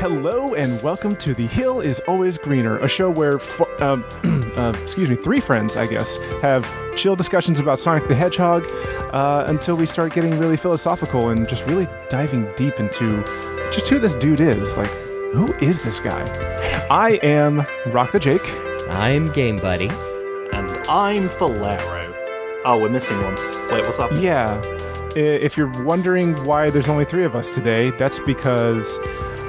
Hello and welcome to The Hill is Always Greener, a show where, three friends, I guess, have chill discussions about Sonic the Hedgehog until we start getting really philosophical and just really diving deep into just who this dude is. Like, who is this guy? I am Rock the Jake. I'm Game Buddy. And I'm Falero. Oh, we're missing one. Wait, what's up? Yeah. If you're wondering why there's only three of us today, that's because,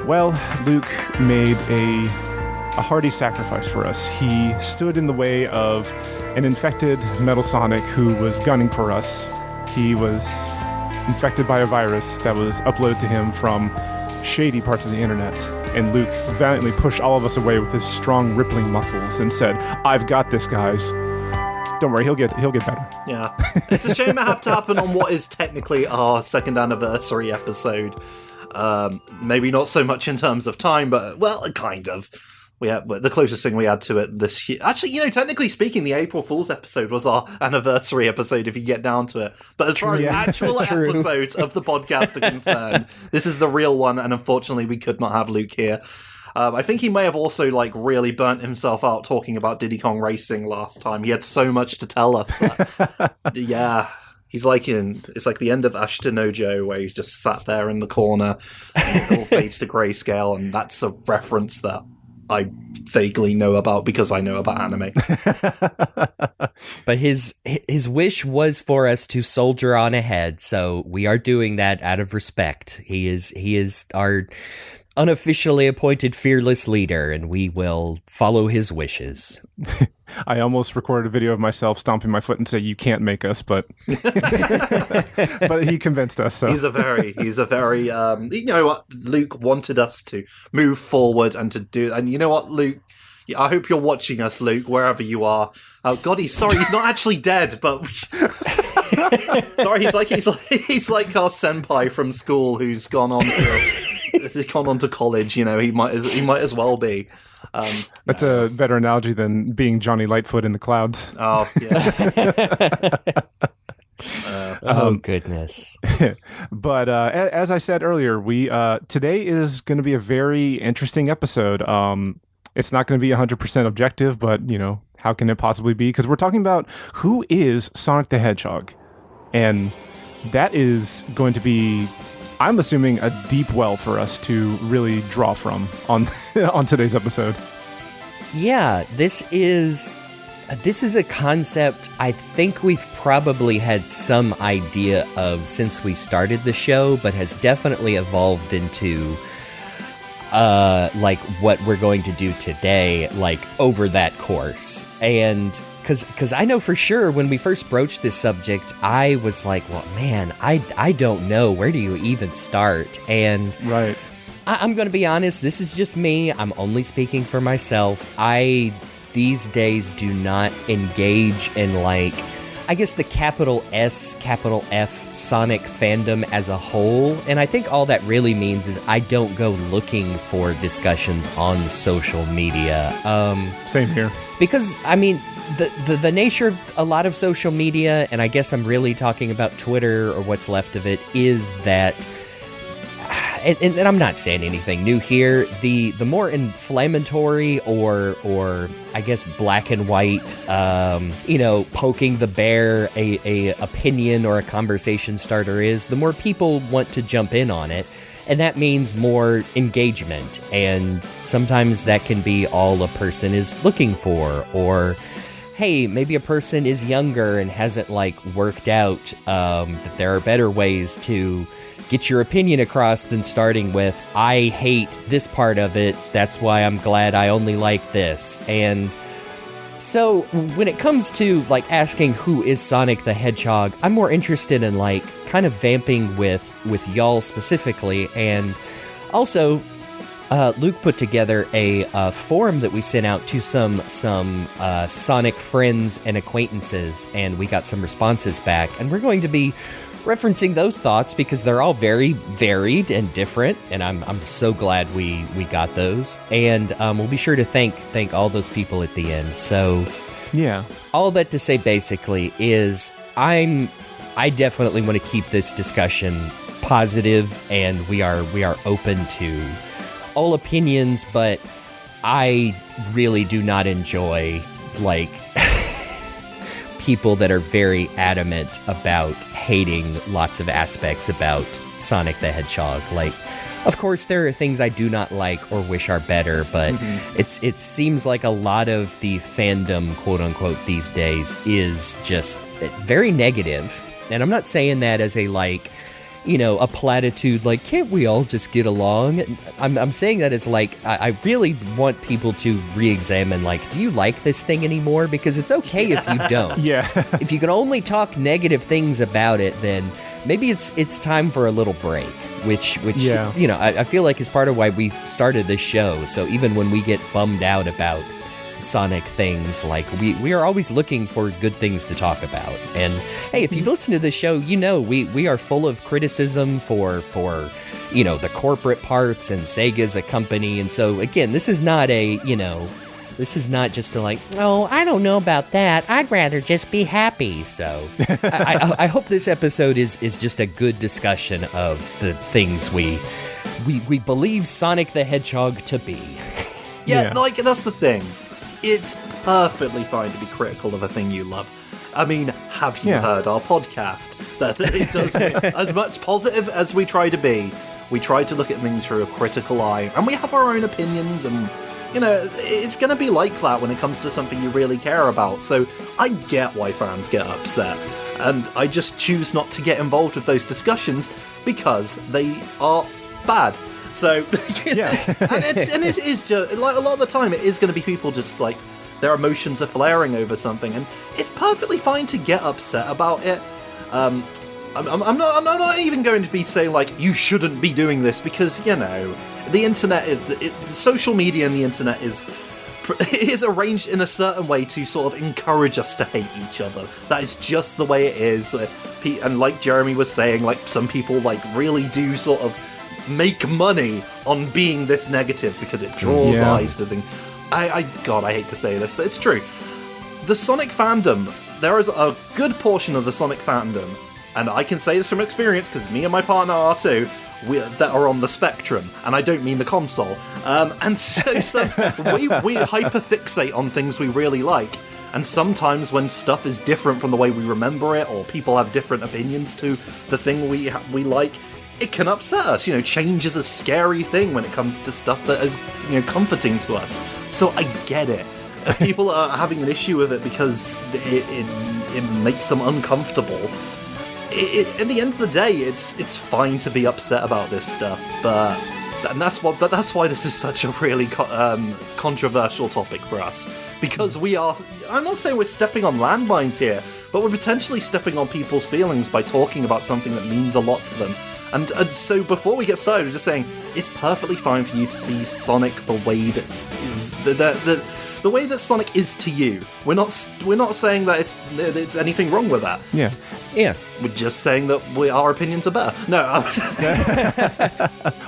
well, Luke made a hearty sacrifice for us. He stood in the way of an infected Metal Sonic who was gunning for us. He was infected by a virus that was uploaded to him from shady parts of the internet. And Luke valiantly pushed all of us away with his strong, rippling muscles and said, "I've got this, guys. Don't worry, he'll get better." Yeah. It's a shame it had to happen on what is technically our second anniversary episode. Maybe not so much in terms of time, but, well, kind of. The closest thing we had to it this year. Actually, technically speaking, the April Fool's episode was our anniversary episode, if you get down to it. But as far as actual episodes of the podcast are concerned, this is the real one, and unfortunately we could not have Luke here. I think he may have also, really burnt himself out talking about Diddy Kong Racing last time. He had so much to tell us that, yeah, he's it's like the end of Ashton Ojo, where he's just sat there in the corner, and it all fades to grayscale, and that's a reference that I vaguely know about because I know about anime. But his wish was for us to soldier on ahead, so we are doing that out of respect. He is our unofficially appointed fearless leader, and we will follow his wishes. I almost recorded a video of myself stomping my foot and say, "You can't make us," but but he convinced us. So he's a very you know what, Luke wanted us to move forward and to do, and you know what, Luke, I hope you're watching us, Luke, wherever you are. Oh God, he's not actually dead, but sorry, he's like our senpai from school who's gone on to college. He might as well be. That's a better analogy than being Johnny Lightfoot in the clouds. Oh yeah. Goodness. But as I said earlier, we today is going to be a very interesting episode. It's not going to be 100% objective, but how can it possibly be? Because we're talking about who is Sonic the Hedgehog, and that is going to be, I'm assuming, a deep well for us to really draw from on on today's episode. Yeah, this is a concept I think we've probably had some idea of since we started the show, but has definitely evolved into what we're going to do today, over that course. And because I know for sure when we first broached this subject, I was like, well, man, I don't know. Where do you even start? And right. I'm going to be honest, this is just me. I'm only speaking for myself. I, these days, do not engage in, I guess the capital S, capital F Sonic fandom as a whole. And I think all that really means is I don't go looking for discussions on social media. Same here. Because, the nature of a lot of social media, and I guess I'm really talking about Twitter or what's left of it, is that, and I'm not saying anything new here, the more inflammatory or I guess black and white, poking the bear a opinion or a conversation starter is, the more people want to jump in on it. And that means more engagement, and sometimes that can be all a person is looking for, or hey, maybe a person is younger and hasn't worked out that there are better ways to get your opinion across than starting with, I hate this part of it, that's why I'm glad I only like this. And so when it comes to asking who is Sonic the Hedgehog, I'm more interested in kind of vamping with y'all specifically. And also Luke put together a forum that we sent out to some Sonic friends and acquaintances, and we got some responses back, and we're going to be referencing those thoughts because they're all very varied and different, and I'm so glad we got those. And we'll be sure to thank all those people at the end. So yeah, all that to say basically is I definitely want to keep this discussion positive, and we are open to all opinions, but I really do not enjoy, like, people that are very adamant about hating lots of aspects about Sonic the Hedgehog. Like, of course, there are things I do not like or wish are better, but it seems like a lot of the fandom, quote-unquote, these days is just very negative. And I'm not saying that as a, like, you know, a platitude, like, can't we all just get along? I'm saying that as, like, I really want people to re-examine, like, do you like this thing anymore? Because it's okay if you don't. Yeah. If you can only talk negative things about it, then maybe it's time for a little break, which Yeah. you know, I feel like is part of why we started this show. So even when we get bummed out about Sonic things, like we are always looking for good things to talk about. And hey, if you've listened to this show, you know we are full of criticism for you know, the corporate parts and Sega as a company. And so again, this is not a, you know, this is not just a like, oh, I don't know about that, I'd rather just be happy. So I hope this episode is just a good discussion of the things we believe Sonic the Hedgehog to be. Yeah, like, that's the thing. It's perfectly fine to be critical of a thing you love. I mean, have you heard our podcast? That it does as much positive as we try to be. We try to look at things through a critical eye, and we have our own opinions, and, you know, it's going to be like that when it comes to something you really care about. So I get why fans get upset, and I just choose not to get involved with those discussions because they are bad. So, Yeah. and it is just, like, a lot of the time it is going to be people just, like, their emotions are flaring over something, and it's perfectly fine to get upset about it. I'm not even going to be saying, like, you shouldn't be doing this, because, you know, the internet, social media and the internet is arranged in a certain way to sort of encourage us to hate each other. That is just the way it is. And like Jeremy was saying, like, some people, like, really do sort of make money on being this negative because it draws eyes to things. God, I hate to say this, but it's true. The Sonic fandom, there is a good portion of the Sonic fandom, and I can say this from experience because me and my partner are too, that are on the spectrum, and I don't mean the console. And so we hyperfixate on things we really like, and sometimes when stuff is different from the way we remember it, or people have different opinions to the thing we like, it can upset us. You know, change is a scary thing when it comes to stuff that is, you know, comforting to us. So I get it. People are having an issue with it because it makes them uncomfortable. At the end of the day, it's fine to be upset about this stuff, but that's why this is such a really controversial topic for us, because we are. I'm not saying we're stepping on landmines here, but we're potentially stepping on people's feelings by talking about something that means a lot to them. And so before we get started, we're just saying it's perfectly fine for you to see Sonic the way that is the way that Sonic is to you. We're not saying that it's anything wrong with that. Yeah. We're just saying that our opinions are better. No.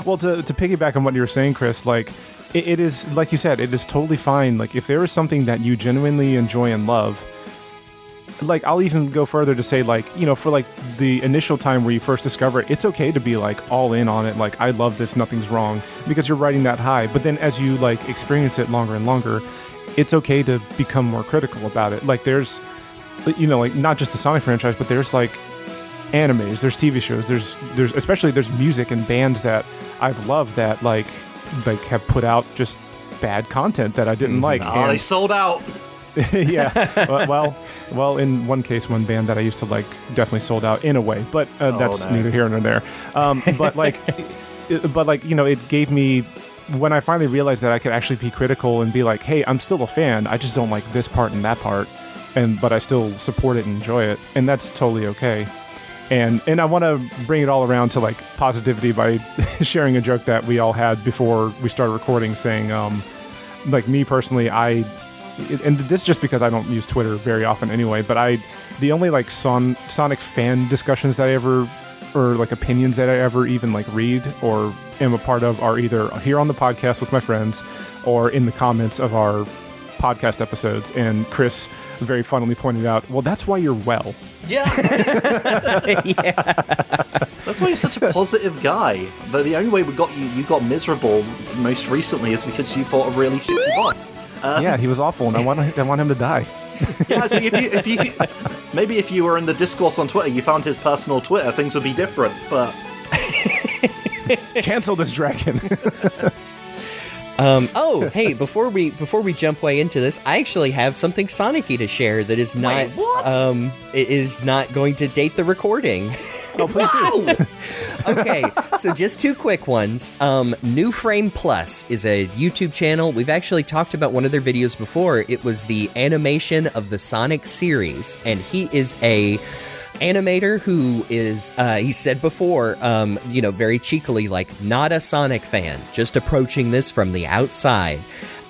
Well, to piggyback on what you were saying, Chris, like, it is, like you said, it is totally fine. Like, if there is something that you genuinely enjoy and love, like, I'll even go further to say, like, you know, for, like, the initial time where you first discover it, it's okay to be, like, all in on it. Like, I love this, nothing's wrong, because you're riding that high. But then as you, like, experience it longer and longer, it's okay to become more critical about it. Like, there's, you know, like, not just the Sonic franchise, but there's, like, animes, there's TV shows, there's especially there's music and bands that I've loved that, like have put out just bad content that I didn't like. And they sold out. Yeah. Well, in one case, one band that I used to like definitely sold out in a way, but that's neither here nor there. But like, you know, it gave me, when I finally realized that I could actually be critical and be like, hey, I'm still a fan, I just don't like this part and that part, but I still support it and enjoy it, and that's totally okay. And I want to bring it all around to like positivity by sharing a joke that we all had before we started recording, saying, like, me personally, and this just because I don't use Twitter very often anyway, but the only like Sonic fan discussions that I ever, or like opinions that I ever even like read or am a part of, are either here on the podcast with my friends or in the comments of our podcast episodes, and Chris very funnily pointed out, well, that's why you're well. Yeah. That's why you're such a positive guy. But the only way you got miserable most recently is because you fought a really shitty boss. Yeah, he was awful, and I want him to die. Yeah, so if you were in the discourse on Twitter, you found his personal Twitter, things would be different, but... Cancel this dragon. Hey, before we jump way into this, I actually have something Sonic-y to share that is not Wait, what? It is not going to date the recording. Oh, please do. Okay, so just two quick ones. New Frame Plus is a YouTube channel. We've actually talked about one of their videos before. It was the animation of the Sonic series, and he is a animator who is, he said before, very cheekily, like, not a Sonic fan, just approaching this from the outside.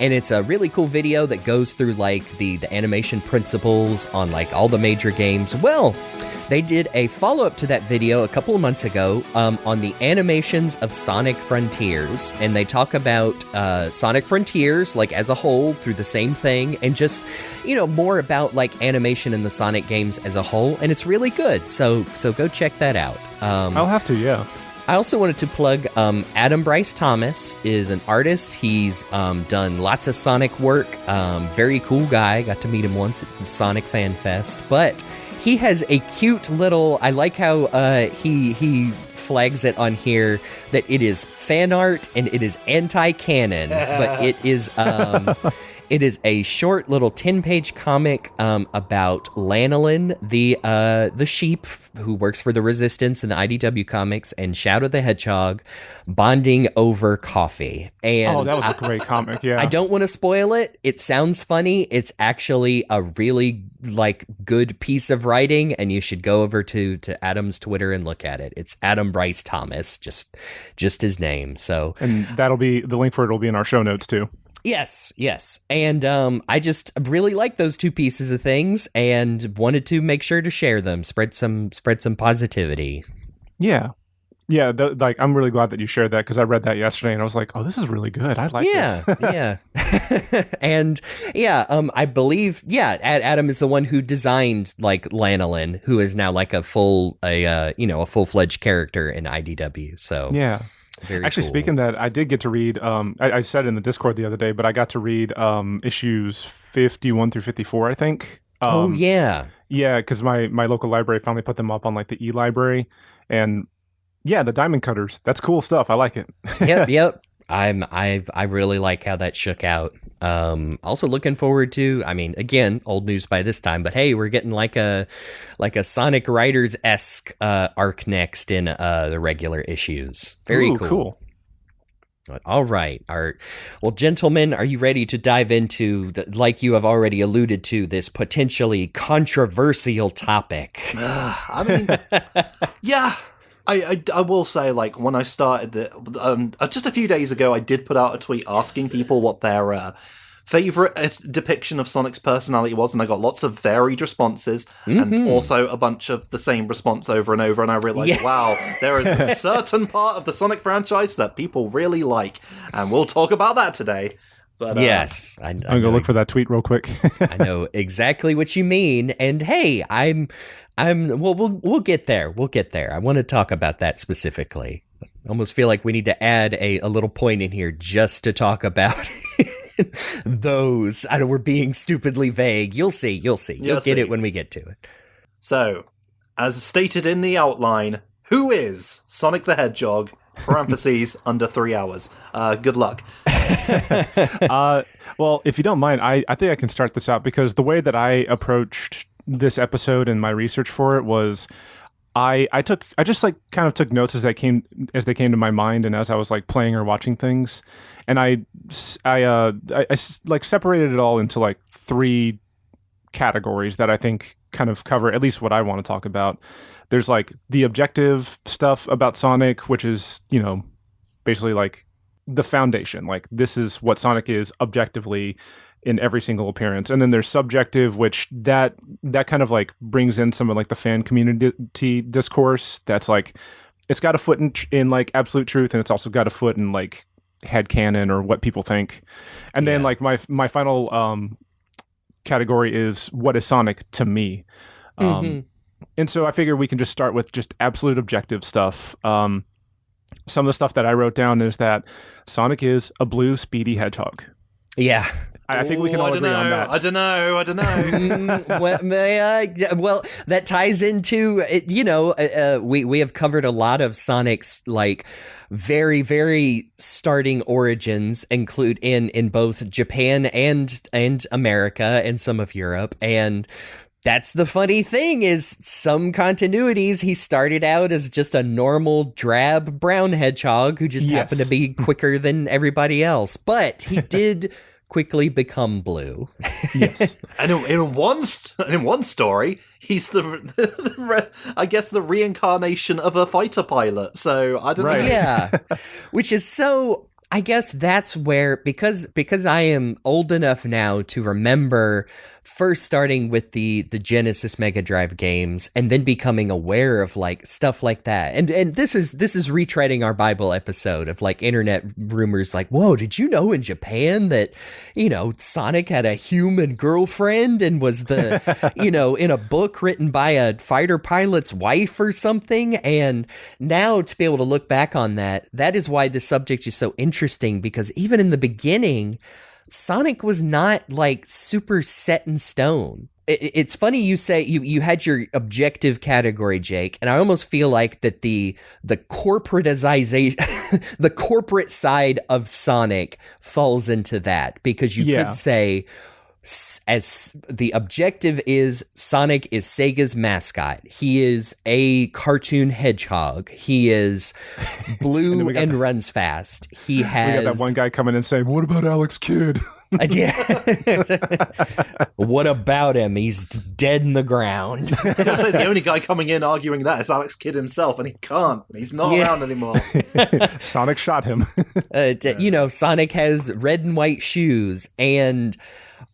And it's a really cool video that goes through, like, the animation principles on, like, all the major games. Well, they did a follow-up to that video a couple of months ago on the animations of Sonic Frontiers. And they talk about Sonic Frontiers, like, as a whole, through the same thing, and just, more about, like, animation in the Sonic games as a whole. And it's really good, so go check that out. I'll have to, yeah. I also wanted to plug Adam Bryce Thomas is an artist. He's done lots of Sonic work. Very cool guy. Got to meet him once at the Sonic Fan Fest. But he has a cute little... I like how he flags it on here that it is fan art and it is anti-canon. But it is... It is a short little 10-page comic about Lanolin, the sheep who works for the Resistance in the IDW comics, and Shadow the Hedgehog bonding over coffee. And that was a great comic, yeah. I don't want to spoil it. It sounds funny. It's actually a really good piece of writing, and you should go over to Adam's Twitter and look at it. It's Adam Bryce Thomas, just his name. So, and the link for it will be in our show notes too. Yes. And I just really like those two pieces of things and wanted to make sure to share them, spread some positivity. Yeah. Yeah, I'm really glad that you shared that because I read that yesterday and I was like, oh, this is really good. I like this. Yeah. And I believe, Adam is the one who designed like Lanolin, who is now like a full-fledged character in IDW. So yeah. Very Actually, cool. Speaking of that, I did get to read, I said in the Discord the other day, but I got to read issues 51 through 54, I think. Yeah, because my local library finally put them up on like the e-library. And yeah, the diamond cutters, that's cool stuff. I like it. Yep. I really like how that shook out. Also looking forward to, again, old news by this time, but hey, we're getting like a Sonic Riders-esque arc next in the regular issues. Very cool. All right. Well, gentlemen, are you ready to dive into, like you have already alluded to, this potentially controversial topic? Yeah. I will say, like, when I started just a few days ago, I did put out a tweet asking people what their favorite depiction of Sonic's personality was, and I got lots of varied responses, and also a bunch of the same response over and over, and I realized, wow, there is a certain part of the Sonic franchise that people really like, and we'll talk about that today. But, yes, I'm going to look for that tweet real quick. I know exactly what you mean, and hey, we'll get there. We'll get there. I want to talk about that specifically. I almost feel like we need to add a little point in here just to talk about those. I know we're being stupidly vague. You'll see. You'll get it when we get to it. So, as stated in the outline, who is Sonic the Hedgehog? Parentheses, under 3 hours. Good luck. Well, if you don't mind, I think I can start this out because the way that I approached this episode and my research for it was I just like kind of took notes as they came to my mind and as I was like playing or watching things, and I like separated it all into like 3 categories that I think kind of cover at least what I want to talk about. There's like the objective stuff about Sonic, which is, basically like the foundation. Like this is what Sonic is objectively in every single appearance. And then there's subjective, which that kind of like brings in some of like the fan community discourse. That's like, it's got a foot in like absolute truth. And it's also got a foot in like headcanon or what people think. And then like my final category is what is Sonic to me. And so I figure we can just start with just absolute objective stuff. Some of the stuff that I wrote down is that Sonic is a blue, speedy hedgehog. Yeah. I think we can all agree on that. I don't know. Well, that ties into, we have covered a lot of Sonic's like very, very starting origins, include in both Japan and America and some of Europe. And that's the funny thing is some continuities, he started out as just a normal drab brown hedgehog who just happened to be quicker than everybody else. But he did quickly become blue. Yes. And in one story, he's I guess the reincarnation of a fighter pilot. So I don't know. Yeah. Which is so, I guess that's where, because I am old enough now to remember first starting with the Genesis Mega Drive games and then becoming aware of like stuff like that. And this is retreading our Bible episode of like internet rumors like, whoa, did you know in Japan that, Sonic had a human girlfriend and was in a book written by a fighter pilot's wife or something? And now to be able to look back on that is why the subject is so interesting, because even in the beginning, Sonic was not like super set in stone. It's funny you say you had your objective category, Jake, and I almost feel like that the corporatization, the corporate side of Sonic falls into that, because you could say as the objective is Sonic is Sega's mascot. He is a cartoon hedgehog. He is blue and runs fast. We got that one guy coming and saying, "What about Alex Kidd?" Yeah. What about him? He's dead in the ground. I was going to say, the only guy coming in arguing that is Alex Kidd himself, and he can't. He's not around anymore. Sonic shot him. Sonic has red and white shoes, and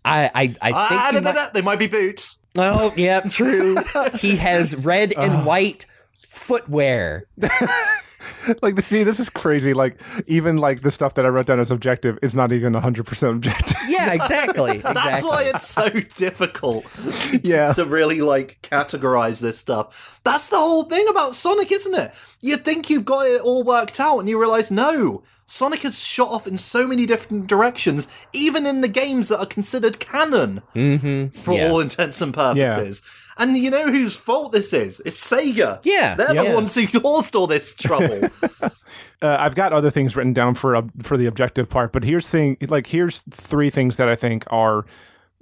I think they might be boots. Oh, yeah, true. He has red and white footwear. Like, this is crazy. Like, even like the stuff that I wrote down as objective is not even 100% objective. Yeah, exactly. That's why it's so difficult to really like categorize this stuff. That's the whole thing about Sonic, isn't it? You think you've got it all worked out and you realize, no, Sonic has shot off in so many different directions, even in the games that are considered canon for all intents and purposes. Yeah. And you know whose fault this is? It's Sega. Yeah. They're the ones who caused all this trouble. I've got other things written down for the objective part, but here's three things that I think are,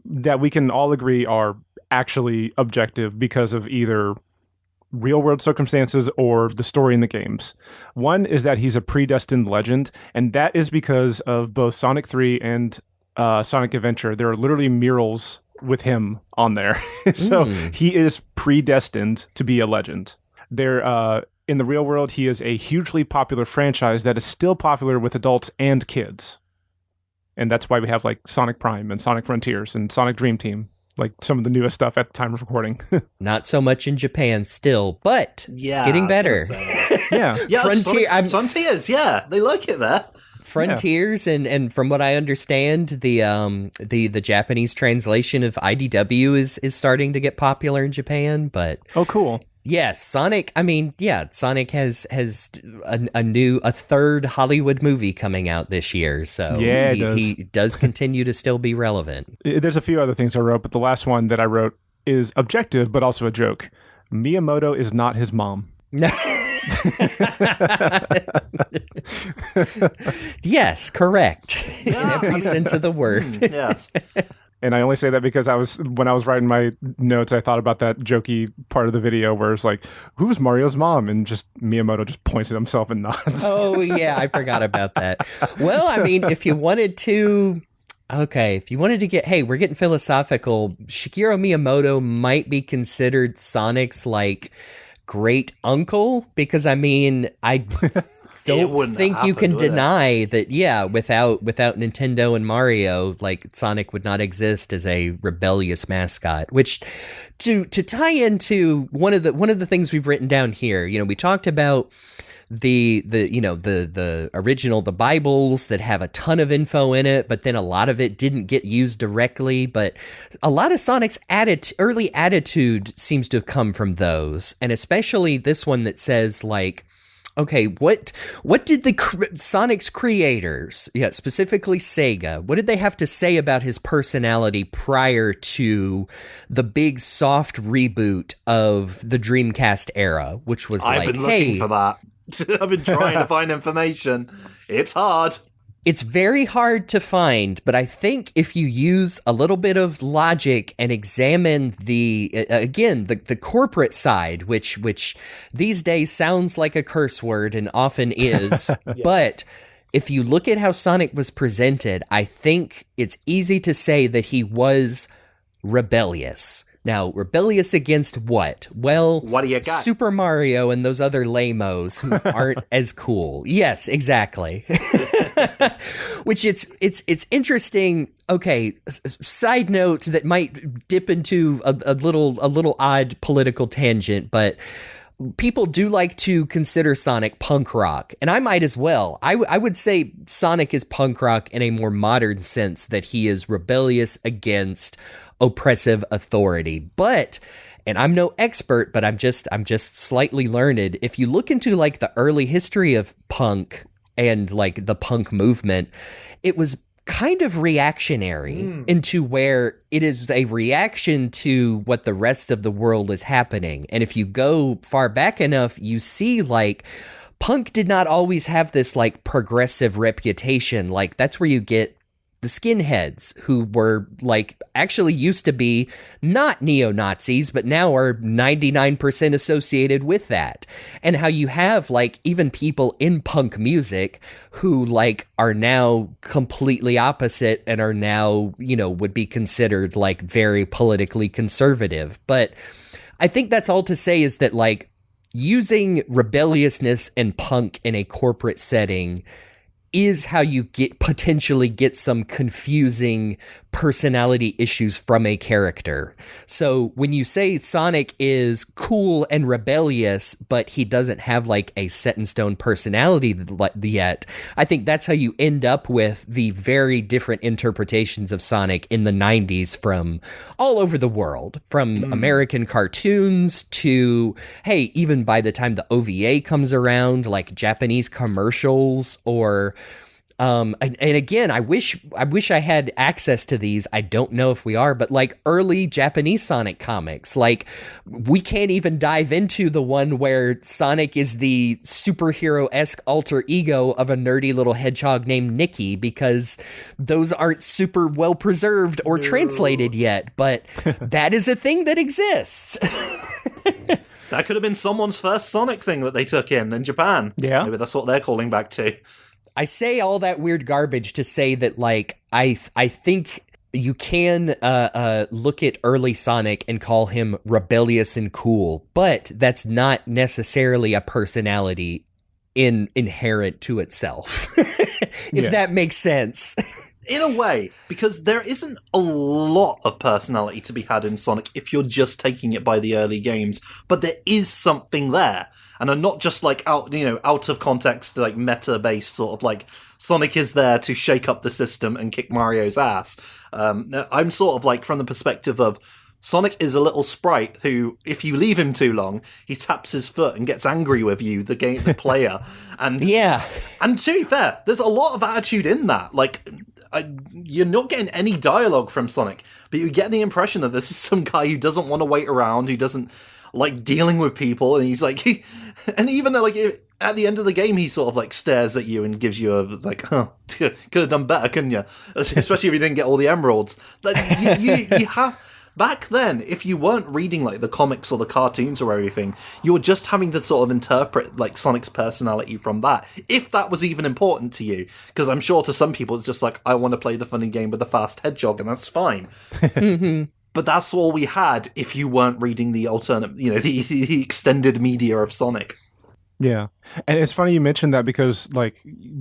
that we can all agree are actually objective because of either real world circumstances or the story in the games. One is that he's a predestined legend, and that is because of both Sonic 3 and Sonic Adventure. There are literally murals with him on there. So he is predestined to be a legend. There, in the real world, he is a hugely popular franchise that is still popular with adults and kids. And that's why we have like Sonic Prime and Sonic Frontiers and Sonic Dream Team, like some of the newest stuff at the time of recording. Not so much in Japan still, but it's getting better. Yeah, Frontiers, they like it there. Frontiers, and from what I understand, the Japanese translation of IDW is starting to get popular in Japan. But oh, cool. Yes, Sonic. I mean, Sonic has a third Hollywood movie coming out this year, so he does continue to still be relevant. There's a few other things I wrote, but the last one that I wrote is objective, but also a joke. Miyamoto is not his mom. Yes, correct. In every sense of the word. Yes. And I only say that because when I was writing my notes, I thought about that jokey part of the video where it's like, who's Mario's mom? And just Miyamoto just points at himself and nods. Oh, yeah, I forgot about that. Well, I mean, if you wanted to get, hey, we're getting philosophical, Shigeru Miyamoto might be considered Sonic's, like, great uncle, because, I mean, I don't think you can deny that, without Nintendo and Mario, like, Sonic would not exist as a rebellious mascot. Which, to tie into one of the things we've written down here, we talked about the original, the Bibles that have a ton of info in it, but then a lot of it didn't get used directly. But a lot of Sonic's early attitude seems to have come from those, and especially this one that says like, okay, what did Sonic's creators, specifically Sega, what did they have to say about his personality prior to the big soft reboot of the Dreamcast era, which was I've been looking for that. I've been trying to find information. It's hard. It's very hard to find, but I think if you use a little bit of logic and examine the corporate side, which these days sounds like a curse word and often is, but if you look at how Sonic was presented, I think it's easy to say that he was rebellious. Now, rebellious against what? Well, what do you got? Super Mario and those other lamos who aren't as cool. Yes, exactly. Which it's interesting. Okay, side note that might dip into a little odd political tangent, but people do like to consider Sonic punk rock, and I might as well. I would say Sonic is punk rock in a more modern sense, that he is rebellious against oppressive authority. But, and I'm no expert, but I'm just slightly learned. If you look into like the early history of punk and like the punk movement, it was kind of reactionary into where it is a reaction to what the rest of the world is happening. And if you go far back enough, you see like punk did not always have this like progressive reputation. Like that's where you get the skinheads, who were like actually used to be not neo-Nazis, but now are 99% associated with that. And how you have like even people in punk music who like are now completely opposite and are now, would be considered like very politically conservative. But I think that's all to say is that like using rebelliousness and punk in a corporate setting is how you potentially get some confusing personality issues from a character. So when you say Sonic is cool and rebellious, but he doesn't have like a set in stone personality yet, I think that's how you end up with the very different interpretations of Sonic in the 90s from all over the world, from American cartoons to, hey, even by the time the OVA comes around, like Japanese commercials or and again, I wish I had access to these. I don't know if we are, but like early Japanese Sonic comics, like we can't even dive into the one where Sonic is the superhero-esque alter ego of a nerdy little hedgehog named Nicky, because those aren't super well preserved or translated yet, but that is a thing that exists. That could have been someone's first Sonic thing that they took in Japan. Yeah. Maybe that's what they're calling back to. I say all that weird garbage to say that, like, I think you can look at early Sonic and call him rebellious and cool, but that's not necessarily a personality inherent to itself, if that makes sense. In a way, because there isn't a lot of personality to be had in Sonic if you're just taking it by the early games, but there is something there. And I'm not just like out of context, like meta-based sort of like Sonic is there to shake up the system and kick Mario's ass. I'm sort of like from the perspective of Sonic is a little sprite who, if you leave him too long, he taps his foot and gets angry with you, the player. And yeah. And to be fair, there's a lot of attitude in that. Like, you're not getting any dialogue from Sonic, but you get the impression that this is some guy who doesn't want to wait around, who doesn't like dealing with people, and he's like, and even like at the end of the game, he sort of like stares at you and gives you a like, could have done better, couldn't you? Especially if you didn't get all the emeralds. Like, you have. Back then, if you weren't reading like the comics or the cartoons or anything, you were just having to sort of interpret like Sonic's personality from that, if that was even important to you. Because I'm sure to some people it's just like, I want to play the funny game with the fast hedgehog, and that's fine. But that's all we had if you weren't reading the alternate, the extended media of Sonic. Yeah. And it's funny you mentioned that because, like,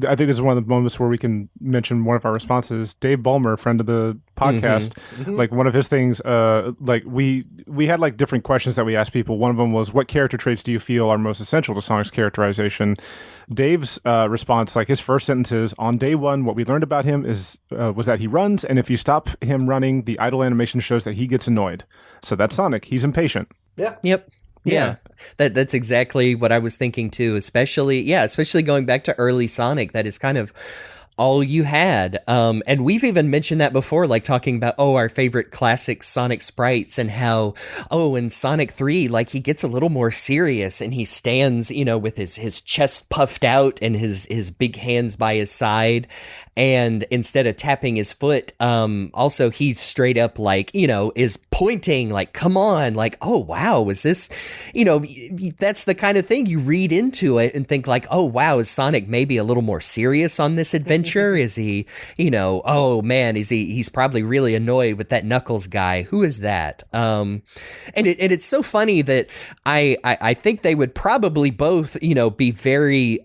I think this is one of the moments where we can mention one of our responses. Dave Ballmer, friend of the podcast, like, one of his things, like, we had, like, different questions that we asked people. One of them was, what character traits do you feel are most essential to Sonic's characterization? Dave's response, like, his first sentence is, on day one, what we learned about him was that he runs, and if you stop him running, the idle animation shows that he gets annoyed. So that's Sonic. He's impatient. Yeah. Yep. Yeah. That's exactly what I was thinking too, especially going back to early Sonic. That is kind of all you had. And we've even mentioned that before, like talking about, our favorite classic Sonic sprites and how, in Sonic 3, like he gets a little more serious and he stands, with his chest puffed out and his big hands by his side. And instead of tapping his foot, also he's straight up like, is pointing like, come on, like, oh, wow, is this, that's the kind of thing you read into it and think like, oh, wow, is Sonic maybe a little more serious on this adventure? Is he, oh man, he's probably really annoyed with that Knuckles guy. Who is that? And it's so funny that I think they would probably both, be very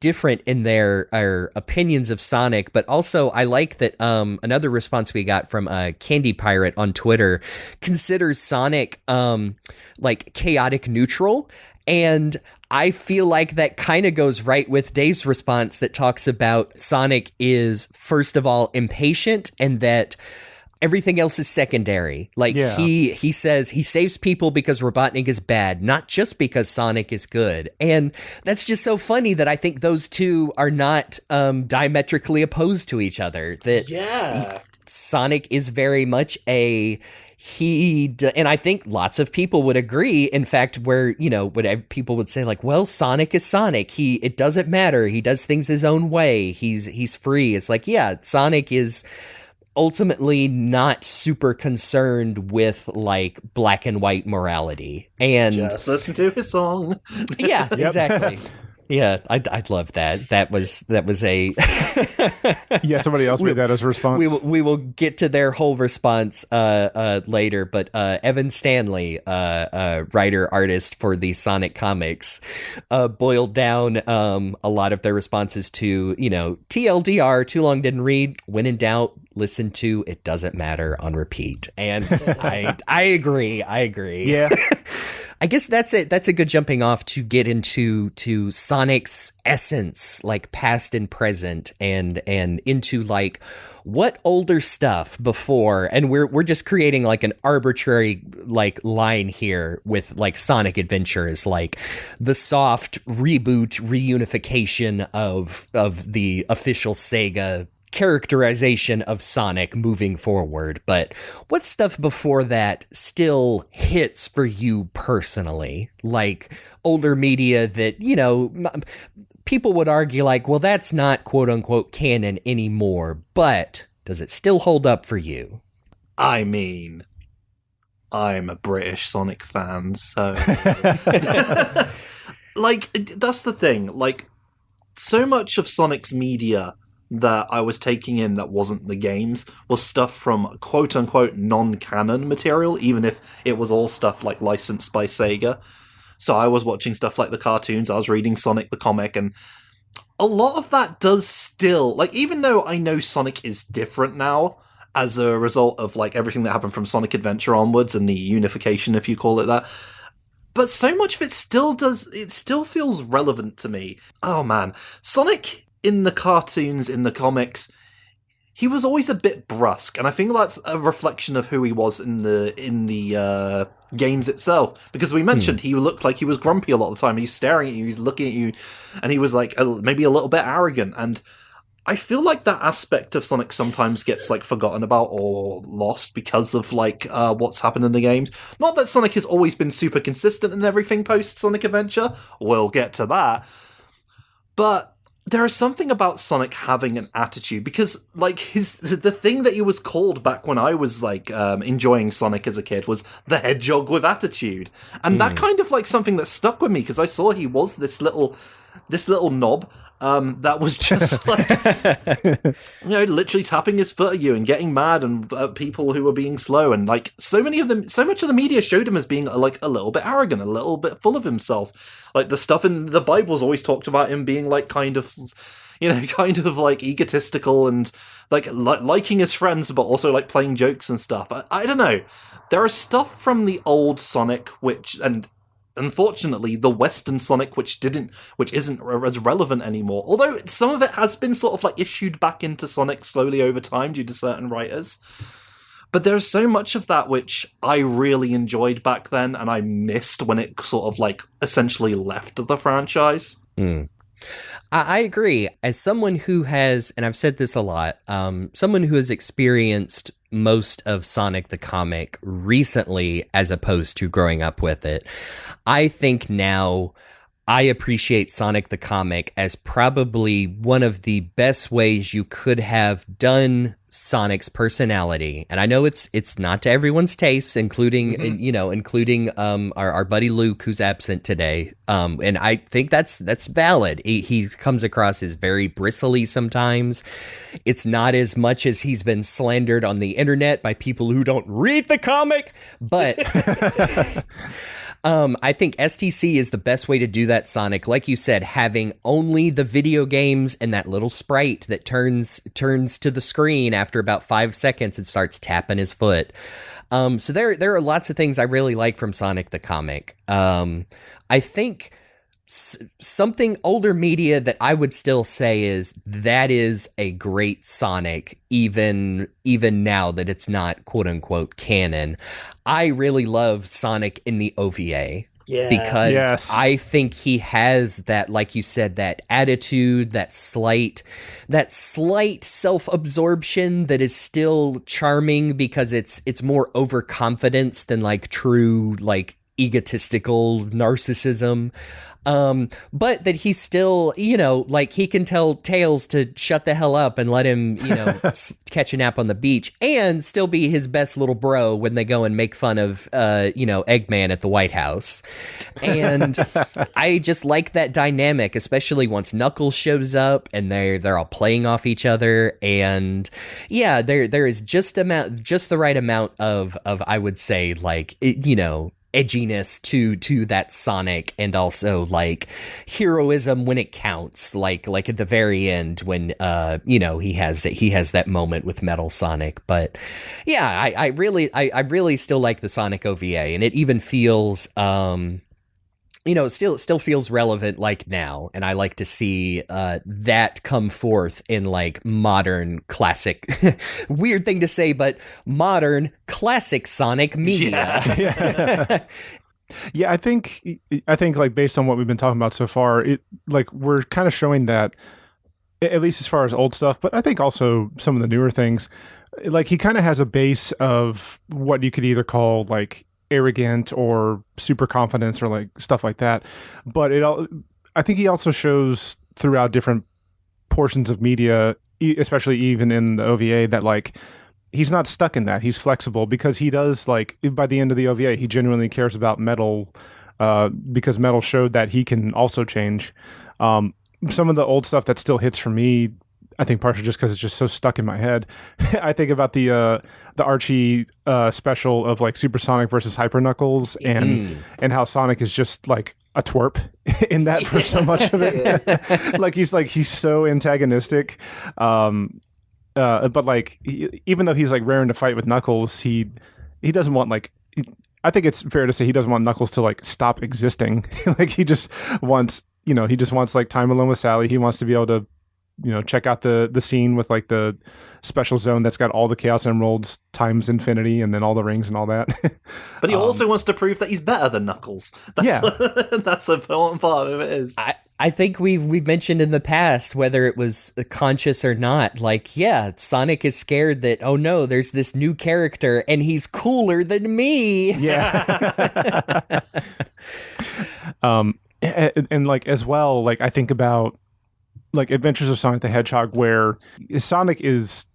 different in their opinions of Sonic, but also I like that another response we got from Candy Pirate on Twitter considers Sonic like chaotic neutral, and I feel like that kind of goes right with Dave's response that talks about Sonic is, first of all, impatient and that everything else is secondary. Like, he says he saves people because Robotnik is bad, not just because Sonic is good. And that's just so funny that I think those two are not diametrically opposed to each other. That Sonic is very much and I think lots of people would agree, in fact, where, people would say like, well, Sonic is Sonic. It doesn't matter. He does things his own way. He's free. It's like, Sonic is ultimately not super concerned with like black and white morality. And just listen to his song. Yeah, exactly. Yeah, I'd love that. That was a somebody else made that as a response. We will get to their whole response later, but Evan Stanley, writer artist for the Sonic comics, boiled down a lot of their responses to TLDR, too long didn't read, when in doubt listen to It Doesn't Matter on repeat. And I agree. Yeah. I guess that's it. That's a good jumping off to get into Sonic's essence, like past and present, and into like what older stuff before. And we're just creating like an arbitrary like line here with like Sonic Adventures, like the soft reboot reunification of the official Sega characterization of Sonic moving forward. But what stuff before that still hits for you personally? Like older media that, people would argue like, well, that's not quote unquote canon anymore, but does it still hold up for you? I mean, I'm a British Sonic fan, so like, that's the thing. Like, so much of Sonic's media that I was taking in that wasn't the games was stuff from quote-unquote non-canon material, even if it was all stuff like licensed by Sega. So I was watching stuff like the cartoons, I was reading Sonic the comic, and a lot of that does still, like, even though I know Sonic is different now as a result of like everything that happened from Sonic Adventure onwards and the unification, if you call it that, but so much of it still feels relevant to me. Oh man, Sonic in the cartoons, in the comics, he was always a bit brusque, and I think that's a reflection of who he was in the games itself. Because we mentioned he looked like he was grumpy a lot of the time. He's staring at you, he's looking at you, and he was like maybe a little bit arrogant. And I feel like that aspect of Sonic sometimes gets like forgotten about or lost because of like what's happened in the games. Not that Sonic has always been super consistent in everything post Sonic Adventure. We'll get to that, but there is something about Sonic having an attitude, because like the thing that he was called back when I was like enjoying Sonic as a kid was the Hedgehog with attitude, and that kind of like something that stuck with me, because I saw he was this little this little knob that was just like, literally tapping his foot at you and getting mad and people who were being slow, and like so much of the media showed him as being like a little bit arrogant, a little bit full of himself. Like the stuff in the Bible's always talked about him being like kind of like egotistical and like liking his friends, but also like playing jokes and stuff. I don't know. There is stuff from the old Sonic and unfortunately the Western Sonic which isn't as relevant anymore. Although some of it has been sort of like issued back into Sonic slowly over time due to certain writers. But there's so much of that which I really enjoyed back then, and I missed when it sort of like essentially left the franchise. I agree. As someone who has, and I've said this a lot, someone who has experienced most of Sonic the comic recently as opposed to growing up with it, I think now I appreciate Sonic the comic as probably one of the best ways you could have done Sonic's personality. And I know it's not to everyone's taste, including our buddy Luke, who's absent today. And I think that's valid. He comes across as very bristly sometimes. It's not as much as he's been slandered on the internet by people who don't read the comic, but I think STC is the best way to do that Sonic. Like you said, having only the video games and that little sprite that turns to the screen after about 5 seconds and starts tapping his foot. So there are lots of things I really like from Sonic the comic. I think something older media that I would still say is a great Sonic, even now that it's not quote unquote canon. I really love Sonic in the OVA. Yeah. Because I think he has that, like you said, that attitude, that slight self-absorption that is still charming because it's more overconfidence than like true like egotistical narcissism. But that he's still, like he can tell Tails to shut the hell up and let him, catch a nap on the beach and still be his best little bro when they go and make fun of, Eggman at the White House. And I just like that dynamic, especially once Knuckles shows up and they're all playing off each other. And yeah, there is just the right amount of I would say like, edginess to that Sonic, and also like heroism when it counts, like at the very end when he has that moment with Metal Sonic. But yeah, I really still like the Sonic OVA, and it even feels still feels relevant like now, and I like to see that come forth in like modern classic weird thing to say, but modern classic Sonic media. Yeah, I think like based on what we've been talking about so far, it like we're kind of showing that, at least as far as old stuff, but I think also some of the newer things, like he kind of has a base of what you could either call like arrogant or super confidence or like stuff like that, but I think he also shows throughout different portions of media, especially even in the OVA, that like he's not stuck in that. He's flexible because he does, like, by the end of the OVA, he genuinely cares about Metal, because Metal showed that he can also change. Some of the old stuff that still hits for me, I think partially just because it's just so stuck in my head. I think about the Archie special of like Supersonic versus Hyper Knuckles, and how Sonic is just like a twerp in that for so much of it. like he's so antagonistic. But like even though he's like raring to fight with Knuckles, he doesn't want like. I think it's fair to say he doesn't want Knuckles to like stop existing. Like he just wants like time alone with Sally. He wants to be able to, check out the scene with like the special zone that's got all the Chaos Emeralds times infinity and then all the rings and all that. But he also wants to prove that he's better than Knuckles. That's an important part of it is. I think we've mentioned in the past, whether it was conscious or not, like, yeah, Sonic is scared that, oh no, there's this new character and he's cooler than me. Yeah. and like as well, like I think about like Adventures of Sonic the Hedgehog, where Sonic is,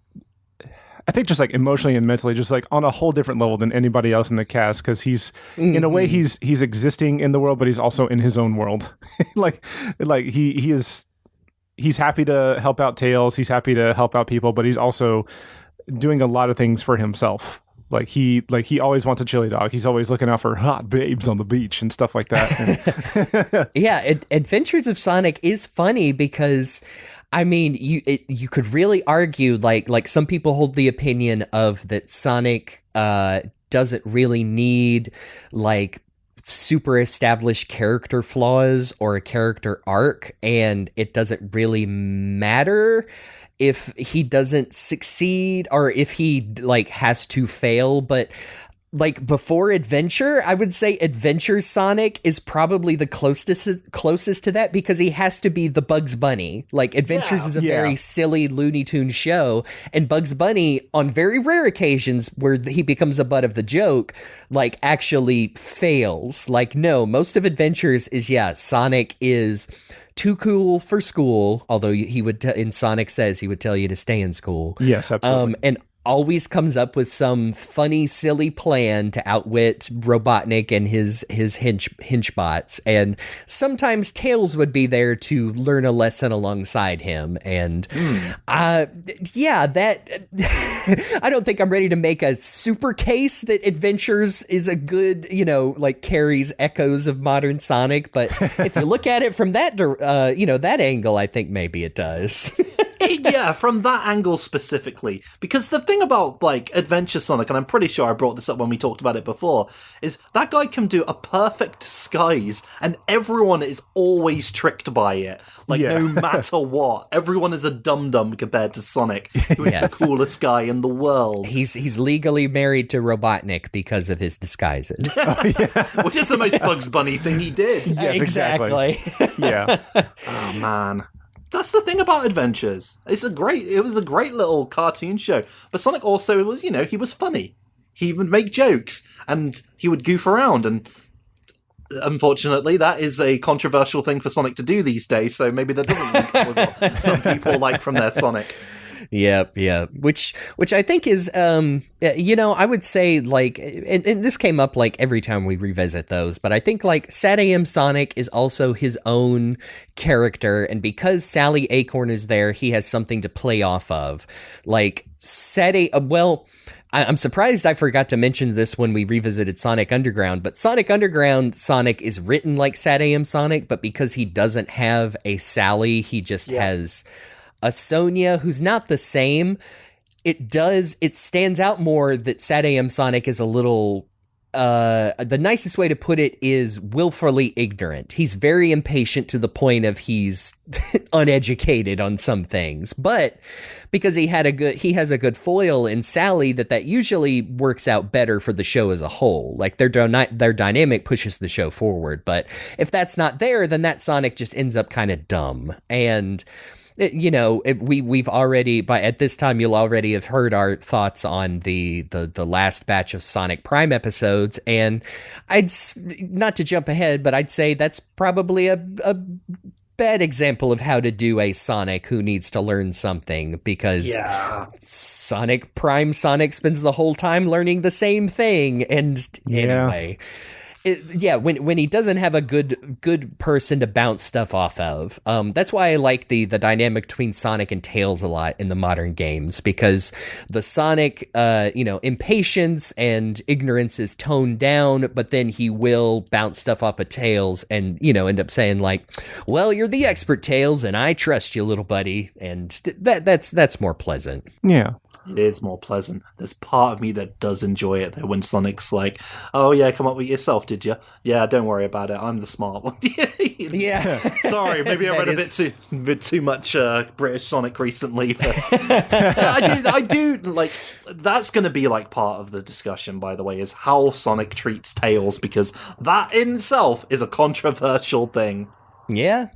I think just like emotionally and mentally, just like on a whole different level than anybody else in the cast, because he's in a way he's existing in the world, but he's also in his own world. like he's happy to help out Tails, he's happy to help out people, but he's also doing a lot of things for himself. Like he always wants a chili dog. He's always looking out for hot babes on the beach and stuff like that. Yeah, Adventures of Sonic is funny because, I mean, you could really argue like some people hold the opinion of that Sonic doesn't really need like super established character flaws or a character arc, and it doesn't really matter if he doesn't succeed or if he like has to fail. But like before Adventure, I would say Adventure Sonic is probably the closest to that, because he has to be the Bugs Bunny. Like Adventures is a very silly Looney Tunes show, and Bugs Bunny, on very rare occasions where he becomes a butt of the joke, like actually fails. Like, no, most of Adventures is, Sonic is too cool for school, although he would, in Sonic Says, he would tell you to stay in school. Yes, absolutely. And always comes up with some funny, silly plan to outwit Robotnik and his henchbots. And sometimes Tails would be there to learn a lesson alongside him. And that I don't think I'm ready to make a super case that Adventures is a good, like carries echoes of modern Sonic. But if you look at it from that, that angle, I think maybe it does. Yeah, from that angle specifically. Because the thing about, like, Adventure Sonic, and I'm pretty sure I brought this up when we talked about it before, is that guy can do a perfect disguise, and everyone is always tricked by it. Like, no matter what. Everyone is a dum-dum compared to Sonic, who is the coolest guy in the world. He's legally married to Robotnik because of his disguises. Which is the most Bugs Bunny thing he did. Yes, exactly. Yeah. Oh, man. That's the thing about Adventures. It was a great little cartoon show. But Sonic also was, he was funny. He would make jokes and he would goof around. And unfortunately, that is a controversial thing for Sonic to do these days. So maybe that doesn't link up with what some people like from their Sonic. Yeah. Which I think is, I would say, like, and this came up, like, every time we revisit those, but I think, like, Sad AM Sonic is also his own character, and because Sally Acorn is there, he has something to play off of. Like, I'm surprised I forgot to mention this when we revisited Sonic Underground, but Sonic Underground Sonic is written like Sad AM Sonic, but because he doesn't have a Sally, he just has a Sonia who's not the same. It stands out more that Sad AM Sonic is a little, the nicest way to put it is willfully ignorant. He's very impatient to the point of he's uneducated on some things, but because he has a good foil in Sally, that usually works out better for the show as a whole. Like their dynamic pushes the show forward, but if that's not there, then that Sonic just ends up kind of dumb. And we've already, at this time, you'll already have heard our thoughts on the last batch of Sonic Prime episodes, and not to jump ahead, but I'd say that's probably a bad example of how to do a Sonic who needs to learn something, because Sonic Prime Sonic spends the whole time learning the same thing, and anyway. When he doesn't have a good person to bounce stuff off of. That's why I like the dynamic between Sonic and Tails a lot in the modern games, because the Sonic, impatience and ignorance is toned down, but then he will bounce stuff off of Tails and, end up saying like, well, you're the expert, Tails, and I trust you, little buddy. And that's more pleasant. Yeah. It is more pleasant. There's part of me that does enjoy it though when Sonic's like, oh yeah, come up with it yourself, did you? Yeah, don't worry about it. I'm the smart one. Yeah. Sorry, maybe I read a bit too much British Sonic recently, but I do like, that's going to be like part of the discussion, by the way, is how Sonic treats Tails, because that in itself is a controversial thing. Yeah.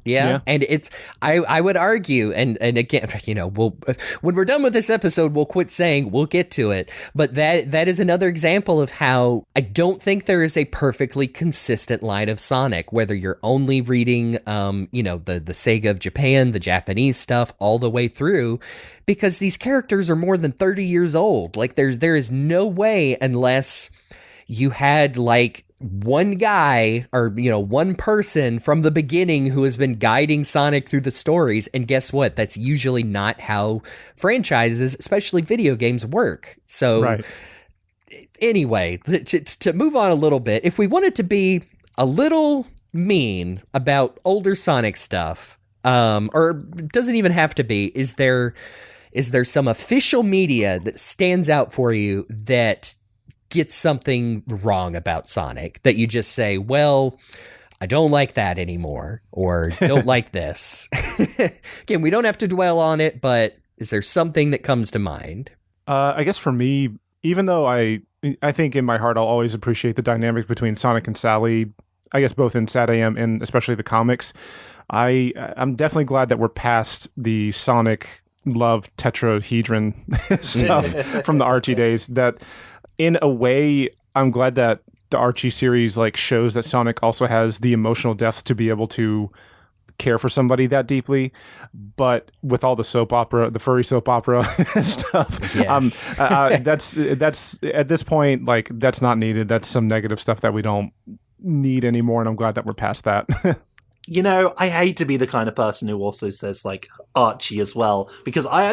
And it's I would argue, and again, we'll when we're done with this episode, we'll quit saying we'll get to it. But that is another example of how I don't think there is a perfectly consistent line of Sonic, whether you're only reading the Sega of Japan, the Japanese stuff, all the way through, because these characters are more than 30 years old. Like there is no way, unless you had like one guy or, one person from the beginning who has been guiding Sonic through the stories. And guess what? That's usually not how franchises, especially video games, work. So right. Anyway, to move on a little bit, if we wanted to be a little mean about older Sonic stuff, or it doesn't even have to be, is there some official media that stands out for you that gets something wrong about Sonic that you just say, well, I don't like that anymore, or don't like this? Again, we don't have to dwell on it, but is there something that comes to mind? I guess for me, even though I think in my heart I'll always appreciate the dynamic between Sonic and Sally, I guess both in Sat AM and especially the comics, I'm definitely glad that we're past the Sonic love tetrahedron stuff from the Archie days. That in a way, I'm glad that the Archie series like shows that Sonic also has the emotional depth to be able to care for somebody that deeply. But with all the soap opera, the furry soap opera stuff, yes. That's at this point, like, that's not needed. That's some negative stuff that we don't need anymore, and I'm glad that we're past that. I hate to be the kind of person who also says, like, Archie as well, because I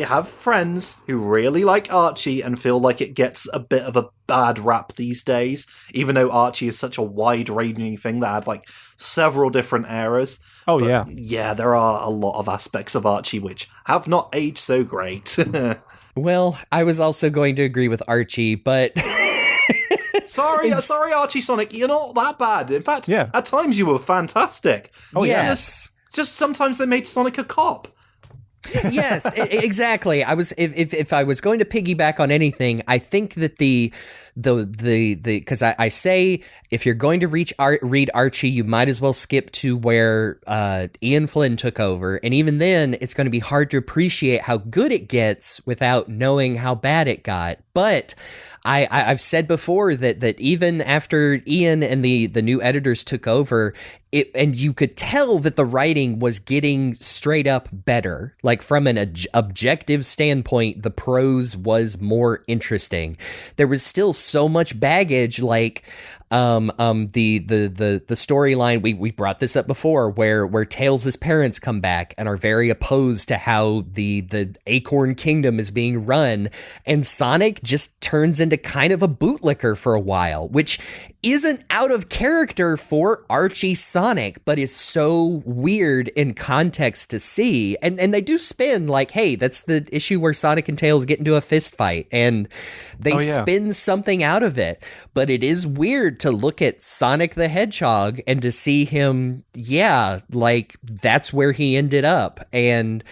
have friends who really like Archie and feel like it gets a bit of a bad rap these days, even though Archie is such a wide-ranging thing that had, like, several different eras. Oh, but, yeah. Yeah, there are a lot of aspects of Archie which have not aged so great. Well, I was also going to agree with Archie, but... Sorry, Archie Sonic, you're not that bad. In fact, At times you were fantastic. Oh, yes. Just sometimes they made Sonic a cop. Yes, exactly. If I was going to piggyback on anything, I think that the because I say if you're going to read Archie, you might as well skip to where Ian Flynn took over, and even then, it's going to be hard to appreciate how good it gets without knowing how bad it got. But I've said before that even after Ian and the new editors took over, and you could tell that the writing was getting straight up better. Like from an objective standpoint, the prose was more interesting. There was still so much baggage, like the storyline, we brought this up before, where Tails' parents come back and are very opposed to how the Acorn Kingdom is being run, and Sonic just turns into kind of a bootlicker for a while, which isn't out of character for Archie Sonic, but is so weird in context to see. And they do spin like, hey, that's the issue where Sonic and Tails get into a fist fight, and they spin something out of it. But it is weird to look at Sonic the Hedgehog and to see him, like that's where he ended up. And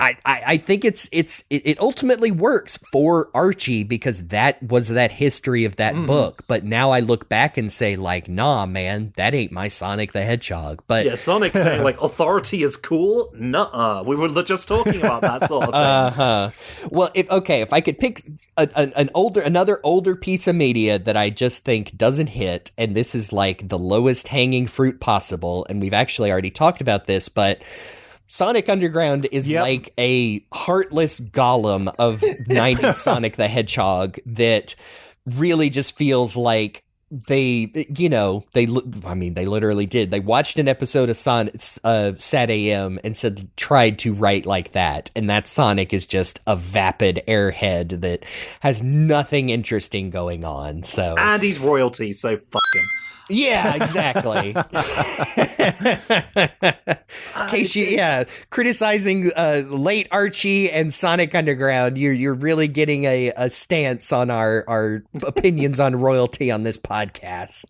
I think it ultimately works for Archie because that was that history of that book. But now I look back and say, like, nah, man, that ain't my Sonic the Hedgehog. But yeah, Sonic saying like authority is cool. Nuh-uh. We were just talking about that sort of thing. Well, if I could pick another older piece of media that I just think doesn't hit, and this is like the lowest hanging fruit possible, and we've actually already talked about this, but Sonic Underground is like a heartless golem of 90s Sonic the Hedgehog that really just feels like they literally did. They watched an episode of Sat AM and tried to write like that. And that Sonic is just a vapid airhead that has nothing interesting going on. So, and he's royalty, so fuck him. Yeah, exactly. Criticizing late Archie and Sonic Underground, you're really getting a stance on our opinions on royalty on this podcast.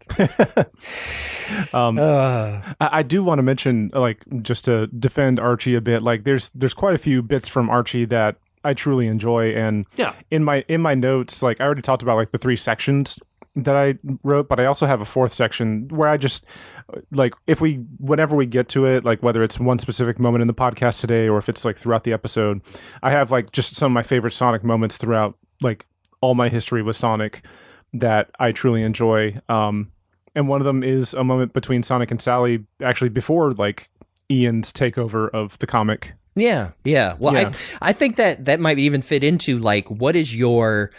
I do want to mention, like, just to defend Archie a bit, like there's quite a few bits from Archie that I truly enjoy, and in my notes, like I already talked about, like the 3 sections that I wrote, but I also have a fourth section where I just like whenever we get to it, like whether it's one specific moment in the podcast today or if it's like throughout the episode, I have like just some of my favorite Sonic moments throughout like all my history with Sonic that I truly enjoy. And one of them is a moment between Sonic and Sally, actually before like Ian's takeover of the comic. Yeah. Well, Yeah. I think that might even fit into like, what is your,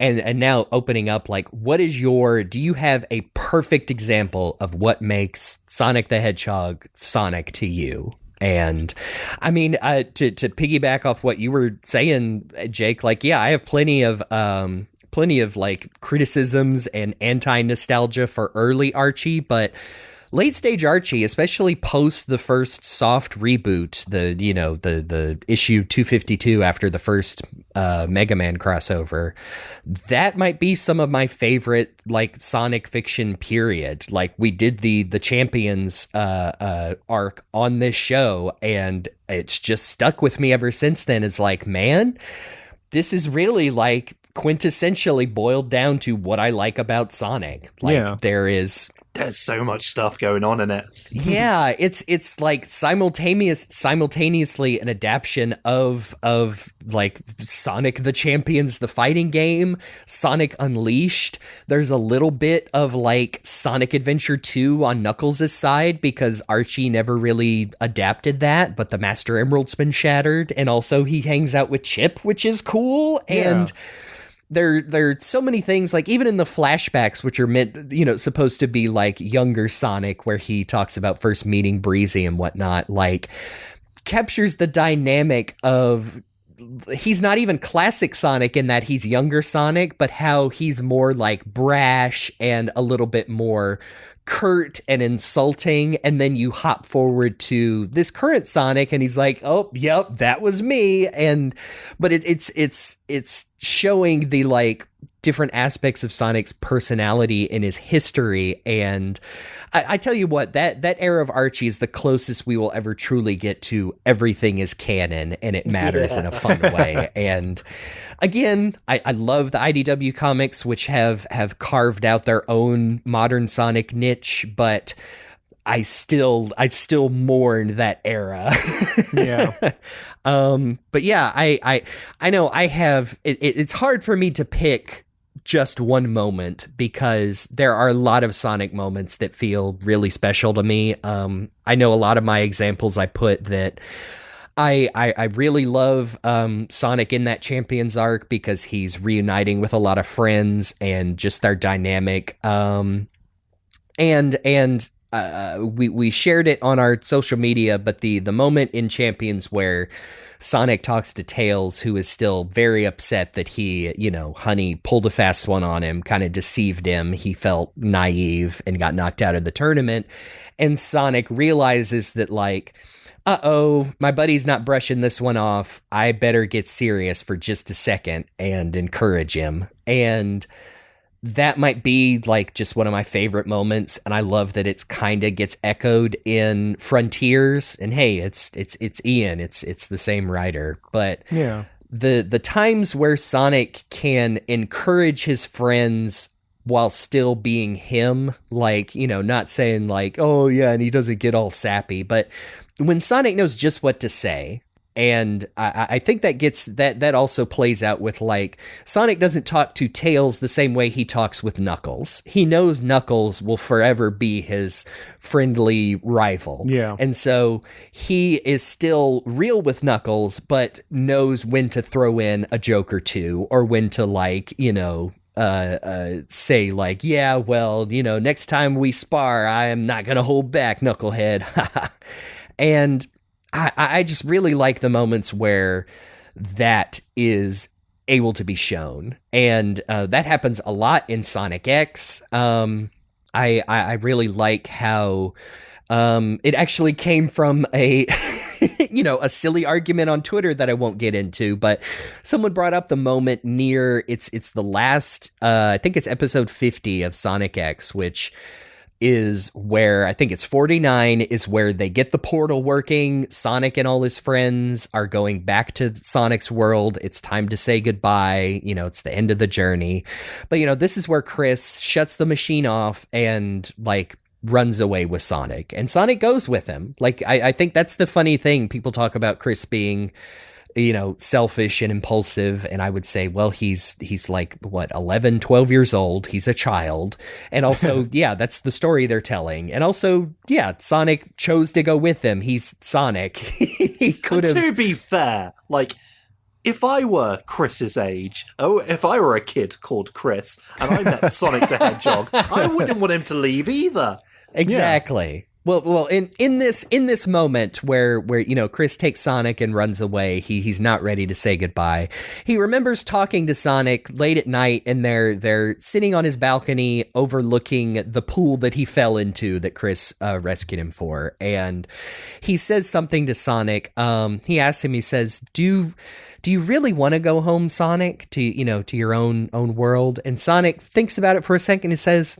and now opening up, like, do you have a perfect example of what makes Sonic the Hedgehog Sonic to you? And I mean, to piggyback off what you were saying, Jake, like, yeah, I have plenty of like criticisms and anti-nostalgia for early Archie, but late stage Archie, especially post the first soft reboot, the issue 252 after the first Mega Man crossover, that might be some of my favorite like Sonic fiction period. Like we did the Champions arc on this show, and it's just stuck with me ever since then. It's like, man, this is really like quintessentially boiled down to what I like about Sonic. Like there's so much stuff going on in it. Yeah, it's like simultaneously an adaptation of like Sonic the Champions, the fighting game, Sonic Unleashed. There's a little bit of like Sonic Adventure 2 on Knuckles' side because Archie never really adapted that, but the Master Emerald's been shattered, and also he hangs out with Chip, which is cool. And there are so many things, like even in the flashbacks, which are meant, supposed to be like younger Sonic, where he talks about first meeting Breezy and whatnot, like captures the dynamic of, he's not even classic Sonic in that he's younger Sonic, but how he's more like brash and a little bit more curt and insulting, and then you hop forward to this current Sonic and he's like, oh yep, that was me. But it's showing the like different aspects of Sonic's personality in his history. And I tell you what, that era of Archie is the closest we will ever truly get to everything is canon and it matters in a fun way. And again, I love the IDW comics, which have carved out their own modern Sonic niche, but I still mourn that era. Yeah. But yeah, I know I have, it's hard for me to pick just one moment because there are a lot of Sonic moments that feel really special to me. I know a lot of my examples I put that I really love Sonic in that Champions arc because he's reuniting with a lot of friends and just their dynamic. We shared it on our social media, but the moment in Champions where Sonic talks to Tails, who is still very upset that he, Honey pulled a fast one on him, kind of deceived him. He felt naive and got knocked out of the tournament. And Sonic realizes that, like, uh-oh, my buddy's not brushing this one off. I better get serious for just a second and encourage him. And that might be like just one of my favorite moments, and I love that it's kind of gets echoed in Frontiers. And hey, it's Ian, it's the same writer, but yeah, the times where Sonic can encourage his friends while still being him, like, not saying like, oh yeah, and he doesn't get all sappy, but when Sonic knows just what to say. And I think that gets that also plays out with, like, Sonic doesn't talk to Tails the same way he talks with Knuckles. He knows Knuckles will forever be his friendly rival. Yeah. And so he is still real with Knuckles, but knows when to throw in a joke or two, or when to, like, say like, yeah, well, next time we spar, I am not going to hold back, Knucklehead. And I just really like the moments where that is able to be shown. And that happens a lot in Sonic X. I really like how it actually came from a a silly argument on Twitter that I won't get into, but someone brought up the moment near it's the last I think it's episode 50 of Sonic X, which is where, I think it's 49, is where they get the portal working. Sonic and all his friends are going back to Sonic's world. It's time to say goodbye. You know, it's the end of the journey. But, you know, this is where Chris shuts the machine off and, like, runs away with Sonic. And Sonic goes with him. Like, I think that's the funny thing. People talk about Chris being, you know, selfish and impulsive. And I would say, well, he's like, what, 11, 12 years old. He's a child. And also, yeah, that's the story they're telling. And also, yeah, Sonic chose to go with him. He's Sonic. He could have. To be fair, like, if I were Chris's age, if I were a kid called Chris and I met Sonic the Hedgehog, I wouldn't want him to leave either. Exactly. Yeah. Well, in this moment where you know Chris takes Sonic and runs away, he's not ready to say goodbye. He remembers talking to Sonic late at night, and they're sitting on his balcony overlooking the pool that he fell into that Chris rescued him for, and he says something to Sonic. He asks him. He says, "Do you really want to go home, Sonic? To your own world?" And Sonic thinks about it for a second and says,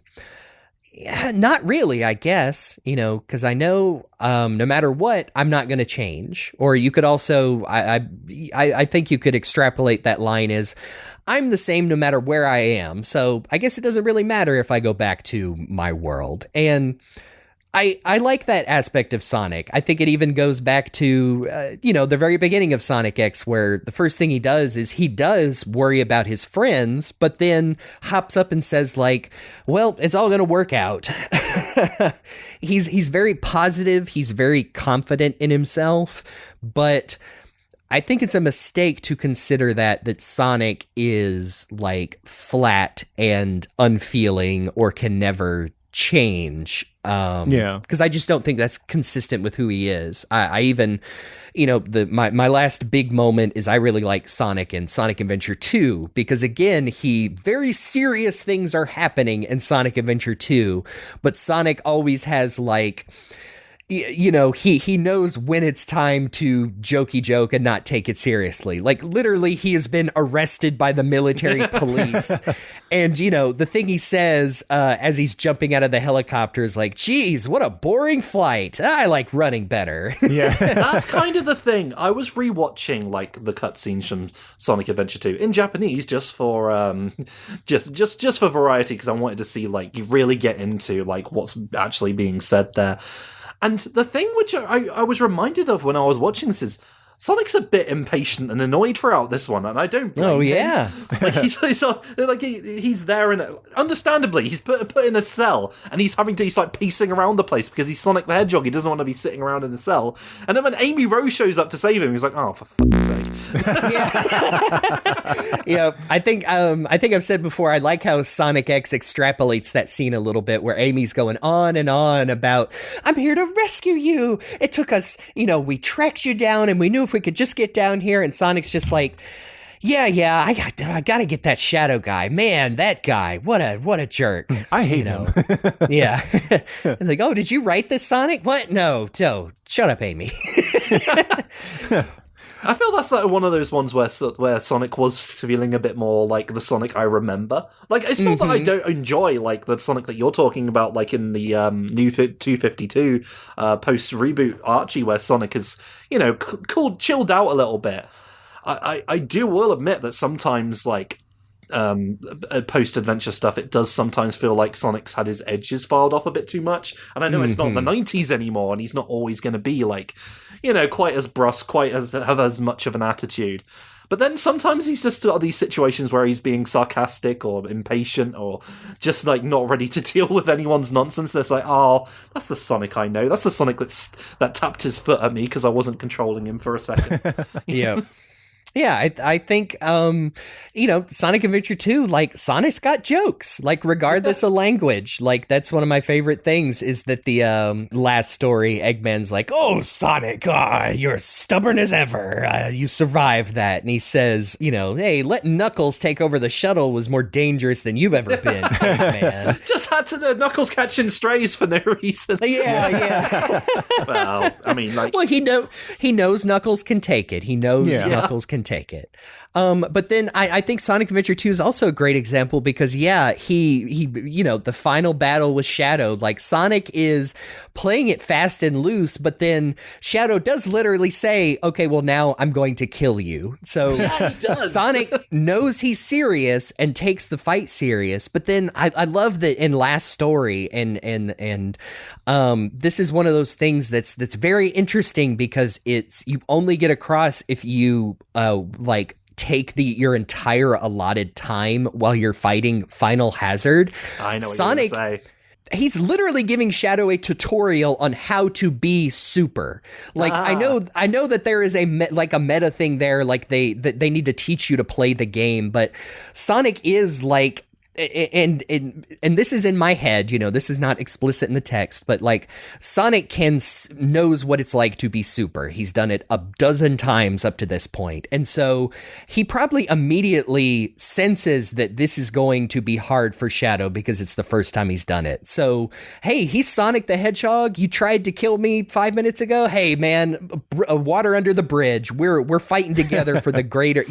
yeah, not really, I guess, you know, because I know no matter what, I'm not going to change. Or you could also, I think you could extrapolate that line as, I'm the same no matter where I am. So I guess it doesn't really matter if I go back to my world. And I like that aspect of Sonic. I think it even goes back to, the very beginning of Sonic X, where the first thing he does is he does worry about his friends, but then hops up and says, like, well, it's all going to work out. He's very positive. He's very confident in himself, but I think it's a mistake to consider that Sonic is, like, flat and unfeeling or can never change. Because I just don't think that's consistent with who he is. I even, my last big moment is I really like Sonic and Sonic Adventure 2, because again, very serious things are happening in Sonic Adventure 2, but Sonic always has, like, he knows when it's time to jokey joke and not take it seriously. Like, literally, he has been arrested by the military police. And, the thing he says as he's jumping out of the helicopter is like, geez, what a boring flight. I like running better. Yeah. That's kind of the thing. I was rewatching, like, the cutscenes from Sonic Adventure 2 in Japanese just for just for variety, because I wanted to see, like, you really get into, like, what's actually being said there. And the thing which I was reminded of when I was watching this is Sonic's a bit impatient and annoyed throughout this one, and I don't blame him. Like he's there, and understandably he's put in a cell, and he's like pacing around the place because he's Sonic the Hedgehog. He doesn't want to be sitting around in a cell. And then when Amy Rose shows up to save him, he's like, "Oh, for fuck's sake!" Yeah, I think I've said before, I like how Sonic X extrapolates that scene a little bit, where Amy's going on and on about, "I'm here to rescue you. It took us, we tracked you down, and we knew if we could just get down here," and Sonic's just like, yeah, I gotta get that Shadow guy. Man, that guy, what a jerk. I hate him. Yeah. And like, oh, did you write this, Sonic? What? No, shut up, Amy. I feel that's like one of those ones where Sonic was feeling a bit more like the Sonic I remember. Like, it's not that I don't enjoy, like, the Sonic that you're talking about, like in the new 252 post-reboot Archie, where Sonic is, chilled out a little bit. I will admit that sometimes, like, post-adventure stuff, it does sometimes feel like Sonic's had his edges filed off a bit too much. And I know it's not the 90s anymore, and he's not always going to be, like, quite as brusque, have as much of an attitude. But then sometimes he's just got these situations where he's being sarcastic or impatient or just, like, not ready to deal with anyone's nonsense. There's like, oh, that's the Sonic I know. That's the Sonic that tapped his foot at me because I wasn't controlling him for a second. Yeah. Yeah, I think, Sonic Adventure 2, like, Sonic's got jokes, like, regardless of language. Like, that's one of my favorite things, is that the last story, Eggman's like, oh, Sonic, you're stubborn as ever. You survived that. And he says, hey, letting Knuckles take over the shuttle was more dangerous than you've ever been, Eggman. Just had to Knuckles catching strays for no reason. Yeah. Well, I mean, like... Well, he knows Knuckles can take it. He knows Knuckles can can take it. But then I think Sonic Adventure 2 is also a great example because, he the final battle with Shadow, like Sonic is playing it fast and loose, but then Shadow does literally say, okay, well, now I'm going to kill you. So he does. Sonic knows he's serious and takes the fight serious. But then I love that in Last Story and this is one of those things that's very interesting because you only get across if you take your entire allotted time while you're fighting Final Hazard. I know what Sonic, you're gonna say. He's literally giving Shadow a tutorial on how to be super. Like I know that there is a meta thing there. Like they need to teach you to play the game, but Sonic is like. And this is in my head, this is not explicit in the text, but like Sonic knows what it's like to be super. He's done it a dozen times up to this point. And so he probably immediately senses that this is going to be hard for Shadow because it's the first time he's done it. So, hey, he's Sonic the Hedgehog. You tried to kill me 5 minutes ago. Hey, man, water under the bridge. We're fighting together for the greater,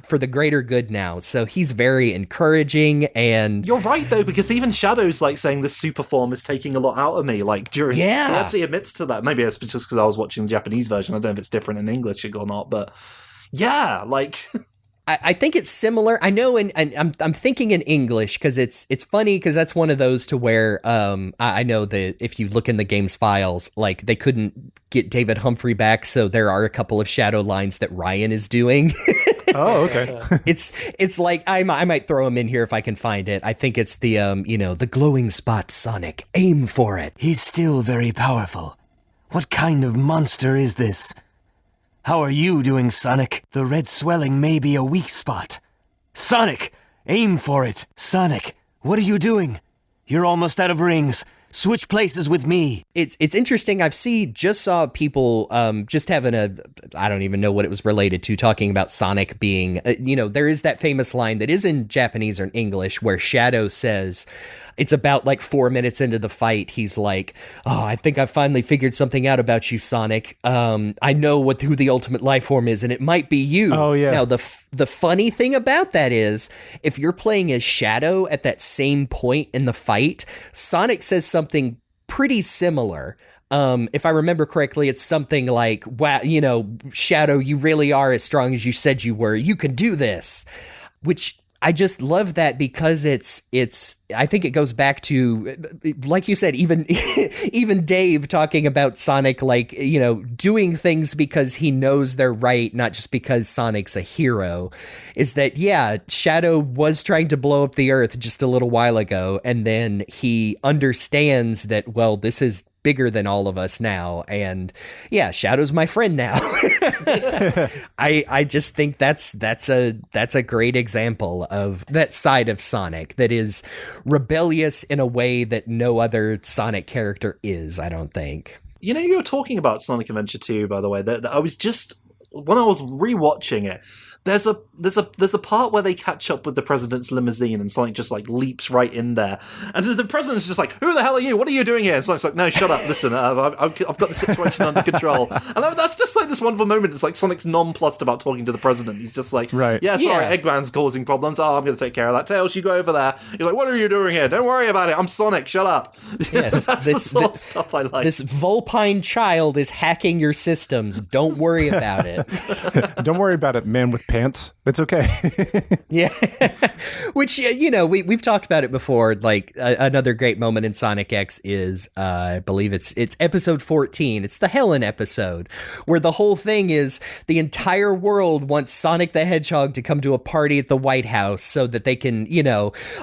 for the greater good now. So he's very encouraging. And you're right though, because even Shadow's like saying this super form is taking a lot out of me. Like during, he actually admits to that. Maybe it's just because I was watching the Japanese version. I don't know if it's different in English or not, but yeah, like. I think it's similar. I know, and I'm thinking in English because it's funny because that's one of those to where I know that if you look in the game's files, like they couldn't get David Humphrey back, so there are a couple of Shadow lines that Ryan is doing. Oh, okay. It's like I might throw him in here if I can find it. I think it's the the glowing spot, Sonic. Aim for it. He's still very powerful. What kind of monster is this? How are you doing, Sonic? The red swelling may be a weak spot. Sonic, aim for it. Sonic, what are you doing? You're almost out of rings. Switch places with me. It's interesting. Just saw people just having I don't even know what it was related to, talking about Sonic being, there is that famous line that is in Japanese or in English where Shadow says, it's about like 4 minutes into the fight. He's like, oh, I think I finally figured something out about you, Sonic. I know who the ultimate life form is, and it might be you. Oh, yeah. Now, the funny thing about that is, if you're playing as Shadow at that same point in the fight, Sonic says something pretty similar. If I remember correctly, it's something like, wow, Shadow, you really are as strong as you said you were. You can do this. Which I just love that because I think it goes back to, like you said, even Dave talking about Sonic, like, doing things because he knows they're right, not just because Sonic's a hero, is that, yeah, Shadow was trying to blow up the Earth just a little while ago, and then he understands that, well, this is bigger than all of us now, and yeah, Shadow's my friend now. I just think that's a great example of that side of Sonic that is rebellious in a way that no other Sonic character is, I don't think. You were talking about Sonic Adventure 2, by the way, that I was just, when I was rewatching it, there's a part where they catch up with the president's limousine and Sonic just like leaps right in there, and the president's just like, "Who the hell are you? What are you doing here?" And Sonic's like, "No, shut up. Listen, I've got the situation under control." And that's just like this wonderful moment. It's like Sonic's nonplussed about talking to the president. He's just like, right. Yeah, sorry, Eggman's causing problems. Oh, I'm going to take care of that. Tails, you go over there. He's like, "What are you doing here? Don't worry about it. I'm Sonic. Shut up." Yes, that's the sort of stuff I like. This vulpine child is hacking your systems. Don't worry about it. Don't worry about it, man with pants. It's okay. Yeah. Which, we've talked about it before. Like, another great moment in Sonic X is, I believe it's episode 14. It's the Helen episode, where the whole thing is the entire world wants Sonic the Hedgehog to come to a party at the White House so that they can,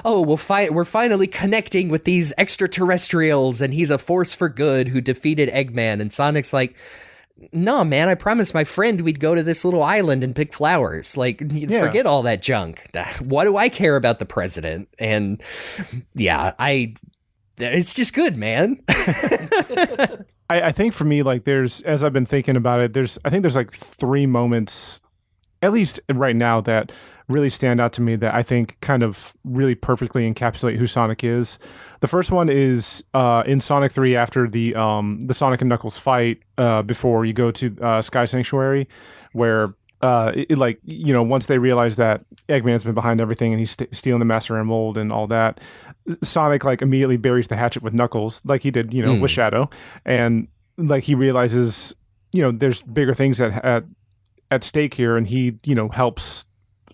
we're finally connecting with these extraterrestrials, and he's a force for good who defeated Eggman. And Sonic's like, no, man, I promised my friend we'd go to this little island and pick flowers. Like, forget all that junk. What do I care about the president? And yeah, it's just good, man. I think for me, like, as I've been thinking about it, I think there's like 3 moments, at least right now, that really stand out to me that I think kind of really perfectly encapsulate who Sonic is. The first one is in Sonic 3 after the Sonic and Knuckles fight before you go to Sky Sanctuary, where like, once they realize that Eggman's been behind everything and he's stealing the Master Emerald and all that, Sonic like immediately buries the hatchet with Knuckles, like he did, with Shadow, and like he realizes, there's bigger things at stake here, and he, helps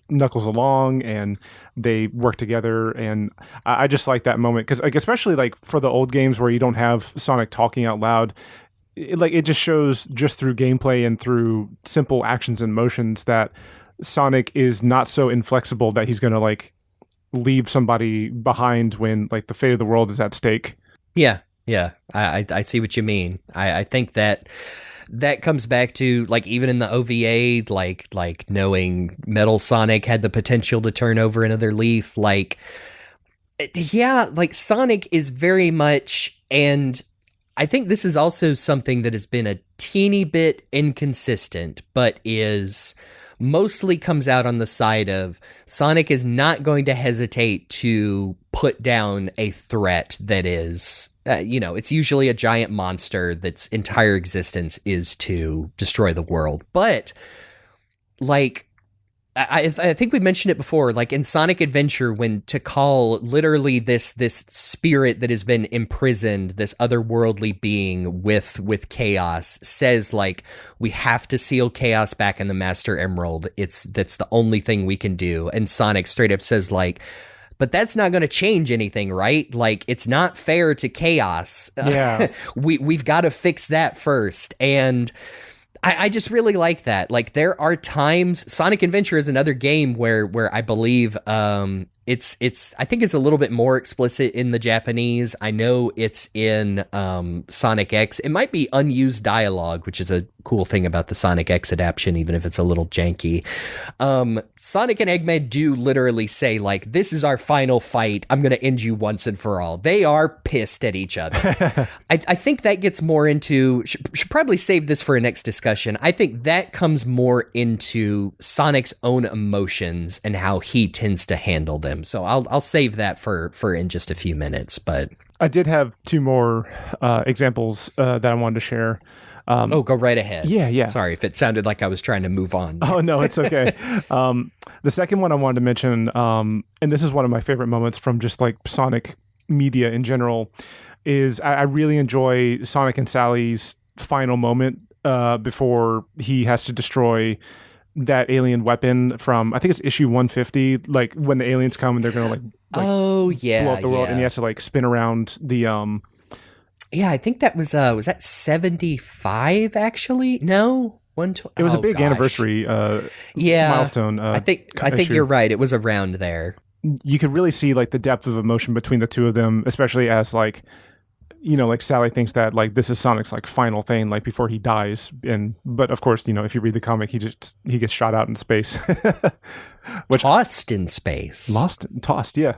Knuckles along, and they work together. And I just like that moment because, like, especially like for the old games where you don't have Sonic talking out loud, it just shows just through gameplay and through simple actions and motions that Sonic is not so inflexible that he's going to like leave somebody behind when like the fate of the world is at stake. Yeah. I see what you mean. I think that comes back to like even in the OVA, like knowing Metal Sonic had the potential to turn over another leaf. Like, yeah, like Sonic is very much, and I think this is also something that has been a teeny bit inconsistent, but is mostly comes out on the side of Sonic is not going to hesitate to put down a threat that is, it's usually a giant monster that's entire existence is to destroy the world. But like, I think we mentioned it before, like in Sonic Adventure, when to call literally this spirit that has been imprisoned, this otherworldly being with Chaos, says like, we have to seal Chaos back in the Master Emerald. That's the only thing we can do. And Sonic straight up says like, but that's not going to change anything, right? Like, it's not fair to Chaos. Yeah. We've got to fix that first. And I just really like that. Like, there are times, Sonic Adventure is another game where I believe it's I think it's a little bit more explicit in the Japanese. I know it's in Sonic X. It might be unused dialogue, which is a cool thing about the Sonic X adaptation, even if it's a little janky. Sonic and Eggman do literally say, like, this is our final fight. I'm going to end you once and for all. They are pissed at each other. I think that gets more into, should probably save this for a next discussion. I think that comes more into Sonic's own emotions and how he tends to handle them. So I'll save that for in just a few minutes. But I did have two more examples that I wanted to share. Go right ahead. Yeah. Sorry if it sounded like I was trying to move on. Oh, no, it's okay. The second one I wanted to mention, and this is one of my favorite moments from just like Sonic media in general, is I really enjoy Sonic and Sally's final moment before he has to destroy that alien weapon from, I think it's issue 150, like when the aliens come and they're going to like blow up the world, and he has to like spin around the... Yeah, I think that was that 75 actually? No, 120. It was a big anniversary milestone. I think you're right. It was around there. You could really see like the depth of emotion between the two of them, especially as like, like Sally thinks that like this is Sonic's like final thing, like before he dies. But of course, if you read the comic, he gets shot out in space. Tossed in space. Tossed, yeah.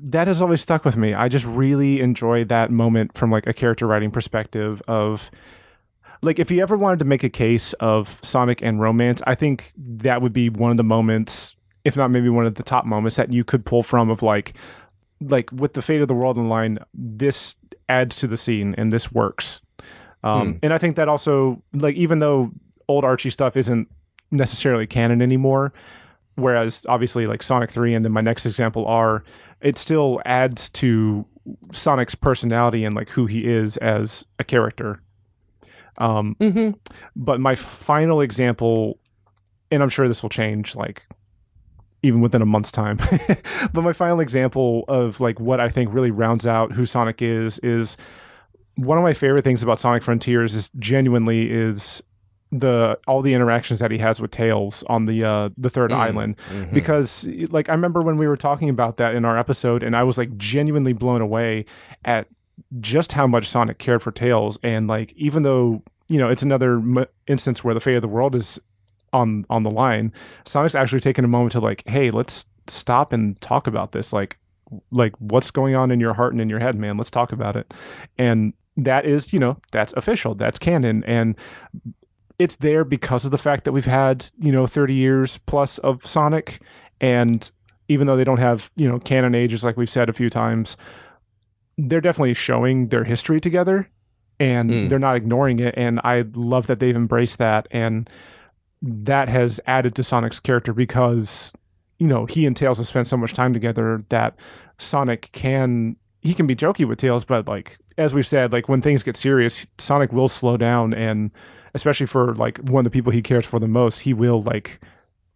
That has always stuck with me. I just really enjoy that moment from like a character writing perspective of like, if you ever wanted to make a case of Sonic and romance, I think that would be one of the moments, if not maybe one of the top moments that you could pull from, of like with the fate of the world in line, this adds to the scene and this works. And I think that also, like, even though old Archie stuff isn't necessarily canon anymore, whereas obviously like Sonic 3 and then my next example are, it still adds to Sonic's personality and like who he is as a character. But my final example, and I'm sure this will change like even within a month's time, but my final example of like what I think really rounds out who Sonic is one of my favorite things about Sonic Frontiers is genuinely is all the interactions that he has with Tails on the third island, because like I remember when we were talking about that in our episode, and I was like genuinely blown away at just how much Sonic cared for Tails, and like even though it's another instance where the fate of the world is on the line, Sonic's actually taken a moment to like, hey, let's stop and talk about this, like what's going on in your heart and in your head, man, let's talk about it. And that is that's official, that's canon, and it's there because of the fact that we've had, 30 years plus of Sonic. And even though they don't have, canon ages, like we've said a few times, they're definitely showing their history together. and they're not ignoring it. And I love that they've embraced that, and that has added to Sonic's character because, you know, he and Tails have spent so much time together that Sonic can be jokey with Tails, but like, as we've said, like when things get serious, Sonic will slow down, and especially for like one of the people he cares for the most, he will like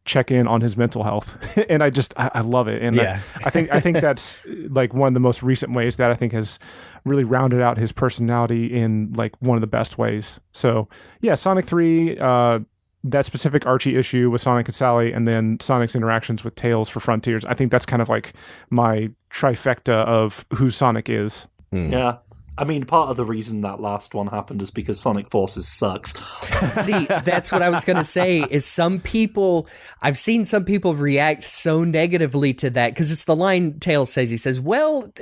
check in on his mental health. And I love it. And Yeah. I think that's like one of the most recent ways that I think has really rounded out his personality in like one of the best ways. So yeah, Sonic 3, that specific Archie issue with Sonic and Sally, and then Sonic's interactions with Tails for Frontiers. I think that's kind of like my trifecta of who Sonic is. Yeah. I mean, part of the reason that last one happened is because Sonic Forces sucks. See, that's what I was going to say, is I've seen some people react so negatively to that, because it's the line Tails says. He says, well,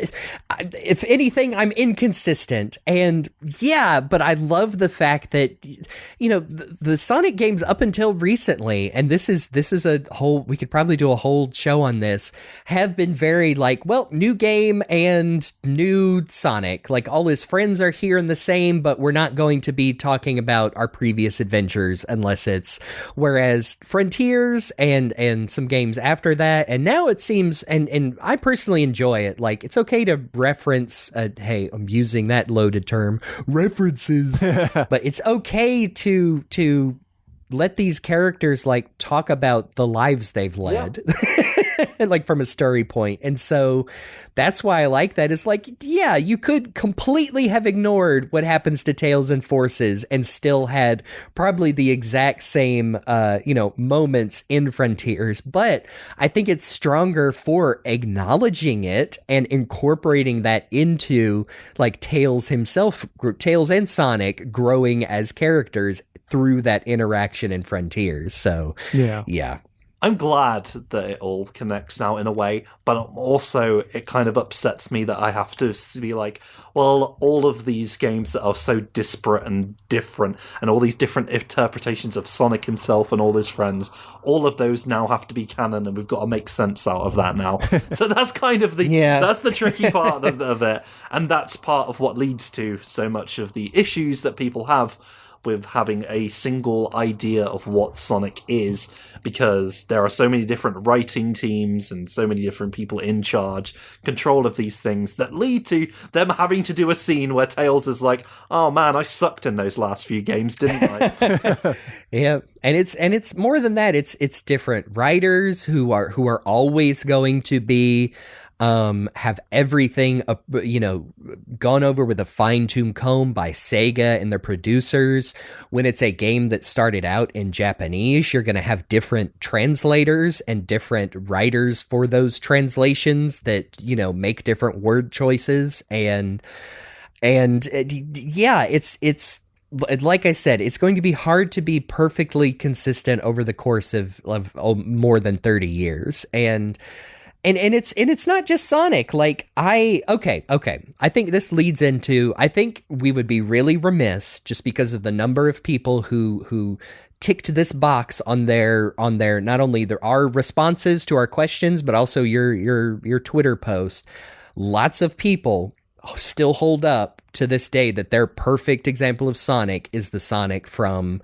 if anything, I'm inconsistent. And yeah, but I love the fact that, you know, the Sonic games up until recently, and this is a whole, we could probably do a whole show on this, have been very like, well, new game and new Sonic, like all his friends are here and the same, but we're not going to be talking about our previous adventures unless it's, whereas Frontiers and some games after that, and now it seems, and I personally enjoy it, like it's okay to reference, hey, I'm using that loaded term, references, but it's okay to let these characters like talk about the lives they've led. Like from a story point. And so that's why I like that. It's like, yeah, you could completely have ignored what happens to Tails and Forces and still had probably the exact same, moments in Frontiers. But I think it's stronger for acknowledging it and incorporating that into like Tails himself, Tails and Sonic growing as characters through that interaction in Frontiers. So yeah. I'm glad that it all connects now in a way, but also it kind of upsets me that I have to be like, well, all of these games that are so disparate and different, and all these different interpretations of Sonic himself and all his friends, all of those now have to be canon, and we've got to make sense out of that now. So that's kind of that's the tricky part of it, and that's part of what leads to so much of the issues that people have with having a single idea of what Sonic is, because there are so many different writing teams and so many different people in charge, control of these things, that lead to them having to do a scene where Tails is like, oh man, I sucked in those last few games, didn't I? Yeah. And it's more than that. It's different writers who are always going to be have everything, gone over with a fine-tooth comb by Sega and their producers. When it's a game that started out in Japanese, you're going to have different translators and different writers for those translations that, make different word choices. And it's like I said, it's going to be hard to be perfectly consistent over the course of more than 30 years. And it's not just Sonic. Like okay. I think this leads into, I think we would be really remiss, just because of the number of people who ticked this box on their not only our responses to our questions, but also your Twitter post. Lots of people still hold up to this day that their perfect example of Sonic is the Sonic from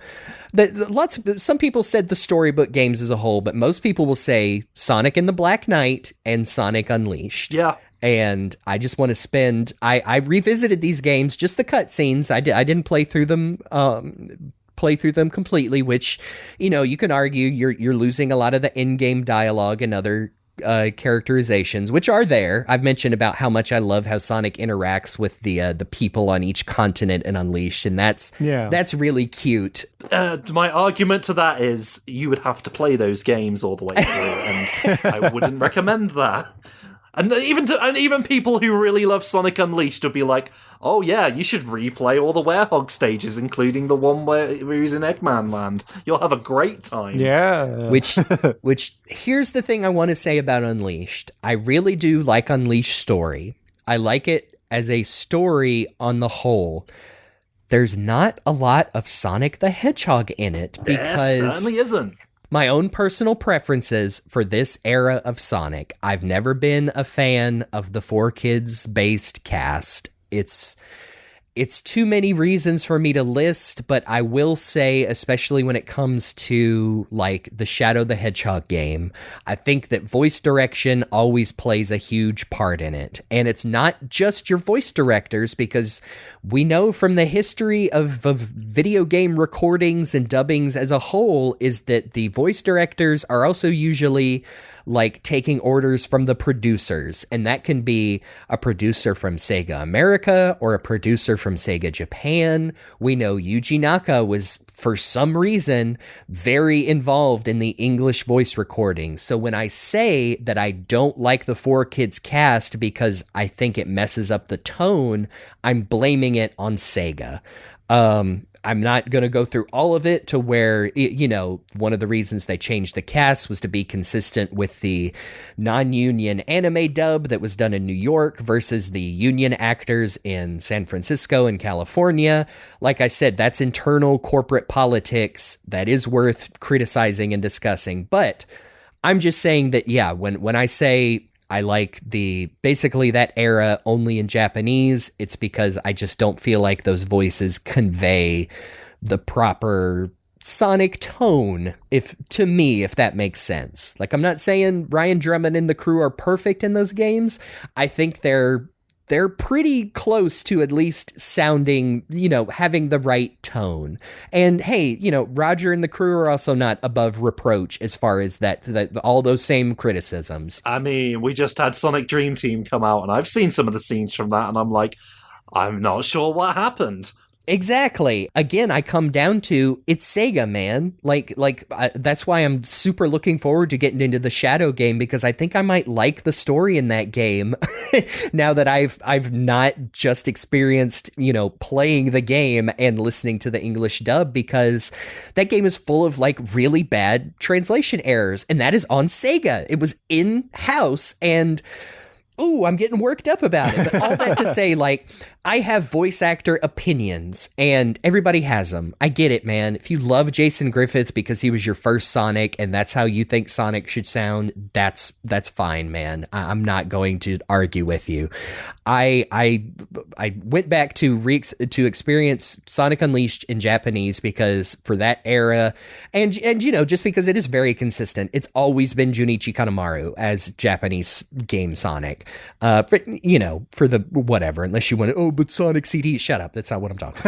some people said the storybook games as a whole, but most people will say Sonic and the Black Knight and Sonic Unleashed. Yeah. And I just want to I revisited these games, just the cutscenes. I didn't play through them completely, which, you can argue you're losing a lot of the in-game dialogue and other characterizations, which are there. I've mentioned about how much I love how Sonic interacts with the people on each continent in Unleashed, and that's really cute. My argument to that is you would have to play those games all the way through, and I wouldn't recommend that. And even people who really love Sonic Unleashed would be like, oh yeah, you should replay all the Werehog stages, including the one where he's in Eggman Land. You'll have a great time. Yeah. Which here's the thing I want to say about Unleashed. I really do like Unleashed story. I like it as a story on the whole. There's not a lot of Sonic the Hedgehog in it, because there certainly isn't. My own personal preferences for this era of Sonic. I've never been a fan of the 4Kids based cast. It's it's too many reasons for me to list, but I will say, especially when it comes to like the Shadow the Hedgehog game, I think that voice direction always plays a huge part in it. And it's not just your voice directors, because we know from the history of video game recordings and dubbings as a whole is that the voice directors are also usually like taking orders from the producers, and that can be a producer from Sega America or a producer from Sega Japan. We know Yuji Naka was, for some reason, very involved in the English voice recording. So when I say that I don't like the 4Kids cast because I think it messes up the tone, I'm blaming it on Sega. I'm not going to go through all of it to where, you know, one of the reasons they changed the cast was to be consistent with the non-union anime dub that was done in New York versus the union actors in San Francisco and California. Like I said, that's internal corporate politics that is worth criticizing and discussing. But I'm just saying that, yeah, when I say I like basically that era only in Japanese, it's because I just don't feel like those voices convey the proper Sonic tone, if that makes sense. Like, I'm not saying Ryan Drummond and the crew are perfect in those games. I think they're pretty close to at least sounding, you know, having the right tone. And hey, you know, Roger and the crew are also not above reproach as far as that all those same criticisms. I mean, we just had Sonic Dream Team come out, and I've seen some of the scenes from that, and I'm like, I'm not sure what happened. Exactly. Again, I come down to it's Sega, man. That's why I'm super looking forward to getting into the Shadow game, because I think I might like the story in that game now that I've not just experienced, you know, playing the game and listening to the English dub, because that game is full of like really bad translation errors, and that is on Sega. It was in-house, and ooh, I'm getting worked up about it. But all that to say, like, I have voice actor opinions, and everybody has them. I get it, man. If you love Jason Griffith because he was your first Sonic and that's how you think Sonic should sound, that's fine, man. I'm not going to argue with you. I went back to experience Sonic Unleashed in Japanese because for that era, and you know, just because it is very consistent, it's always been Junichi Kanemaru as Japanese game Sonic. But, you know, for the whatever, unless you want to, but Sonic CD, shut up. That's not what I'm talking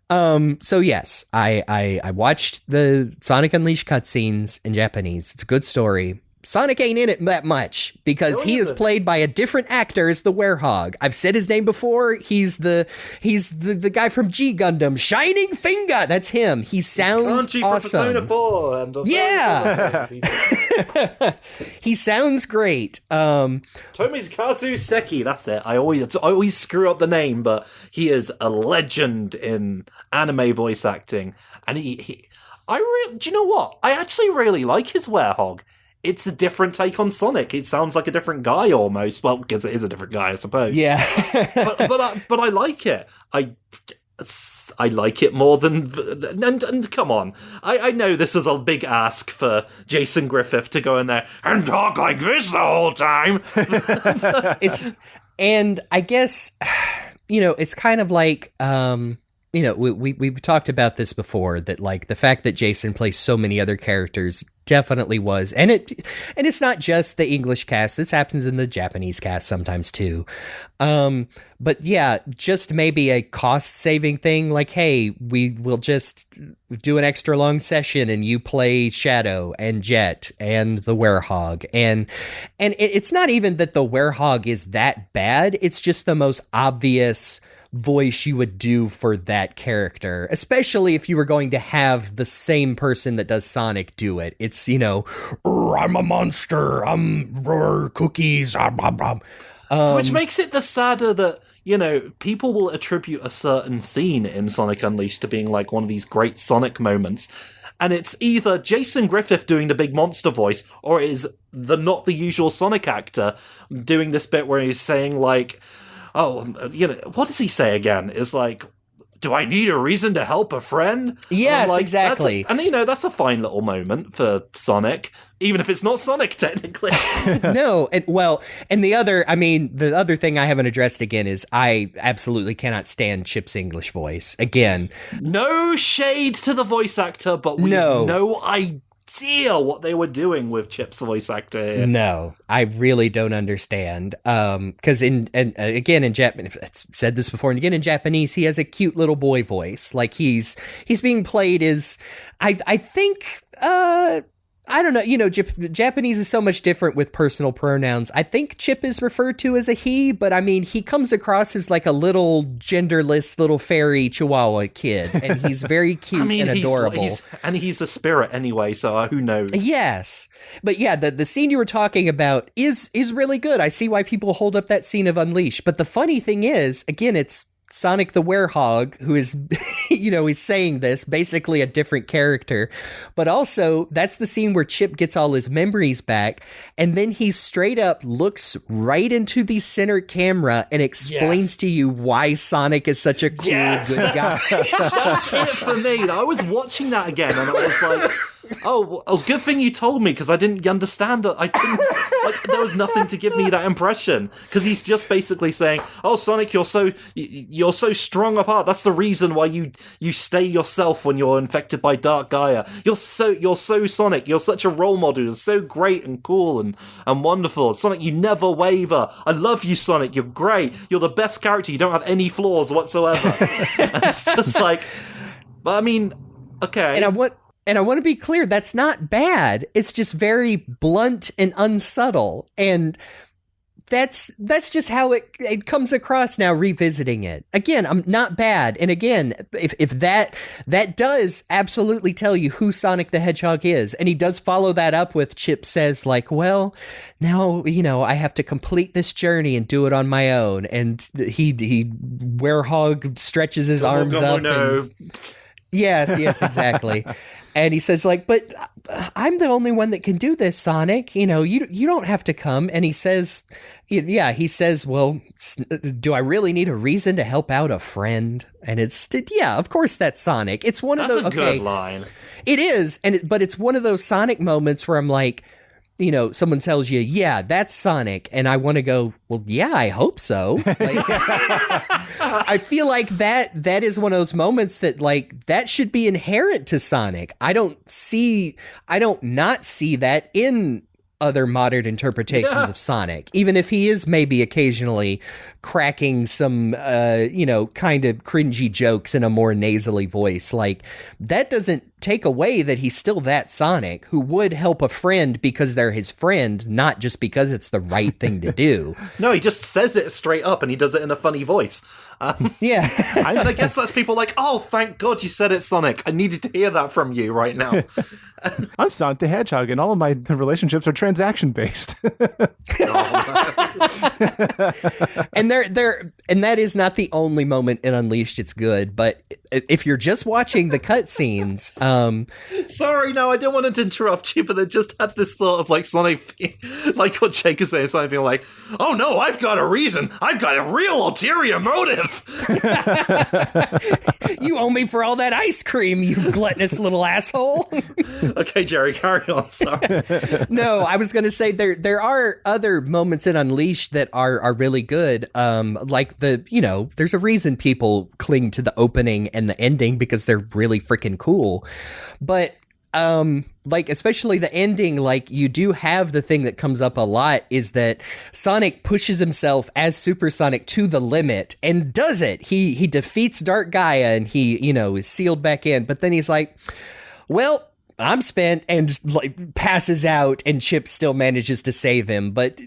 about. So yes, I watched the Sonic Unleashed cutscenes in Japanese. It's a good story. Sonic ain't in it that much because he is played by a different actor as the Werehog. I've said his name before. He's the guy from G Gundam, Shining Finger. That's him. He sounds awesome. Persona 4 and yeah, he sounds great. Tomiskazu Seki. That's it. I always screw up the name, but he is a legend in anime voice acting. And do you know what? I actually really like his Werehog. It's a different take on Sonic. It sounds like a different guy almost. Well, because it is a different guy, I suppose. Yeah. but I like it. I like it more than... And come on. I know this is a big ask for Jason Griffith to go in there and talk like this the whole time. And I guess, you know, it's kind of like... you know, we've talked about this before, that like the fact that Jason plays so many other characters definitely was, and it's not just the English cast. This happens in the Japanese cast sometimes too. But yeah, just maybe a cost saving thing. Like, hey, we will just do an extra long session and you play Shadow and Jet and the Werehog, and it's not even that the Werehog is that bad. It's just the most obvious voice you would do for that character, especially if you were going to have the same person that does Sonic do it. It's, you know, I'm a monster, I'm cookies, which makes it the sadder that, you know, people will attribute a certain scene in Sonic Unleashed to being like one of these great Sonic moments, and it's either Jason Griffith doing the big monster voice, or it is not the usual Sonic actor doing this bit where he's saying like, oh, you know, what does he say again? It's like, do I need a reason to help a friend? Yes, like, exactly. That's a fine little moment for Sonic, even if it's not Sonic technically. No, and the other thing I haven't addressed again is I absolutely cannot stand Chip's English voice. Again, no shade to the voice actor, but we have no idea what they were doing with Chip's voice actor here. No, I really don't understand. Because again in Japanese, I've said this before, and again in Japanese, he has a cute little boy voice. Like he's being played as I think. I don't know, Japanese is so much different with personal pronouns. I think Chip is referred to as a he, but I mean, he comes across as like a little genderless little fairy chihuahua kid, and he's very cute and adorable. He's a spirit anyway, so who knows? Yes. But yeah, the scene you were talking about is really good. I see why people hold up that scene of Unleash. But the funny thing is, again, it's Sonic the Hedgehog who is, he's saying this, basically a different character. But also, that's the scene where Chip gets all his memories back, and then he straight up looks right into the center camera and explains to you why Sonic is such a cool, good guy. That's it for me. I was watching that again, and I was like, oh, good thing you told me, because I didn't understand it. I didn't, there was nothing to give me that impression, because he's just basically saying, oh, Sonic, you're so strong of heart. That's the reason why you stay yourself when you're infected by Dark Gaia. You're so Sonic. You're such a role model. You're so great and cool and wonderful. Sonic, you never waver. I love you, Sonic. You're great. You're the best character. You don't have any flaws whatsoever. And it's just like, but I mean, okay. And I want to be clear, that's not bad. It's just very blunt and unsubtle. And that's just how it comes across now, revisiting it. Again, I'm not bad. And again, if that does absolutely tell you who Sonic the Hedgehog is. And he does follow that up with Chip says, like, well, now, I have to complete this journey and do it on my own. And he Werehog stretches his arms up. No. Yes, exactly. And he says, like, but I'm the only one that can do this, Sonic. You don't have to come. And he says, well, do I really need a reason to help out a friend? And of course that's Sonic. It's one of those. That's a good line. It is, but it's one of those Sonic moments where I'm like, someone tells you, yeah, that's Sonic. And I want to go, well, yeah, I hope so. Like, I feel like that is one of those moments that, like, that should be inherent to Sonic. I don't not see that in other modern interpretations of Sonic, even if he is maybe occasionally cracking some, kind of cringy jokes in a more nasally voice. Like, that doesn't take away that he's still that Sonic who would help a friend because they're his friend, not just because it's the right thing to do. No, he just says it straight up, and he does it in a funny voice. Yeah. And I guess that's people like, oh, thank God you said it, Sonic. I needed to hear that from you right now. I'm Sonic the Hedgehog, and all of my relationships are transaction-based. And and that is not the only moment in Unleashed it's good, but if you're just watching the cutscenes, sorry, no, I didn't want to interrupt you, but I just had this thought of like Sonic, like what Jake is saying, Sonic being like, oh no, I've got a reason, I've got a real ulterior motive. You owe me for all that ice cream, you gluttonous little asshole. Okay, Jerry, carry on. Sorry. No, I was going to say there are other moments in Unleashed that are really good. Like there's a reason people cling to the opening and the ending because they're really freaking cool. But like especially the ending, like you do have the thing that comes up a lot is that Sonic pushes himself as Super Sonic to the limit and does it. He defeats Dark Gaia and he, is sealed back in. But then he's like, well, I'm spent, and like passes out, and Chip still manages to save him. But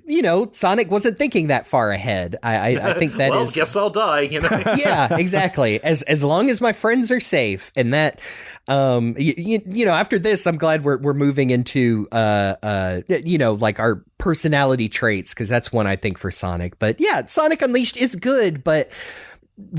Sonic wasn't thinking that far ahead. I think that well, guess I'll die. Yeah, exactly. As long as my friends are safe, and that after this, I'm glad we're moving into like our personality traits, because that's one I think for Sonic. But yeah, Sonic Unleashed is good, but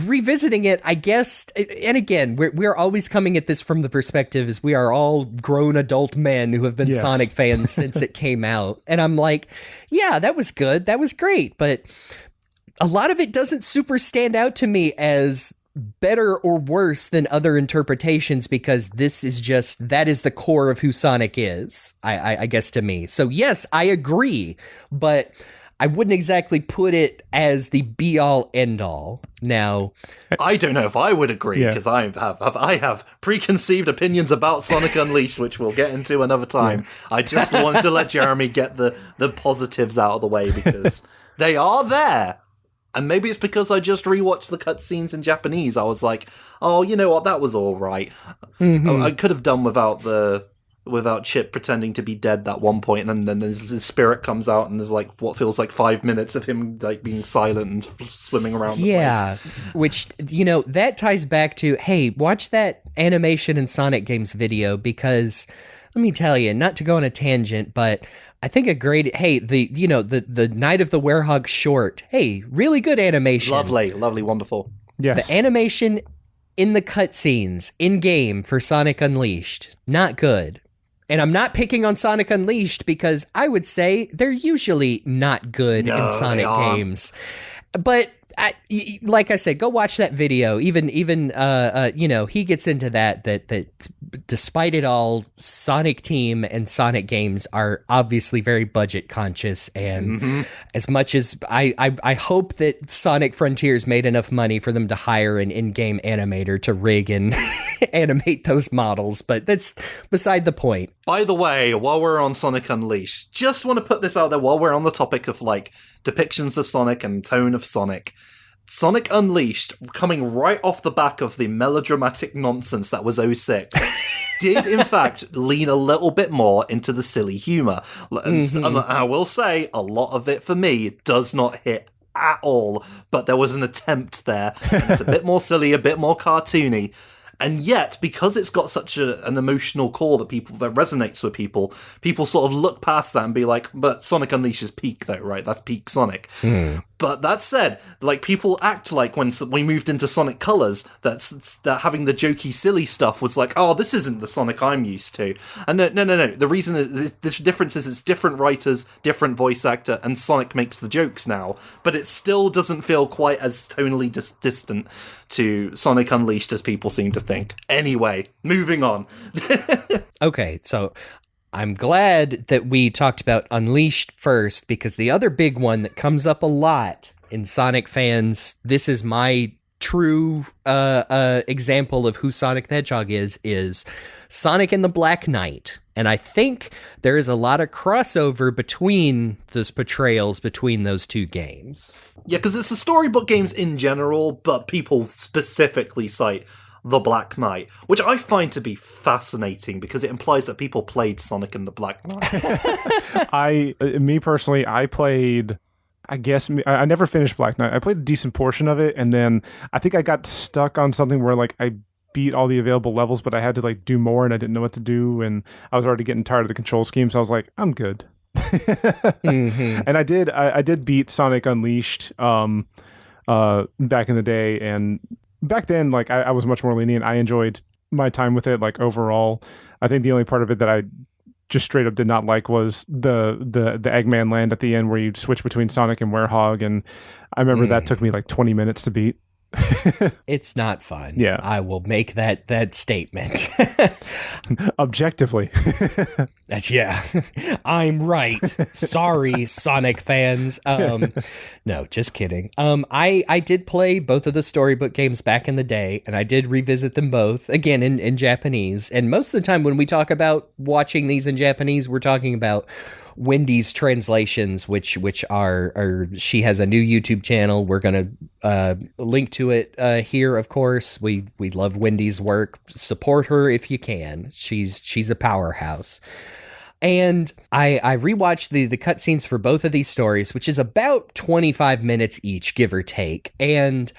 revisiting it, I guess, and again, we're always coming at this from the perspective as we are all grown adult men who have been Sonic fans since it came out. And I'm like, yeah, that was good. That was great. But a lot of it doesn't super stand out to me as better or worse than other interpretations because that is the core of who Sonic is, I guess, to me. So yes, I agree, but I wouldn't exactly put it as the be-all, end-all. Now, I don't know if I would agree, because I have preconceived opinions about Sonic Unleashed, which we'll get into another time. Yeah. I just wanted to let Jeremy get the positives out of the way, because they are there. And maybe it's because I just rewatched the cutscenes in Japanese. I was like, oh, you know what, that was all right. Mm-hmm. I could have done without Chip pretending to be dead at one point, and then his spirit comes out, and there's like what feels like 5 minutes of him like being silent and swimming around the place. Which, you know, that ties back to, hey, watch that animation in Sonic Games video, because let me tell you, not to go on a tangent, but I think the Night of the Werehog short, hey, really good animation. Lovely, wonderful. Yes. The animation in the cutscenes in-game for Sonic Unleashed, not good. And I'm not picking on Sonic Unleashed because I would say they're usually not good in Sonic games. But like I said, go watch that video. Even he gets into that despite it all, Sonic Team and Sonic games are obviously very budget conscious, and as much as I hope that Sonic Frontiers made enough money for them to hire an in-game animator to rig and animate those models, but that's beside the point. By the way, while we're on Sonic Unleashed, just want to put this out there while we're on the topic of like depictions of Sonic and tone of Sonic. Sonic Unleashed, coming right off the back of the melodramatic nonsense that was 06, did in fact lean a little bit more into the silly humor. And I will say, a lot of it for me does not hit at all, but there was an attempt there. It's a bit more silly, a bit more cartoony. And yet, because it's got such an emotional core that resonates with people sort of look past that and be like, but Sonic Unleashed is peak though, right? That's peak Sonic. But that said, like, people act like when we moved into Sonic Colors, that having the jokey, silly stuff was like, oh, this isn't the Sonic I'm used to. And no. The reason the difference is it's different writers, different voice actor, and Sonic makes the jokes now. But it still doesn't feel quite as tonally distant to Sonic Unleashed as people seem to think. Anyway, moving on. Okay, so I'm glad that we talked about Unleashed first, because the other big one that comes up a lot in Sonic fans, this is my true example of who Sonic the Hedgehog is Sonic and the Black Knight. And I think there is a lot of crossover between those portrayals between those two games. Yeah, because it's the storybook games in general, but people specifically cite the Black Knight, which I find to be fascinating because it implies that people played Sonic and the Black Knight. Me personally, I played, I guess, I never finished Black Knight. I played a decent portion of it, and then I think I got stuck on something where like I beat all the available levels, but I had to like do more, and I didn't know what to do, and I was already getting tired of the control scheme, so I was like, I'm good. And I did beat Sonic Unleashed back in the day, and back then, like, I was much more lenient. I enjoyed my time with it, like, overall. I think the only part of it that I just straight up did not like was the Eggman land at the end where you switch between Sonic and Werehog, and I remember that took me like 20 minutes to beat. It's not fun. Yeah. I will make that statement. Objectively. Yeah. I'm right. Sorry, Sonic fans. No, just kidding. I did play both of the storybook games back in the day, and I did revisit them both, again, in Japanese. And most of the time when we talk about watching these in Japanese, we're talking about Wendy's translations, which are she has a new YouTube channel. We're gonna link to it here, of course. We love Wendy's work. Support her if you can. She's a powerhouse. And I rewatched the cutscenes for both of these stories, which is about 25 minutes each, give or take. And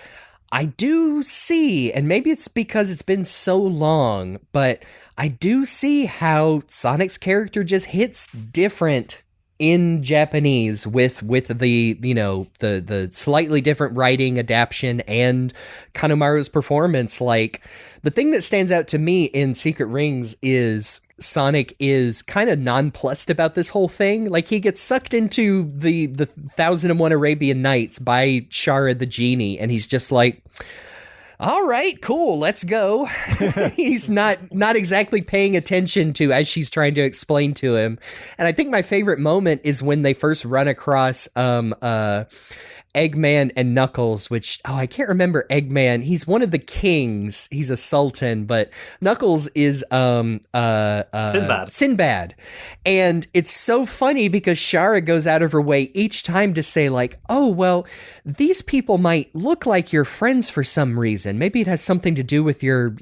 I do see, and maybe it's because it's been so long, but I do see how Sonic's character just hits different in Japanese with the, you know, the slightly different writing adaptation and Kanemaru's performance. Like, the thing that stands out to me in Secret Rings is Sonic is kind of nonplussed about this whole thing. Like, he gets sucked into the 1001 Arabian Nights by Shara the genie, and he's just like, all right, cool, let's go. He's not exactly paying attention to as she's trying to explain to him. And I think my favorite moment is when they first run across Eggman and Knuckles, which, I can't remember Eggman. He's one of the kings. He's a sultan, but Knuckles is Sinbad. And it's so funny because Shara goes out of her way each time to say like, oh, well, these people might look like your friends for some reason. Maybe it has something to do with your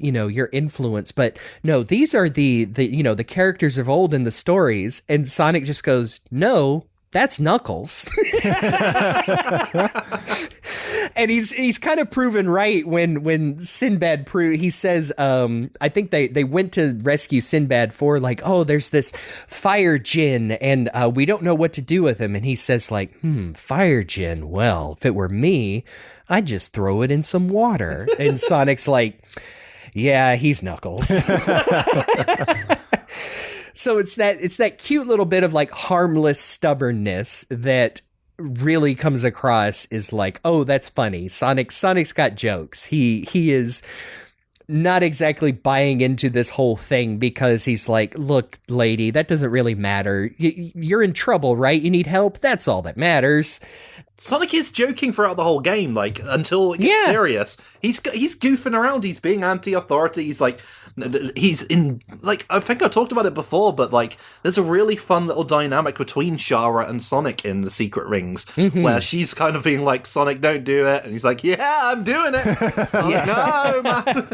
influence, but no, these are the characters of old in the stories. And Sonic just goes, no, that's Knuckles. And he's kind of proven right when Sinbad he says, I think they went to rescue Sinbad for like, oh, there's this fire djinn and we don't know what to do with him. And he says like, fire djinn. Well, if it were me, I'd just throw it in some water. And Sonic's like, yeah, he's Knuckles. So it's that cute little bit of like harmless stubbornness that really comes across is like, oh, that's funny. Sonic's got jokes. He is not exactly buying into this whole thing because he's like, look, lady, that doesn't really matter. You're in trouble, right? You need help. That's all that matters. Sonic is joking throughout the whole game, like, until it gets serious. He's goofing around, he's being anti-authority, he's in, like, I think I talked about it before, but, like, there's a really fun little dynamic between Shara and Sonic in the Secret Rings, where she's kind of being like, Sonic, don't do it, and he's like, yeah, I'm doing it! Sonic, no, man!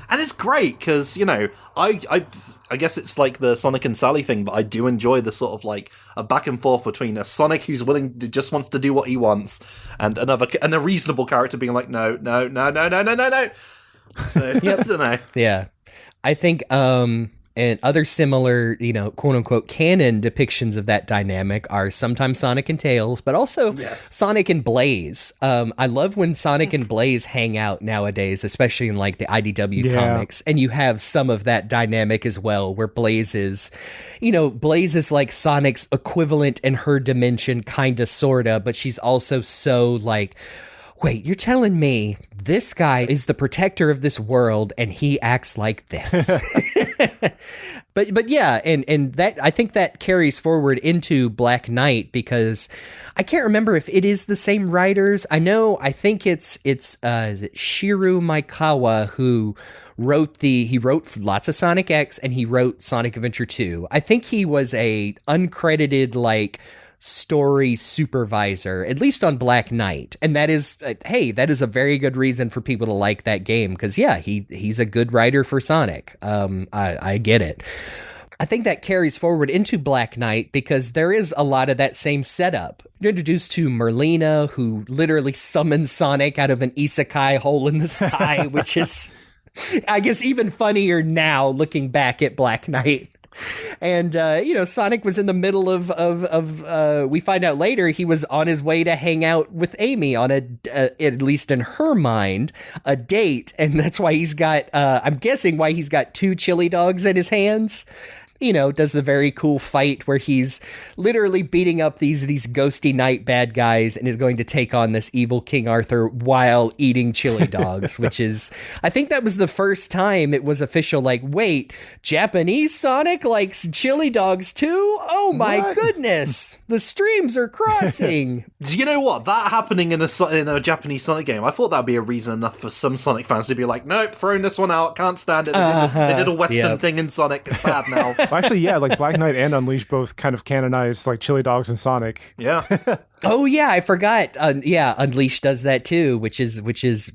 And it's great, because, I guess it's like the Sonic and Sally thing, but I do enjoy the sort of like a back and forth between a Sonic who's just wants to do what he wants, and a reasonable character being like, no. So, I don't know. Yeah. I think, and other similar, quote unquote canon depictions of that dynamic are sometimes Sonic and Tails, but also Sonic and Blaze. I love when Sonic and Blaze hang out nowadays, especially in like the IDW comics, and you have some of that dynamic as well, where Blaze is like Sonic's equivalent in her dimension, kinda, sorta, but she's also so like, wait, you're telling me this guy is the protector of this world and he acts like this? But yeah, and that, I think that carries forward into Black Knight, because I can't remember if it is the same writers. I think it's is it Shiru Maikawa who wrote lots of Sonic X, and he wrote Sonic Adventure 2. I think he was a uncredited like story supervisor, at least on Black Knight, and that is a very good reason for people to like that game, because he's a good writer for Sonic. I get it. I think that carries forward into Black Knight because there is a lot of that same setup. You're introduced to Merlina, who literally summons Sonic out of an isekai hole in the sky, which is, I guess, even funnier now looking back at Black Knight. And, Sonic was in the middle of we find out later he was on his way to hang out with Amy on at least in her mind, a date. And that's why he's got, I'm guessing why he's got 2 chili dogs in his hands. Does the very cool fight where he's literally beating up these ghosty knight bad guys and is going to take on this evil King Arthur while eating chili dogs, which is, I think that was the first time it was official, like, wait, Japanese Sonic likes chili dogs too? Oh my goodness, the streams are crossing. Do you know what? That happening in a Japanese Sonic game, I thought that'd be a reason enough for some Sonic fans to be like, nope, throwing this one out, can't stand it. They did a Western thing in Sonic, it's bad now. Well, actually, yeah, like Black Knight and Unleashed both kind of canonized like chili dogs and Sonic. Yeah. Oh yeah, I forgot. Unleashed does that too, which is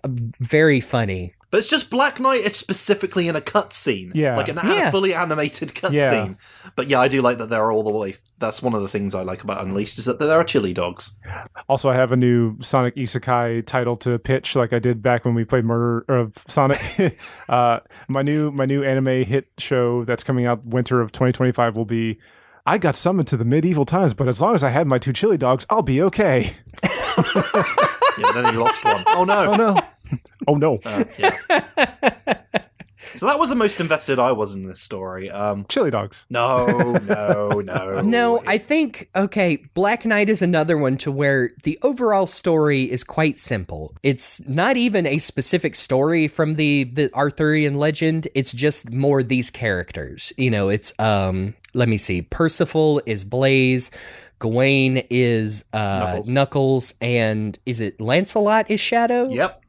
very funny. But it's just Black Knight is specifically in a cutscene. Yeah. Like a fully animated cutscene. But yeah, I do like that they're all the way. That's one of the things I like about Unleashed, is that there are chili dogs. Also, I have a new Sonic Isekai title to pitch, like I did back when we played Murder of Sonic. My new anime hit show that's coming out winter of 2025 will be, I got summoned to the medieval times, but as long as I had my 2 chili dogs, I'll be okay. Yeah, but then he lost one. Oh no. Oh no. Yeah. So that was the most invested I was in this story. Chili dogs. No. No, I think, okay, Black Knight is another one to where the overall story is quite simple. It's not even a specific story from the Arthurian legend. It's just more these characters. You know, it's, let me see, Percival is Blaze, Gawain is Knuckles, and is it Lancelot is Shadow? Yep.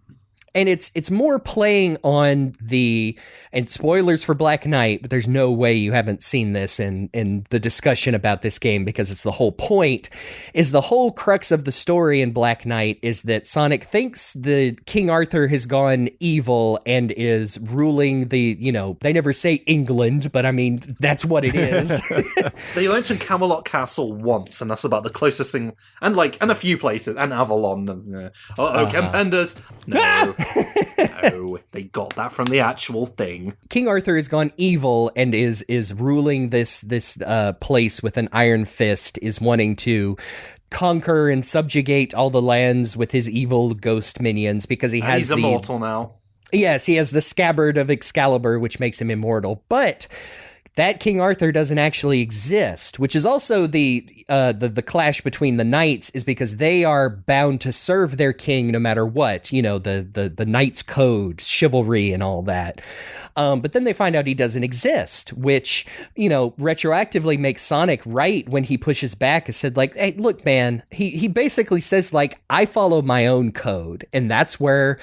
And it's more playing on and spoilers for Black Knight, but there's no way you haven't seen this in the discussion about this game, because it's the whole point, is the whole crux of the story in Black Knight is that Sonic thinks the King Arthur has gone evil and is ruling they never say England, but I mean, that's what it is. They mentioned Camelot Castle once, and that's about the closest thing, and a few places, and Avalon, and Kempenders. No. No, they got that from the actual thing. King Arthur has gone evil and is ruling this place with an iron fist, is wanting to conquer and subjugate all the lands with his evil ghost minions, because he's immortal now. Yes, he has the scabbard of Excalibur, which makes him immortal. But that King Arthur doesn't actually exist, which is also the clash between the knights, is because they are bound to serve their king no matter what, you know, the knight's code, chivalry and all that. But then they find out he doesn't exist, which, you know, retroactively makes Sonic right when he pushes back and said, like, hey, look, man, he basically says, like, I follow my own code. And that's where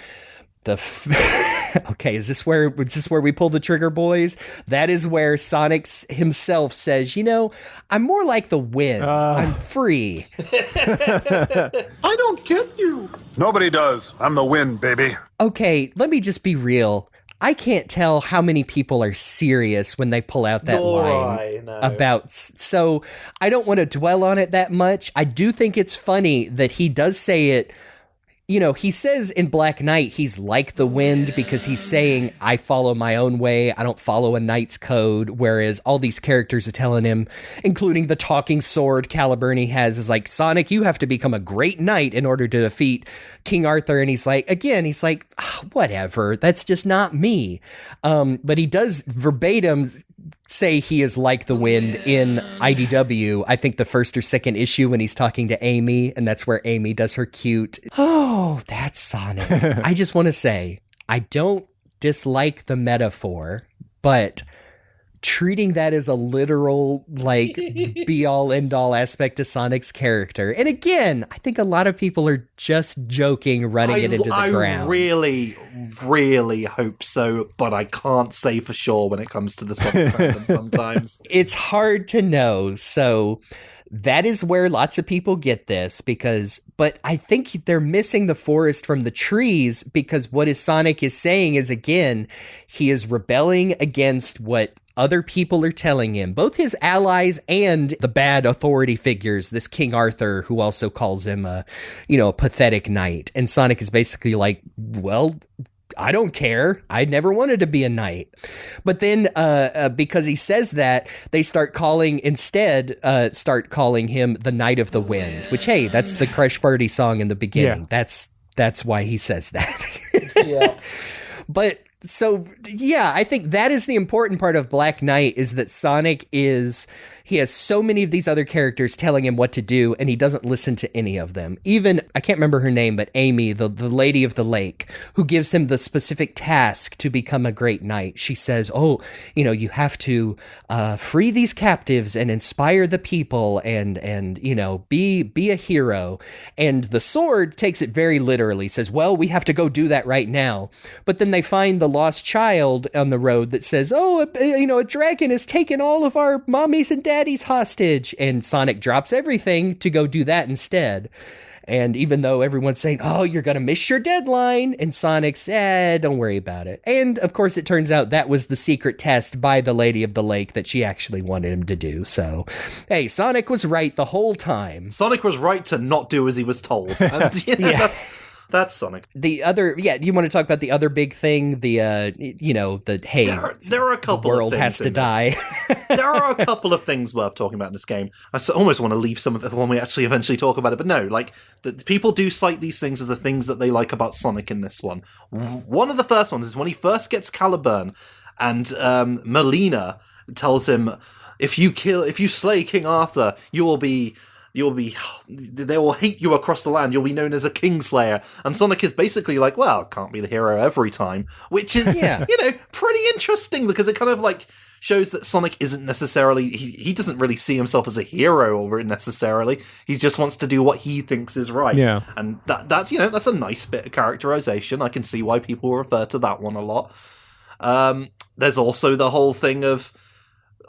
okay, is this where we pull the trigger, boys? That is where Sonic himself says, you know, I'm more like the wind. I'm free. I don't get you. Nobody does. I'm the wind, baby. Okay, let me just be real. I can't tell how many people are serious when they pull out that line about. So I don't want to dwell on it that much. I do think it's funny that he does say it. You know, he says in Black Knight, he's like the wind because he's saying, I follow my own way. I don't follow a knight's code. Whereas all these characters are telling him, including the talking sword Caliburn he has, is like, Sonic, you have to become a great knight in order to defeat King Arthur. And he's like, whatever. That's just not me. But he does verbatim say he is like the wind in IDW, I think the first or second issue when he's talking to Amy, and that's where Amy does her cute, oh, that's Sonic. I just want to say, I don't dislike the metaphor, but treating that as a literal, like, be-all, end-all aspect of Sonic's character. And again, I think a lot of people are just joking, running it into the ground. I really, really hope so, but I can't say for sure when it comes to the Sonic fandom sometimes. It's hard to know, so that is where lots of people get this, but I think they're missing the forest from the trees, because what Sonic is saying is, again, he is rebelling against what other people are telling him, both his allies and the bad authority figures, this King Arthur, who also calls him a pathetic knight. And Sonic is basically like, well, I don't care. I never wanted to be a knight. But then because he says that, they start calling him the Knight of the Wind, which, hey, that's the Crush Party song in the beginning. Yeah. That's why he says that. Yeah. But so, yeah, I think that is the important part of Black Knight, is that Sonic he has so many of these other characters telling him what to do, and he doesn't listen to any of them. Even, I can't remember her name, but Amy, the Lady of the Lake, who gives him the specific task to become a great knight. She says, oh, you have to free these captives and inspire the people and be a hero. And the sword takes it very literally, says, well, we have to go do that right now. But then they find the lost child on the road that says, oh, a dragon has taken all of our mommies and daddies hostage, and Sonic drops everything to go do that instead. And even though everyone's saying, oh, you're gonna miss your deadline, and Sonic said, don't worry about it. And of course it turns out that was the secret test by the Lady of the Lake that she actually wanted him to do. So hey, Sonic was right the whole time. Sonic was right to not do as he was told. And, yeah. That's Sonic. The other, you want to talk about the other big thing? Hey, there are a couple the world of things has to die. There are a couple of things worth talking about in this game. I almost want to leave some of it when we actually eventually talk about it, but no, the people do cite these things as the things that they like about Sonic in this one. One of the first ones is when he first gets Caliburn, And Melina tells him, if you slay King Arthur, they will hate you across the land. You'll be known as a Kingslayer. And Sonic is basically like, well, can't be the hero every time, which is, pretty interesting because it kind of like shows that Sonic isn't necessarily, he doesn't really see himself as a hero or necessarily. He just wants to do what he thinks is right. Yeah. And that's a nice bit of characterization. I can see why people refer to that one a lot. There's also the whole thing of,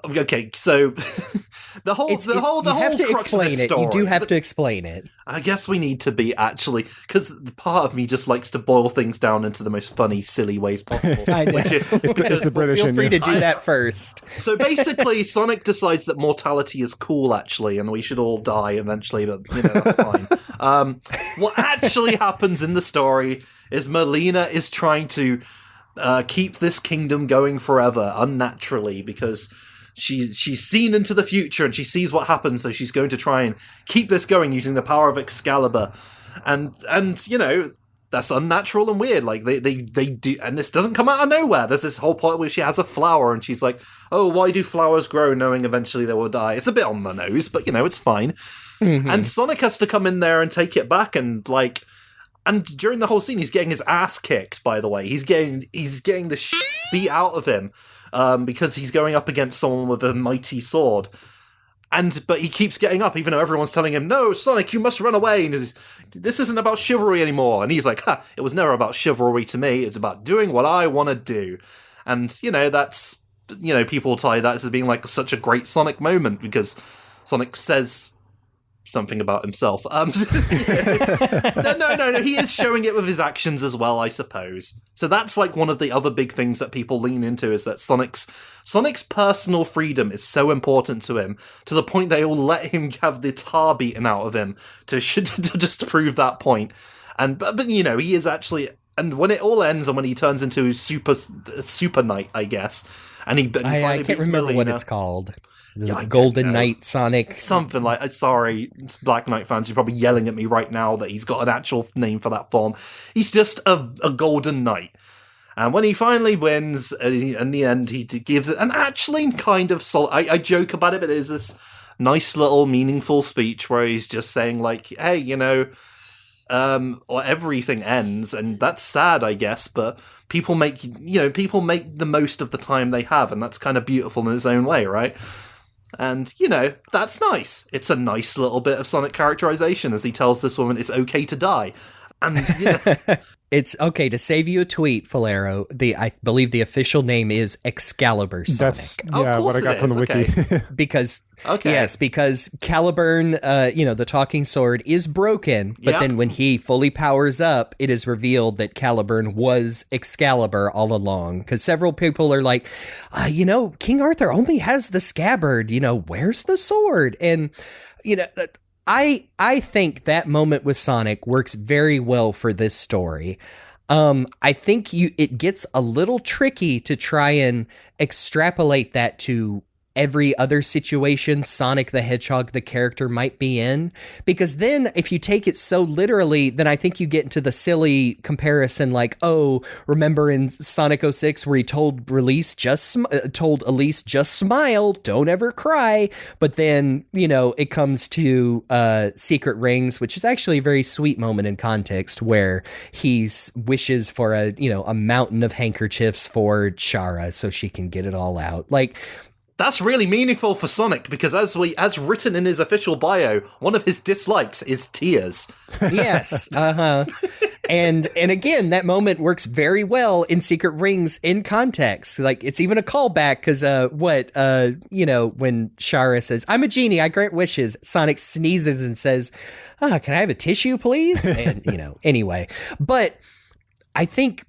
okay, so the whole you have to explain it. You do have to explain it. I guess we need to be actually, because part of me just likes to boil things down into the most funny, silly ways possible. I know. It's the British. Feel free to do that first. So basically, Sonic decides that mortality is cool, actually, and we should all die eventually. But that's fine. What actually happens in the story is Melina is trying to keep this kingdom going forever, unnaturally, because she's seen into the future and she sees what happens, so she's going to try and keep this going using the power of Excalibur. And that's unnatural and weird. Like they do, and this doesn't come out of nowhere. There's this whole point where she has a flower and she's like, oh, why do flowers grow knowing eventually they will die? It's a bit on the nose, but it's fine. Mm-hmm. And Sonic has to come in there and take it back, and during the whole scene, he's getting his ass kicked, by the way. He's getting the shit beat out of him because he's going up against someone with a mighty sword. But he keeps getting up, even though everyone's telling him, no, Sonic, you must run away. And this isn't about chivalry anymore. And he's like, it was never about chivalry to me. It's about doing what I want to do. And, that's, people tie that as being like such a great Sonic moment because Sonic says something about himself. No, he is showing it with his actions as well, I suppose. So that's like one of the other big things that people lean into, is that Sonic's personal freedom is so important to him, to the point they will let him have the tar beaten out of him to just prove that point. But he is actually, and when it all ends and when he turns into Super Knight, I guess, and I can't remember Melina, what it's called. Golden Knight Sonic. Something like, sorry, Black Knight fans, you're probably yelling at me right now that he's got an actual name for that form. He's just a Golden Knight. And when he finally wins, in the end, he gives it an actually kind of I joke about it, but it is this nice little meaningful speech where he's just saying like, hey, or everything ends, and that's sad, I guess, but people make the most of the time they have, and that's kind of beautiful in its own way, right? And, that's nice. It's a nice little bit of Sonic characterization as he tells this woman it's okay to die. And, It's okay to save you a tweet, Falero. I believe the official name is Excalibur Sonic. That's what I got from the wiki. Okay. because Caliburn, the talking sword is broken, but then when he fully powers up, it is revealed that Caliburn was Excalibur all along. Because several people are like, King Arthur only has the scabbard. Where's the sword? And I think that moment with Sonic works very well for this story. I think it gets a little tricky to try and extrapolate that to every other situation Sonic the Hedgehog, the character, might be in. Because then if you take it so literally, then I think you get into the silly comparison like, oh, remember in Sonic 06 where he told Elise, just smile, don't ever cry. But then, it comes to Secret Rings, which is actually a very sweet moment in context where he wishes for a mountain of handkerchiefs for Shara so she can get it all out. Like, that's really meaningful for Sonic, because as written in his official bio, one of his dislikes is tears. Yes, And again, that moment works very well in Secret Rings in context. Like, it's even a callback, because when Shara says, I'm a genie, I grant wishes, Sonic sneezes and says, can I have a tissue, please? And, anyway. But I think,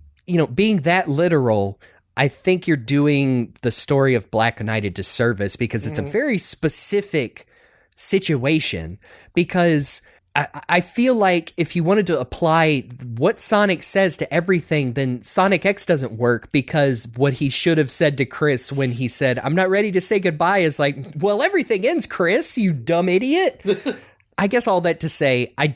being that literal, I think you're doing the story of Black Knight a disservice, because it's a very specific situation. Because I feel like if you wanted to apply what Sonic says to everything, then Sonic X doesn't work, because what he should have said to Chris when he said, I'm not ready to say goodbye, is like, well, everything ends, Chris, you dumb idiot. I guess all that to say, I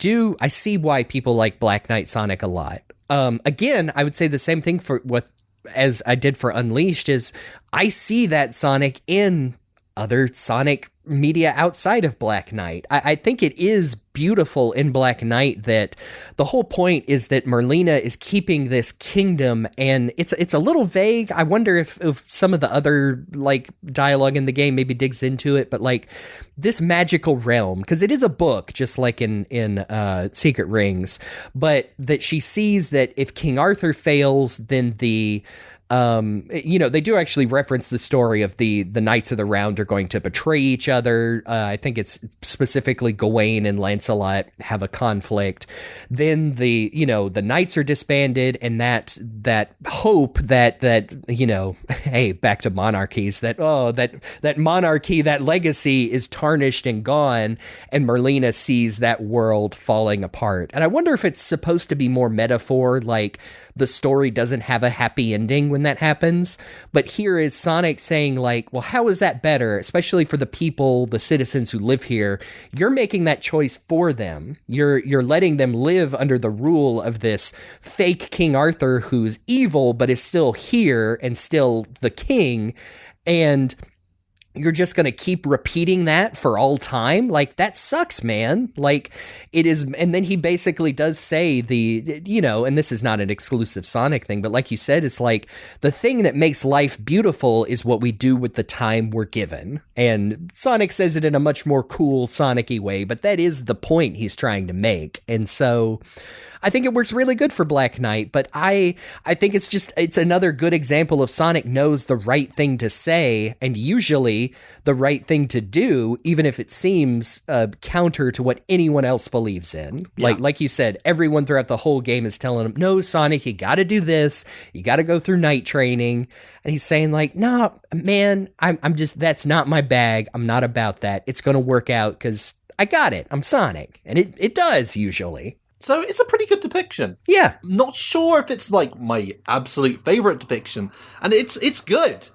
see why people like Black Knight Sonic a lot. Again, I would say the same thing with as I did for Unleashed, is I see that Sonic in other Sonic media outside of Black Knight. I think it is beautiful in Black Knight that the whole point is that Merlina is keeping this kingdom, and it's a little vague. I wonder if some of the other like dialogue in the game maybe digs into it, but like this magical realm, because it is a book just like in Secret Rings, but that she sees that if King Arthur fails, then the they do actually reference the story of the Knights of the Round are going to betray each other. I think it's specifically Gawain and Lancelot have a conflict. Then the Knights are disbanded, and that hope that hey, back to monarchies, that monarchy, that legacy is tarnished and gone, and Merlina sees that world falling apart. And I wonder if it's supposed to be more metaphor, like the story doesn't have a happy ending when that happens. But here is Sonic saying like, well, how is that better? Especially for the people, the citizens who live here. You're making that choice for them. You're letting them live under the rule of this fake King Arthur who's evil, but is still here and still the king. And you're just going to keep repeating that for all time? Like, that sucks, man. Like, it is. And then he basically does say and this is not an exclusive Sonic thing, but like you said, it's like the thing that makes life beautiful is what we do with the time we're given. And Sonic says it in a much more cool Sonic-y way, but that is the point he's trying to make. And so I think it works really good for Black Knight, but I think it's another good example of Sonic knows the right thing to say, and usually the right thing to do, even if it seems counter to what anyone else believes in. Yeah. Like you said, everyone throughout the whole game is telling him, no, Sonic, you got to do this. You got to go through night training. And he's saying like, nah, man, I'm just, that's not my bag. I'm not about that. It's going to work out because I got it. I'm Sonic. And it does usually. So it's a pretty good depiction. Yeah. Not sure if it's like my absolute favorite depiction, and it's good.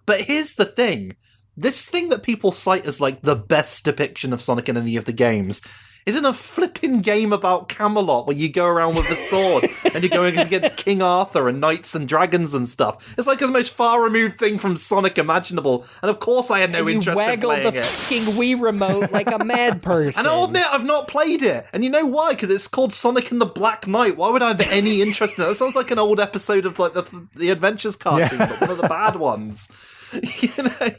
But here's the thing. This thing that people cite as like the best depiction of Sonic in any of the games is in a flipping game about Camelot where you go around with a sword and you're going against King Arthur and knights and dragons and stuff. It's like the most far removed thing from Sonic imaginable. And of course I had no interest in playing it. You waggle the fucking Wii remote like a mad person. And I'll admit I've not played it. And you know why? Because it's called Sonic and the Black Knight. Why would I have any interest in it? That sounds like an old episode of like the Adventures cartoon, but one of the bad ones.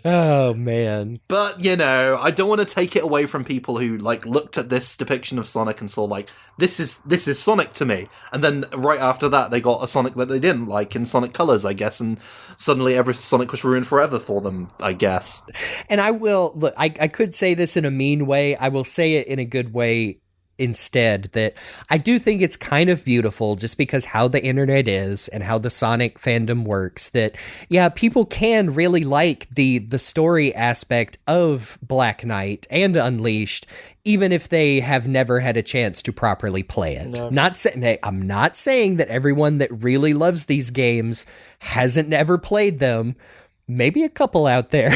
Oh man. But I don't want to take it away from people who like looked at this depiction of Sonic and saw like this is Sonic to me, and then right after that they got a Sonic that they didn't like in Sonic Colors, I guess, and suddenly every Sonic was ruined forever for them, I guess. And I will look, I could say this in a mean way, I will say it in a good way instead, that I do think it's kind of beautiful just because how the internet is and how the Sonic fandom works, that yeah, people can really like the story aspect of Black Knight and Unleashed, even if they have never had a chance to properly play it. No. I'm not saying that everyone that really loves these games hasn't ever played them. Maybe a couple out there.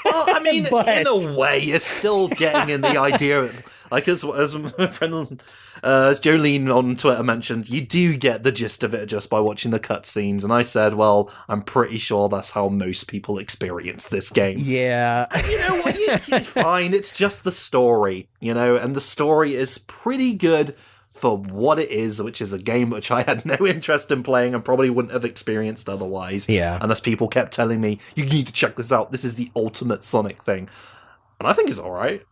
Well, I mean, in a way, you're still getting in the idea of, like, as my friend, as Jolene on Twitter mentioned, you do get the gist of it just by watching the cutscenes. And I said, well, I'm pretty sure that's how most people experience this game. Yeah. And you know what? It's fine. It's just the story, and the story is pretty good for what it is, which is a game which I had no interest in playing and probably wouldn't have experienced otherwise. Yeah. Unless people kept telling me, you need to check this out. This is the ultimate Sonic thing. And I think it's all right.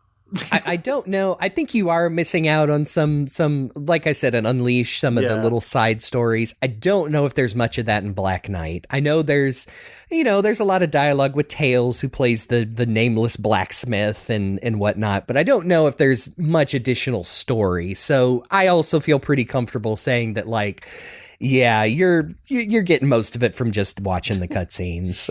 I don't know. I think you are missing out on some like I said, an Unleash, some of the little side stories. I don't know if there's much of that in Black Knight. I know there's a lot of dialogue with Tails, who plays the nameless blacksmith and whatnot, but I don't know if there's much additional story. So I also feel pretty comfortable saying that, like, yeah, you're getting most of it from just watching the cutscenes.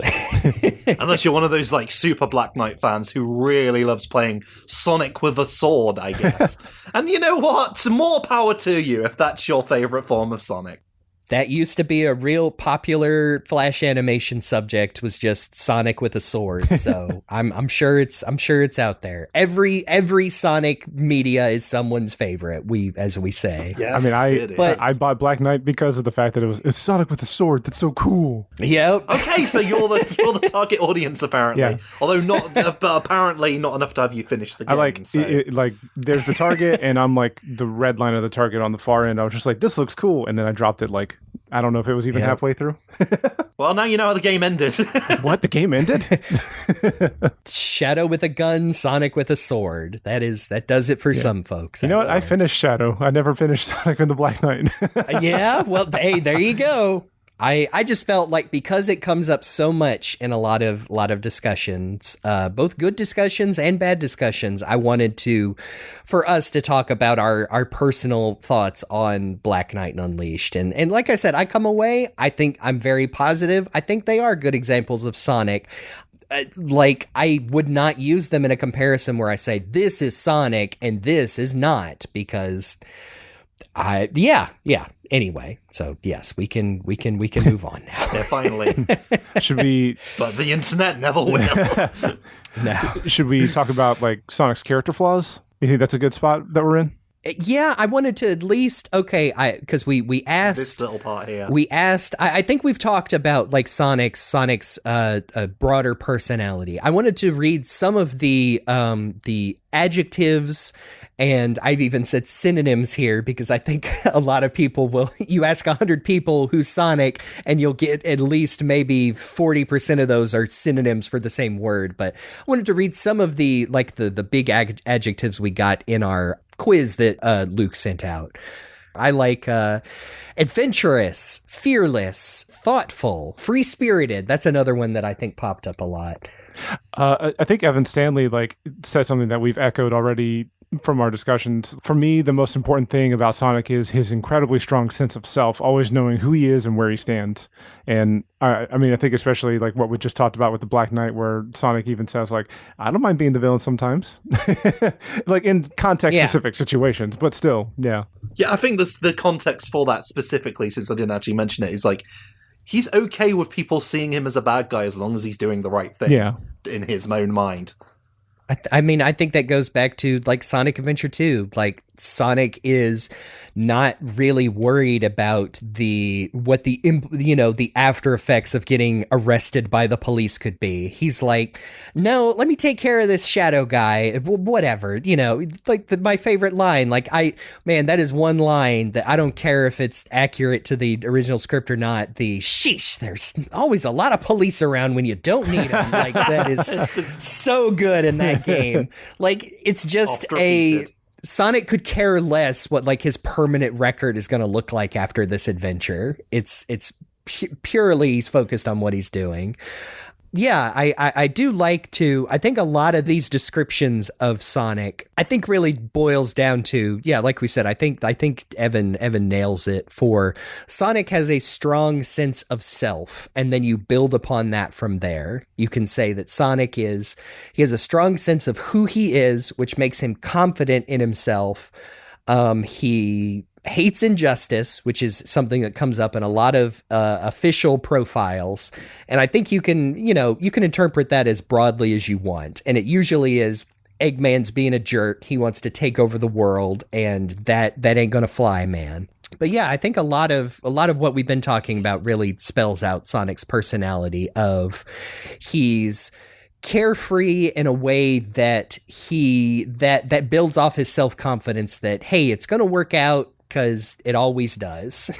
Unless you're one of those like super Black Knight fans who really loves playing Sonic with a sword, I guess. And you know what? More power to you if that's your favorite form of Sonic. That used to be a real popular Flash animation subject, was just Sonic with a sword. So I'm sure it's out there. Every Sonic media is someone's favorite. As we say. Yes, I bought Black Knight because of the fact that it's Sonic with a sword. That's so cool. Yep. Okay, so you're the target audience apparently. Yeah. Although not, but apparently not enough to have you finish the game. I like like there's the target, and I'm like the red line of the target on the far end. I was just like, this looks cool, and then I dropped it like. I don't know if it was even halfway through. Well, now you know how the game ended. What? The game ended? Shadow with a gun, Sonic with a sword. That does it for some folks. You know what? I finished Shadow. I never finished Sonic and the Black Knight. Yeah, well, hey, there you go. I just felt like because it comes up so much in a lot of discussions, both good discussions and bad discussions, I wanted for us to talk about our personal thoughts on Black Knight and Unleashed. And like I said, I come away, I think I'm very positive. I think they are good examples of Sonic. Like, I would not use them in a comparison where I say this is Sonic and this is not, because Anyway, so yes, we can move on now. Yeah, finally. Should we? But the internet never will. No. Should we talk about like Sonic's character flaws? You think that's a good spot that we're in? Yeah, I wanted to at least because we asked this little part here. We asked. I think we've talked about like Sonic's broader personality. I wanted to read some of the adjectives. And I've even said synonyms here because I think a lot of people will, you ask 100 people who's Sonic and you'll get at least maybe 40% of those are synonyms for the same word. But I wanted to read some of the big adjectives we got in our quiz that Luke sent out. I like adventurous, fearless, thoughtful, free-spirited. That's another one that I think popped up a lot. I think Evan Stanley said something that we've echoed already from our discussions. For me, the most important thing about Sonic is his incredibly strong sense of self, always knowing who he is and where he stands. And I think especially like what we just talked about with the Black Knight, where Sonic even says like, I don't mind being the villain sometimes, like in context-specific situations, but still, yeah. Yeah, I think the context for that specifically, since I didn't actually mention it, is like, he's okay with people seeing him as a bad guy as long as he's doing the right thing in his own mind. I think that goes back to like Sonic Adventure 2. Like Sonic is not really worried about the after effects of getting arrested by the police could be. He's like, no, let me take care of this shadow guy. Whatever, like my favorite line. Like that is one line that I don't care if it's accurate to the original script or not. The sheesh, there's always a lot of police around when you don't need them. Like that is so good in that game. Like it's just Sonic could care less what like his permanent record is going to look like after this adventure. It's purely he's focused on what he's doing. Yeah, I do like to. I think a lot of these descriptions of Sonic, I think really boils down to, like we said, I think Evan nails it. For Sonic has a strong sense of self, and then you build upon that from there. You can say that Sonic he has a strong sense of who he is, which makes him confident in himself. He hates injustice, which is something that comes up in a lot of official profiles. And I think you can interpret that as broadly as you want. And it usually is Eggman's being a jerk. He wants to take over the world, and that ain't gonna fly, man. But yeah, I think a lot of what we've been talking about really spells out Sonic's personality of he's carefree in a way that that builds off his self-confidence that, hey, it's going to work out because it always does.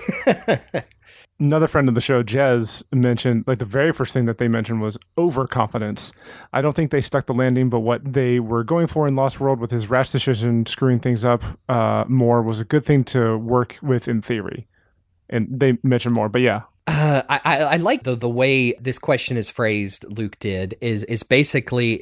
Another friend of the show, Jez, mentioned like the very first thing that they mentioned was overconfidence. I don't think they stuck the landing, but what they were going for in Lost World with his rash decision screwing things up more was a good thing to work with in theory. And they mentioned more, but yeah. I like the way this question is phrased. Luke did is basically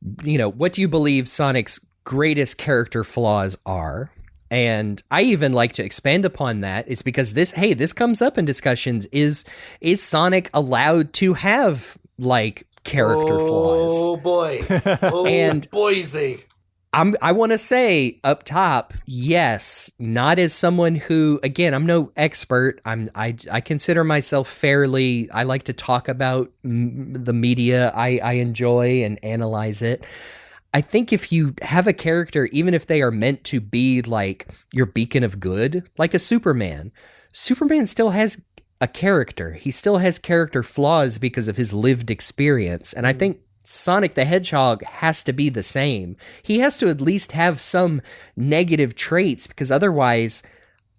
what do you believe Sonic's greatest character flaws are? And I even like to expand upon that. It's because this comes up in discussions. Is Sonic allowed to have like character flaws? Oh boy! Oh, and Boise! I want to say up top, yes, not as someone who, again, I'm no expert. I consider myself fairly, I like to talk about the media I enjoy and analyze it. I think if you have a character, even if they are meant to be like your beacon of good, like a Superman still has a character. He still has character flaws because of his lived experience. And I think Sonic the Hedgehog has to be the same. He has to at least have some negative traits, because otherwise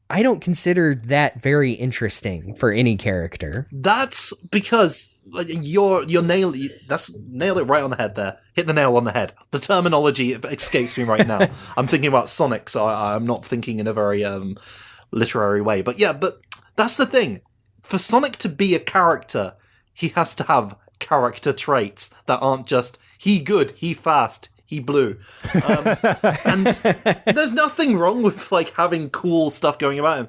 I don't consider that very interesting for any character. That's because nailed it right on the head there. Hit the nail on the head. The terminology escapes me right now. I'm thinking about Sonic, so I'm not thinking in a very literary way. But yeah, but that's the thing. For Sonic to be a character, he has to have character traits that aren't just he good, he fast, he blue. And there's nothing wrong with like having cool stuff going about him.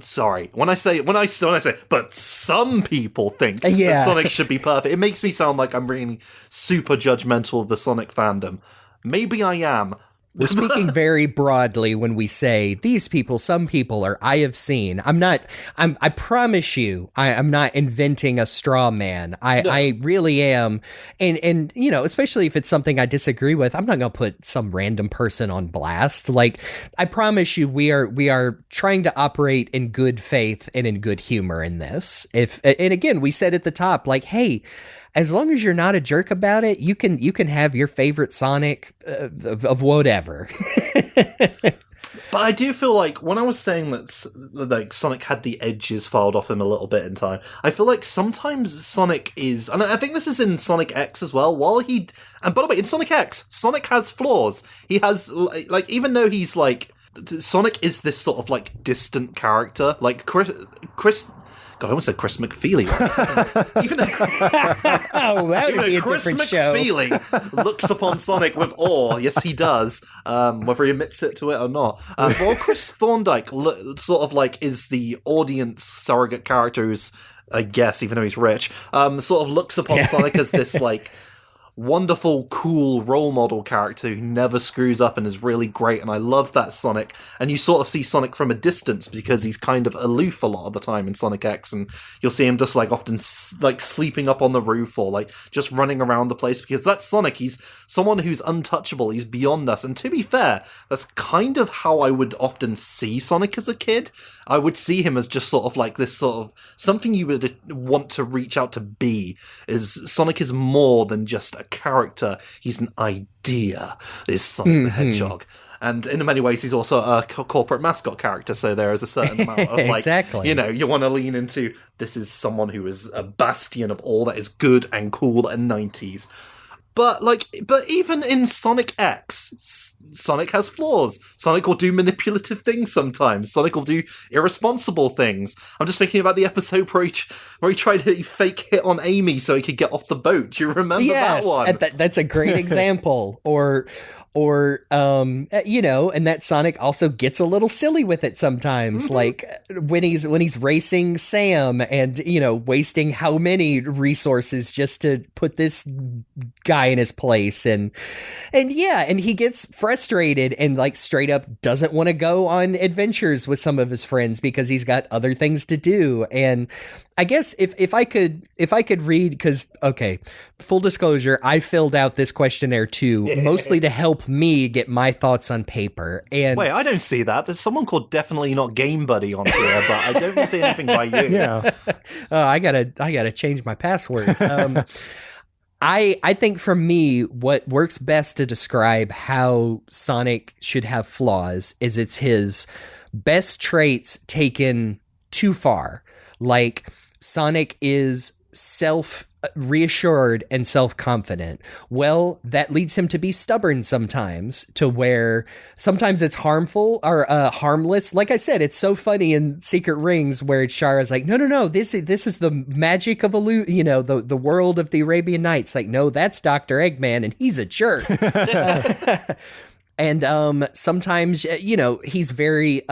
Sorry, when I say, but some people think that Sonic should be perfect. It makes me sound like I'm really super judgmental of the Sonic fandom. Maybe I am. We're speaking very broadly when we say these people, some people, or I have seen. I promise you, I'm not inventing a straw man. I really am. And, you know, especially if it's something I disagree with, I'm not going to put some random person on blast. Like, I promise you, we are trying to operate in good faith and in good humor in this. And again, we said at the top, like, hey, as long as you're not a jerk about it, you can have your favorite Sonic of whatever. But I do feel like when I was saying that like Sonic had the edges filed off him a little bit in time, I feel like sometimes Sonic is, and I think this is in Sonic X as well. And by the way, in Sonic X, Sonic has flaws. He has like, even though he's like, Sonic is this sort of like distant character, like Chris. God, I almost said Chris McFeely. Even that would be a Chris different show. McFeely looks upon Sonic with awe. Yes, he does. Whether he admits it to it or not. Well, Chris Thorndike sort of like is the audience surrogate character who's, I guess, even though he's rich, sort of looks upon Sonic as this like wonderful, cool role model character who never screws up and is really great, and I love that Sonic. And you sort of see Sonic from a distance because he's kind of aloof a lot of the time in Sonic X, and you'll see him just like often like sleeping up on the roof or like just running around the place because that's Sonic. He's someone who's untouchable. He's beyond us. And to be fair, that's kind of how I would often see Sonic as a kid. I would see him as just sort of like this sort of something you would want to reach out to be. Is Sonic is more than just a character. He's an idea. Is Sonic the Hedgehog. And in many ways, he's also a corporate mascot character, so there is a certain amount of, like, exactly. You know, you want to lean into, this is someone who is a bastion of all that is good and cool and 90s. But even in Sonic X, Sonic has flaws. Sonic will do manipulative things sometimes. Sonic will do irresponsible things. I'm just thinking about the episode where he tried to fake hit on Amy so he could get off the boat. Do you remember that one? That's a great example. Or you know, and that Sonic also gets a little silly with it sometimes, like when he's racing Sam and, you know, wasting how many resources just to put this guy in his place, and he gets frustrated and like straight up doesn't want to go on adventures with some of his friends because he's got other things to do. And I guess if I could read, because, okay, full disclosure, I filled out this questionnaire too, mostly to help me get my thoughts on paper. And wait, I don't see that. There's someone called Definitely Not Game Buddy on here, but I don't see anything by you. Yeah. I gotta change my passwords. I think for me, what works best to describe how Sonic should have flaws is it's his best traits taken too far. Like, Sonic is self-reassured and self-confident. Well, that leads him to be stubborn sometimes, to where sometimes it's harmful or harmless. Like I said, it's so funny in Secret Rings where Shara's like, no, this is the magic of the world of the Arabian Nights. Like, no, that's Dr. Eggman and he's a jerk. And sometimes, you know, he's very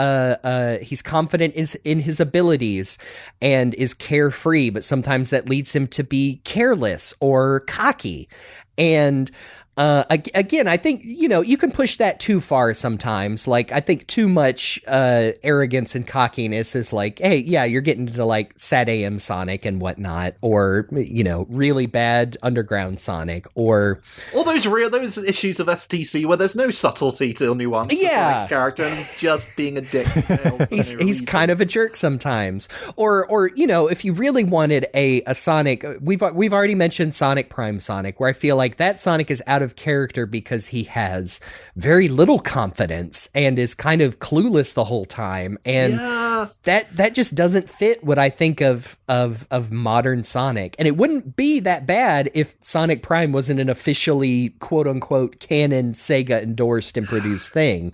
he's confident in his abilities and is carefree, but sometimes that leads him to be careless or cocky. And Again, I think, you can push that too far sometimes. Like, I think too much arrogance and cockiness is like, hey, yeah, you're getting to like Sad AM Sonic and whatnot, or, really bad underground Sonic, or all those issues of STC where there's no subtlety to nuance to Sonic's character and he's just being a dick. He's kind of a jerk sometimes. Or if you really wanted a Sonic, we've already mentioned Sonic Prime Sonic, where I feel like that Sonic is out of character because he has very little confidence and is kind of clueless the whole time, and that just doesn't fit what I think of modern Sonic. And it wouldn't be that bad if Sonic Prime wasn't an officially quote unquote canon Sega endorsed and produced thing.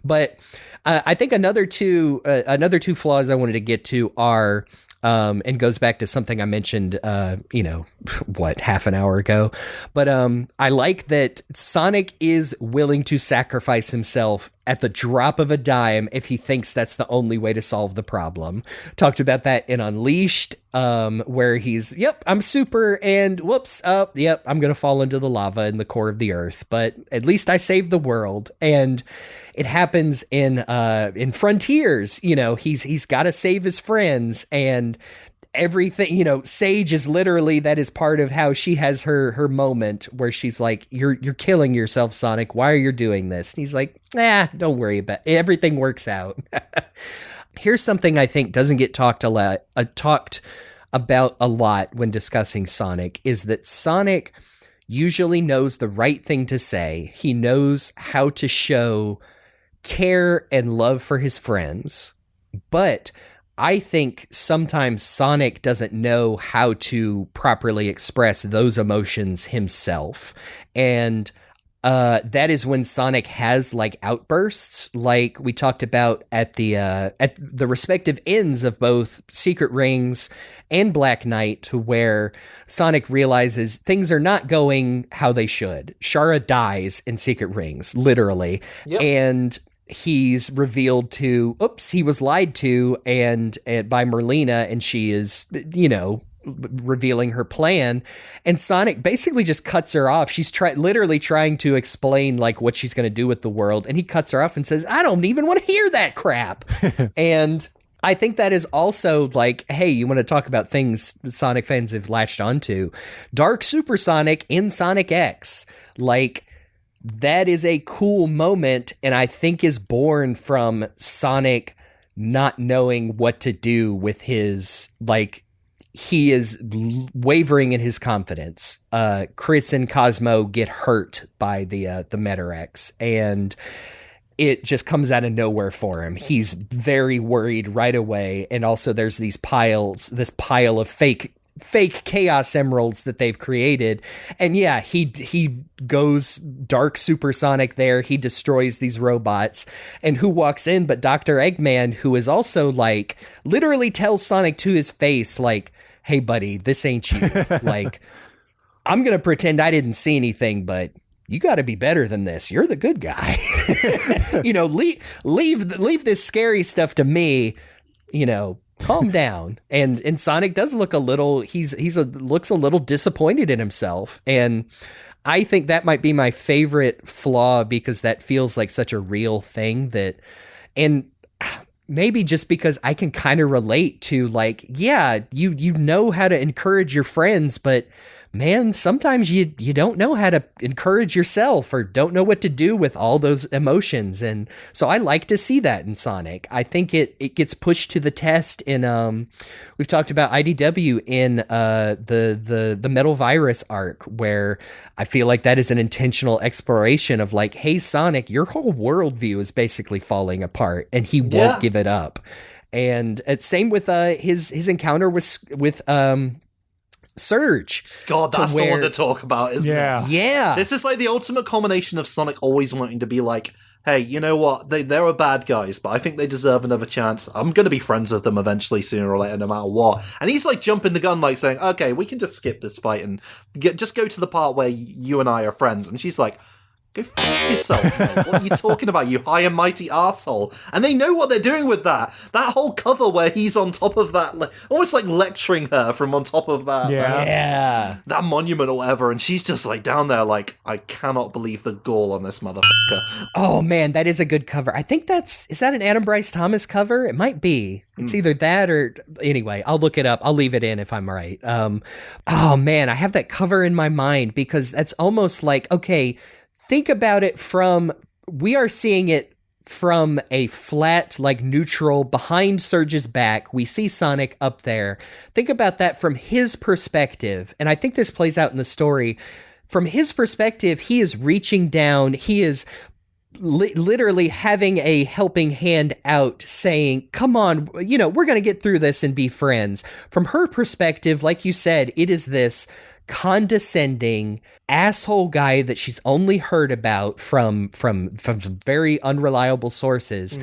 But I think another two flaws I wanted to get to are and goes back to something I mentioned, half an hour ago. But I like that Sonic is willing to sacrifice himself at the drop of a dime if he thinks that's the only way to solve the problem. Talked about that in Unleashed, where he's, I'm super, and whoops, I'm going to fall into the lava in the core of the earth, but at least I saved the world. And it happens in Frontiers. He's got to save his friends, and everything, Sage is literally, that is part of how she has her moment where she's like, you're killing yourself, Sonic. Why are you doing this? And he's like, don't worry about it. Everything works out. Here's something I think doesn't get talked about a lot when discussing Sonic, is that Sonic usually knows the right thing to say. He knows how to show care and love for his friends, but I think sometimes Sonic doesn't know how to properly express those emotions himself. And that is when Sonic has like outbursts, like we talked about at the respective ends of both Secret Rings and Black Knight, where Sonic realizes things are not going how they should. Shara dies in Secret Rings, literally. Yep. And he's revealed to, he was lied to and by Merlina, and she is, revealing her plan, and Sonic basically just cuts her off. She's literally trying to explain like what she's going to do with the world, and he cuts her off and says, I don't even want to hear that crap. And I think that is also like, hey, you want to talk about things Sonic fans have latched onto? Dark Super Sonic in Sonic X, like, that is a cool moment, and I think is born from Sonic not knowing what to do with his, like, he is wavering in his confidence. Chris and Cosmo get hurt by the Metarex, and it just comes out of nowhere for him. He's very worried right away, and also there's this pile of fake Chaos Emeralds that they've created. And yeah, he goes dark supersonic there. He destroys these robots. And who walks in but Dr. Eggman, who is also like, literally tells Sonic to his face, like, hey buddy, this ain't you. Like, I'm going to pretend I didn't see anything, but you got to be better than this. You're the good guy. Leave this scary stuff to me, calm down. And Sonic does look a little, looks a little disappointed in himself. And I think that might be my favorite flaw, because that feels like such a real thing and maybe just because I can kind of relate to, like, yeah, you know how to encourage your friends, but man, sometimes you don't know how to encourage yourself, or don't know what to do with all those emotions. And so I like to see that in Sonic. I think it gets pushed to the test in, we've talked about IDW in the Metal Virus arc, where I feel like that is an intentional exploration of like, hey, Sonic, your whole worldview is basically falling apart, and he won't give it up. And it's same with his encounter with Surge. God, that's the one to talk about, isn't it? Yeah. This is like the ultimate culmination of Sonic always wanting to be like, hey, you know what? They're bad guys, but I think they deserve another chance. I'm going to be friends with them eventually, sooner or later, no matter what. And he's like jumping the gun, like saying, okay, we can just skip this fight and just go to the part where you and I are friends. And she's like, Go f*** yourself, mate. What are you talking about, you high and mighty arsehole? And they know what they're doing with that. That whole cover where he's on top of that, almost like lecturing her from on top of that, that monument or whatever, and she's just like down there like, I cannot believe the gall on this motherfucker. Oh man, that is a good cover. I think is that an Adam Bryce Thomas cover? It might be. It's either that or, anyway, I'll look it up. I'll leave it in if I'm right. Oh man, I have that cover in my mind because that's almost like, okay, think about it we are seeing it from a flat, like neutral, behind Surge's back. We see Sonic up there. Think about that from his perspective. And I think this plays out in the story. From his perspective, he is reaching down. He is literally having a helping hand out, saying, come on, we're going to get through this and be friends. From her perspective, like you said, it is this condescending asshole guy that she's only heard about from very unreliable sources,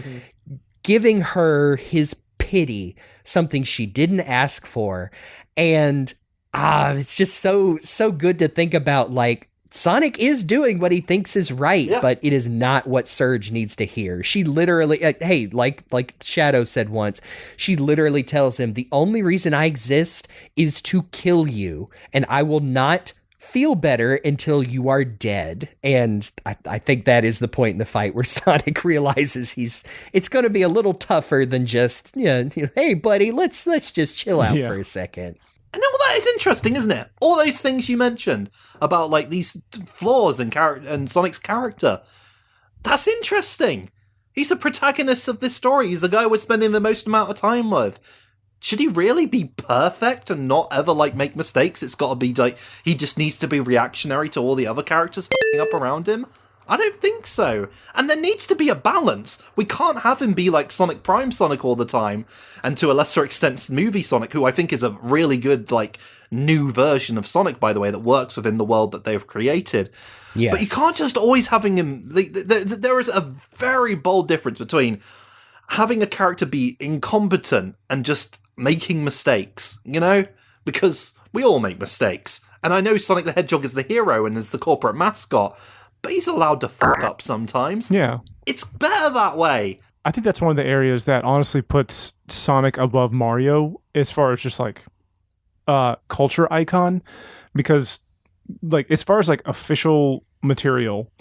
giving her his pity, something she didn't ask for. And it's just so good to think about, like, Sonic is doing what he thinks is right, but it is not what Surge needs to hear. She literally, hey, like Shadow said once, she literally tells him, the only reason I exist is to kill you, and I will not feel better until you are dead. And I think that is the point in the fight where Sonic realizes it's going to be a little tougher than just, hey, buddy, let's just chill out for a second. And well, that is interesting, isn't it? All those things you mentioned about, like, these flaws in Sonic's character. That's interesting. He's the protagonist of this story. He's the guy we're spending the most amount of time with. Should he really be perfect and not ever, like, make mistakes? It's got to be, like, he just needs to be reactionary to all the other characters f***ing up around him? I don't think so. And there needs to be a balance. We can't have him be like Sonic Prime Sonic all the time, and to a lesser extent Movie Sonic, who I think is a really good, like, new version of Sonic, by the way, that works within the world that they've created. Yes. But you can't just always having him... There is a very bold difference between having a character be incompetent and just making mistakes, Because we all make mistakes. And I know Sonic the Hedgehog is the hero and is the corporate mascot, but he's allowed to fuck up sometimes. Yeah. It's better that way. I think that's one of the areas that honestly puts Sonic above Mario as far as just, like, culture icon. Because, like, as far as, like, official material,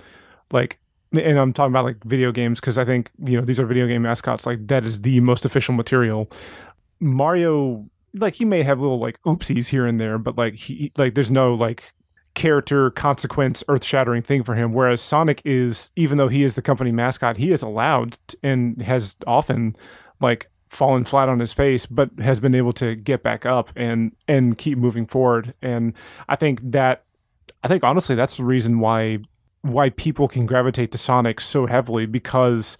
like, and I'm talking about, like, video games, because I think, these are video game mascots, like, that is the most official material. Mario, like, he may have little, like, oopsies here and there, but, like, there's no, like, character consequence earth-shattering thing for him, whereas Sonic is, even though he is the company mascot, he is allowed and has often, like, fallen flat on his face, but has been able to get back up and keep moving forward. And I think honestly that's the reason why people can gravitate to Sonic so heavily, because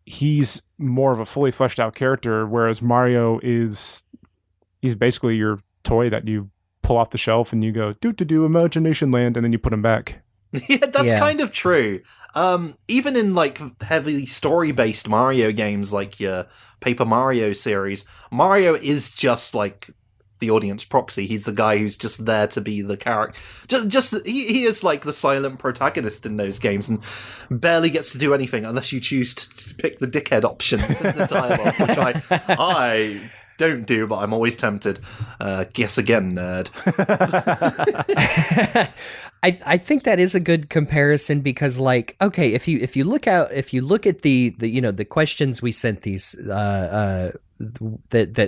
he's more of a fully fleshed out character, whereas Mario he's basically your toy that you pull off the shelf and you go do Imagination Land, and then you put him back. Yeah, that's kind of true. Even in, like, heavily story-based Mario games, like your Paper Mario series, Mario is just, like, the audience proxy. He's the guy who's just there to be the character. He is, like, the silent protagonist in those games and barely gets to do anything unless you choose to pick the dickhead options in the dialogue, which I don't do, but I'm always tempted. Guess again, nerd. I think that is a good comparison because, like, okay, if you look at the questions we sent these that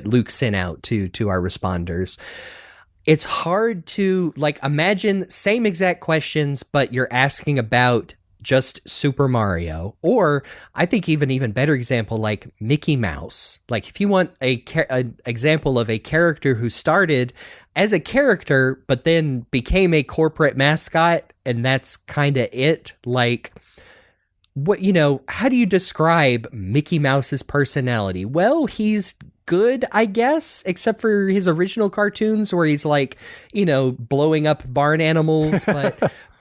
Luke sent out to our responders, it's hard to, like, imagine same exact questions, but you're asking about just Super Mario, or I think even better example, like Mickey Mouse. Like, if you want an example of a character who started as a character but then became a corporate mascot, and that's kind of it. Like, what, how do you describe Mickey Mouse's personality? Well, he's good, I guess, except for his original cartoons where he's, like, blowing up barn animals,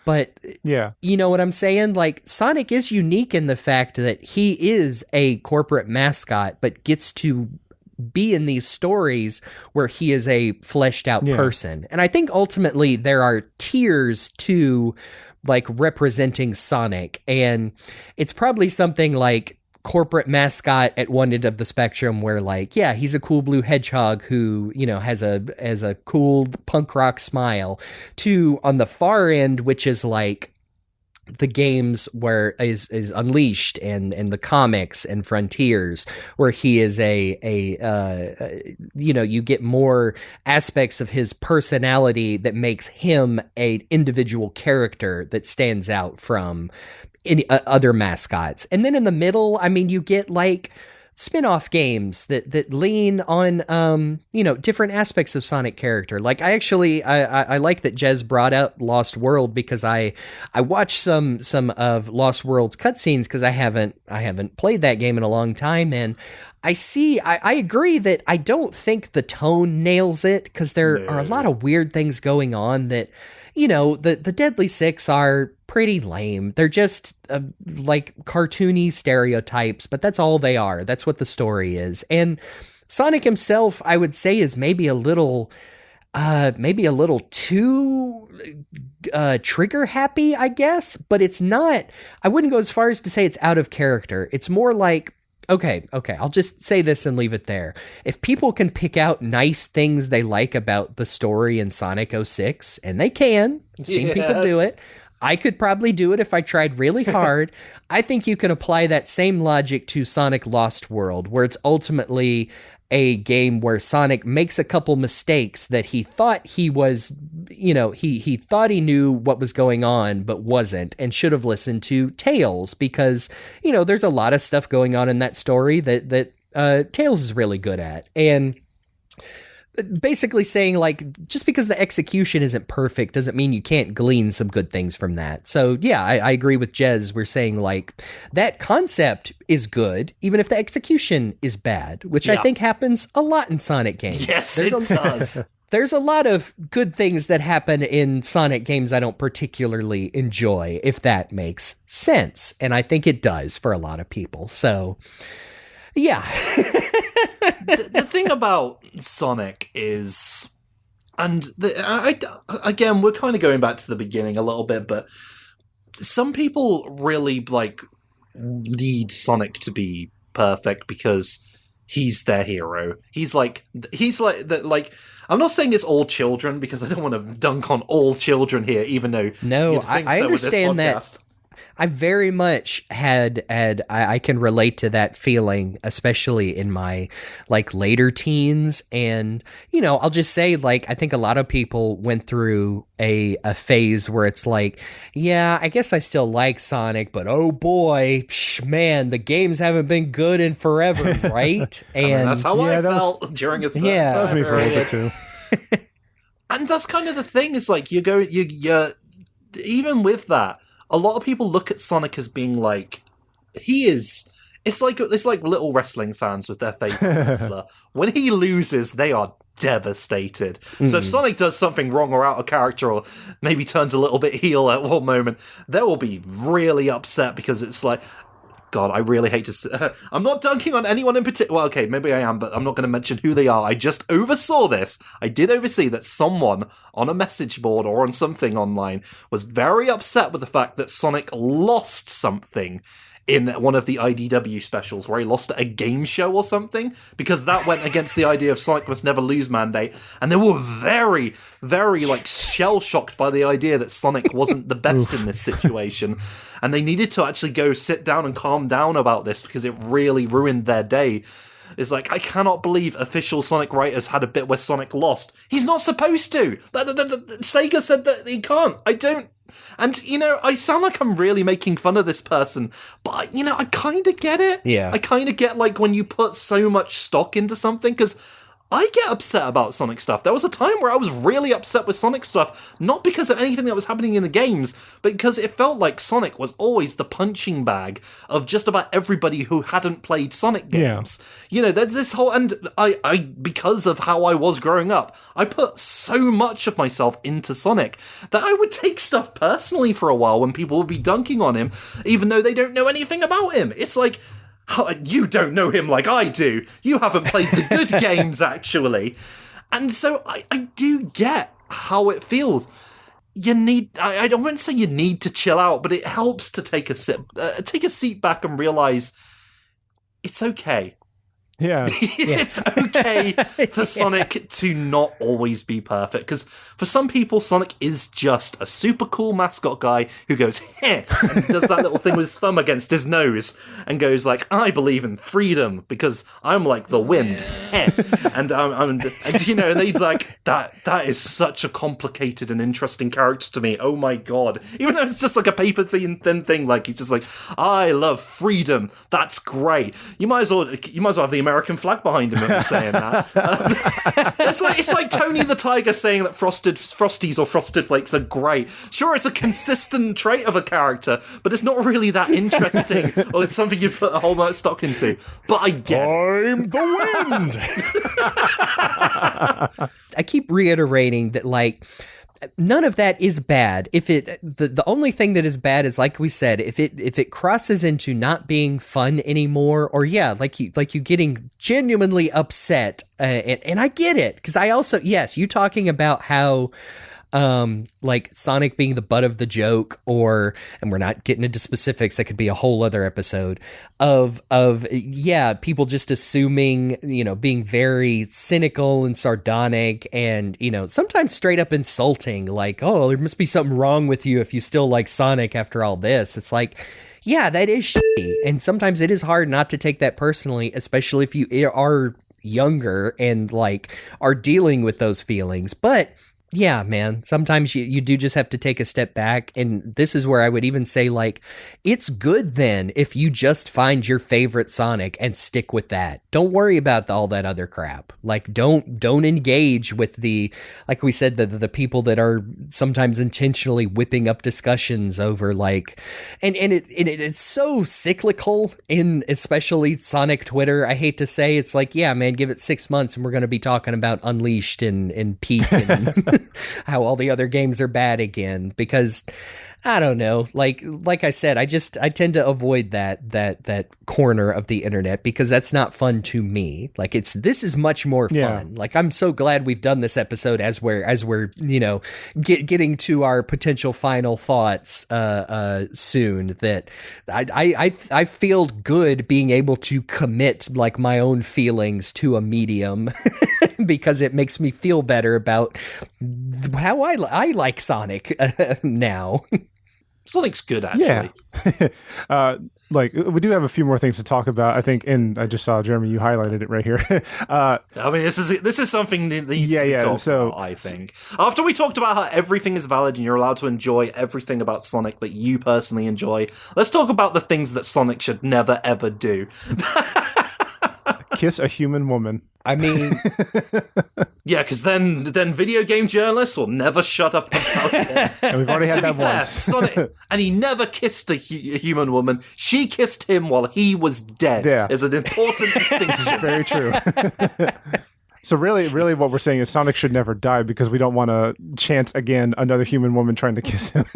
But yeah, you know what I'm saying? Like, Sonic is unique in the fact that he is a corporate mascot, but gets to be in these stories where he is a fleshed out person. And I think ultimately there are tiers to like representing Sonic, and it's probably something like corporate mascot at one end of the spectrum where like, yeah, he's a cool blue hedgehog who, you know, has a cool punk rock smile, to on the far end, which is like the games where is Unleashed and the comics and Frontiers, where he is you know, you get more aspects of his personality that makes him a individual character that stands out from any other mascots. And then in the middle, I mean, you get like spin-off games that lean on you know, different aspects of Sonic character. Like I like that Jez brought up Lost World, because I watched some of Lost World's cutscenes, because I haven't played that game in a long time, and I agree that I don't think the tone nails it, because there are a lot of weird things going on that, you know, the Deadly Six are pretty lame. They're just like cartoony stereotypes, but that's all they are. That's what the story is. And Sonic himself, I would say, is maybe a little too trigger happy, I guess, but it's not, I wouldn't go as far as to say it's out of character. It's more like, Okay, I'll just say this and leave it there. If people can pick out nice things they like about the story in Sonic 06, and they can, I've seen people do it, I could probably do it if I tried really hard. I think you can apply that same logic to Sonic Lost World, where it's ultimately a game where Sonic makes a couple mistakes that he thought he was, you know, he thought he knew what was going on, but wasn't, and should have listened to Tails, because, you know, there's a lot of stuff going on in that story that Tails is really good at. And basically saying, like, just because the execution isn't perfect doesn't mean you can't glean some good things from that. So yeah, I agree with Jez. We're saying, like, that concept is good, even if the execution is bad, which I think happens a lot in Sonic games. Yes, it does. There's a lot of good things that happen in Sonic games I don't particularly enjoy, if that makes sense. And I think it does for a lot of people. So yeah. The thing about Sonic is, and again, we're kind of going back to the beginning a little bit, but some people really like need Sonic to be perfect because he's their hero. He's like I'm not saying it's all children, because I don't want to dunk on all children here, even though I understand that. I very much I can relate to that feeling, especially in my, like, later teens. And, you know, I'll just say, like, I think a lot of people went through a phase where it's like, yeah, I guess I still like Sonic, but oh boy, man, the games haven't been good in forever, right? And that's how I felt during a time. Yeah, that was me for a little bit too. And that's kind of the thing, is like, you even with that, a lot of people look at Sonic as being like, it's like little wrestling fans with their favorite wrestler. When he loses, they are devastated. So if Sonic does something wrong or out of character, or maybe turns a little bit heel at one moment, they will be really upset, because it's like, God, I really hate to I'm not dunking on anyone in particular. Well, okay, maybe I am, but I'm not going to mention who they are. I just oversaw this. I did oversee that someone on a message board or on something online was very upset with the fact that Sonic lost something in one of the IDW specials, where he lost at a game show or something, because that went against the idea of Sonic must never lose mandate, and they were very, very, like, shell-shocked by the idea that Sonic wasn't the best in this situation, and they needed to actually go sit down and calm down about this, because it really ruined their day. It's like, I cannot believe official Sonic writers had a bit where Sonic lost. He's not supposed to! Sega said that he can't. I don't... And, you know, I sound like I'm really making fun of this person, but, you know, I kind of get it. Yeah. I kind of get, like, when you put so much stock into something, because I get upset about Sonic stuff. There was a time where I was really upset with Sonic stuff, not because of anything that was happening in the games, but because it felt like Sonic was always the punching bag of just about everybody who hadn't played Sonic games. Yeah. You know, there's this whole, and I because of how I was growing up, I put so much of myself into Sonic that I would take stuff personally for a while when people would be dunking on him, even though they don't know anything about him. It's like, you don't know him like I do. You haven't played the good games, actually. And so I do get how it feels. you need, I don't want to say you need to chill out, but it helps to take a seat back and realize it's okay. Yeah. It's okay for Sonic to not always be perfect, because for some people, Sonic is just a super cool mascot guy who goes, heh, and does that little thing with his thumb against his nose, and goes like, I believe in freedom, because I'm like the wind, heh. And you know, they like, that is such a complicated and interesting character to me, oh my god. Even though it's just like a paper thin thing, like, he's just like, I love freedom, that's great. You might as well have the American flag behind him if you're saying that. It's like Tony the Tiger saying that Frosties or Frosted Flakes are great. Sure, it's a consistent trait of a character, but it's not really that interesting, or it's something you put a whole lot of stock into. But I get I'm the wind! I keep reiterating that, like, none of that is bad. If the only thing that is bad is, like we said, if it crosses into not being fun anymore, or like you getting genuinely upset, and I get it, because I also, yes, you talking about how like Sonic being the butt of the joke, and we're not getting into specifics, that could be a whole other episode of people just assuming, you know, being very cynical and sardonic, and, you know, sometimes straight up insulting, like, oh, there must be something wrong with you if you still like Sonic after all this. It's like, yeah, that is shitty, and sometimes it is hard not to take that personally, especially if you are younger and like are dealing with those feelings. But yeah, man, sometimes you do just have to take a step back, and this is where I would even say, like, it's good then if you just find your favorite Sonic and stick with that. Don't worry about all that other crap. Like, don't engage with the, like we said, the people that are sometimes intentionally whipping up discussions over, like, and it's so cyclical in especially Sonic Twitter. I hate to say, it's like, yeah, man, give it 6 months and we're going to be talking about Unleashed and Peak and how all the other games are bad again, because I don't know, like I said, I tend to avoid that corner of the internet, because that's not fun to me. Like, this is much more fun. Yeah. Like, I'm so glad we've done this episode as we're you know, getting to our potential final thoughts soon, that I feel good being able to commit like my own feelings to a medium because it makes me feel better about how I like Sonic now. Sonic's good, actually. Yeah. Like, we do have a few more things to talk about, I think, and I just saw, Jeremy, you highlighted it right here. I mean, this is something that needs to be talked about, I think. After we talked about how everything is valid and you're allowed to enjoy everything about Sonic that you personally enjoy, let's talk about the things that Sonic should never, ever do. Kiss a human woman. I mean, yeah, because then video game journalists will never shut up about it. And we've already had that once. Sonic, and he never kissed a human woman. She kissed him while he was dead. Yeah. Is an important distinction. Very true. So really what we're saying is Sonic should never die, because we don't want to chance again another human woman trying to kiss him.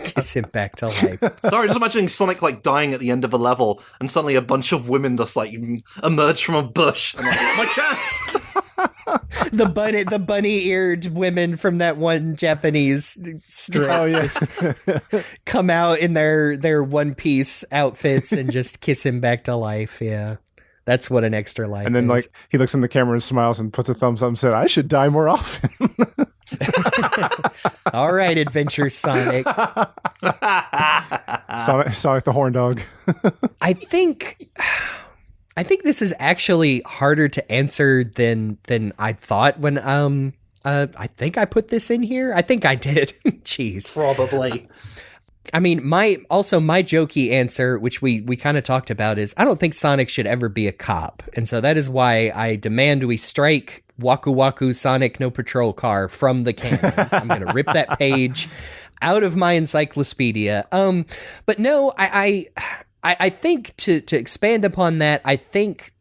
Kiss him back to life. Sorry, just imagining Sonic like dying at the end of a level, and suddenly a bunch of women just like emerge from a bush. I'm like, my chance. The bunny-eared women from that one Japanese strip just come out in their one-piece outfits and just kiss him back to life. Yeah. That's what an extra life is. And then, like, he looks in the camera and smiles and puts a thumbs up and said, I should die more often. All right, Adventure Sonic. Sonic the Horn Dog. I think this is actually harder to answer than I thought when I think I put this in here. I think I did. Jeez. Probably. I mean, my jokey answer, which we kind of talked about, is I don't think Sonic should ever be a cop. And so that is why I demand we strike Waku Waku Sonic No Patrol Car from the canon. I'm going to rip that page out of my encyclopedia. But no, I think to expand upon that, I think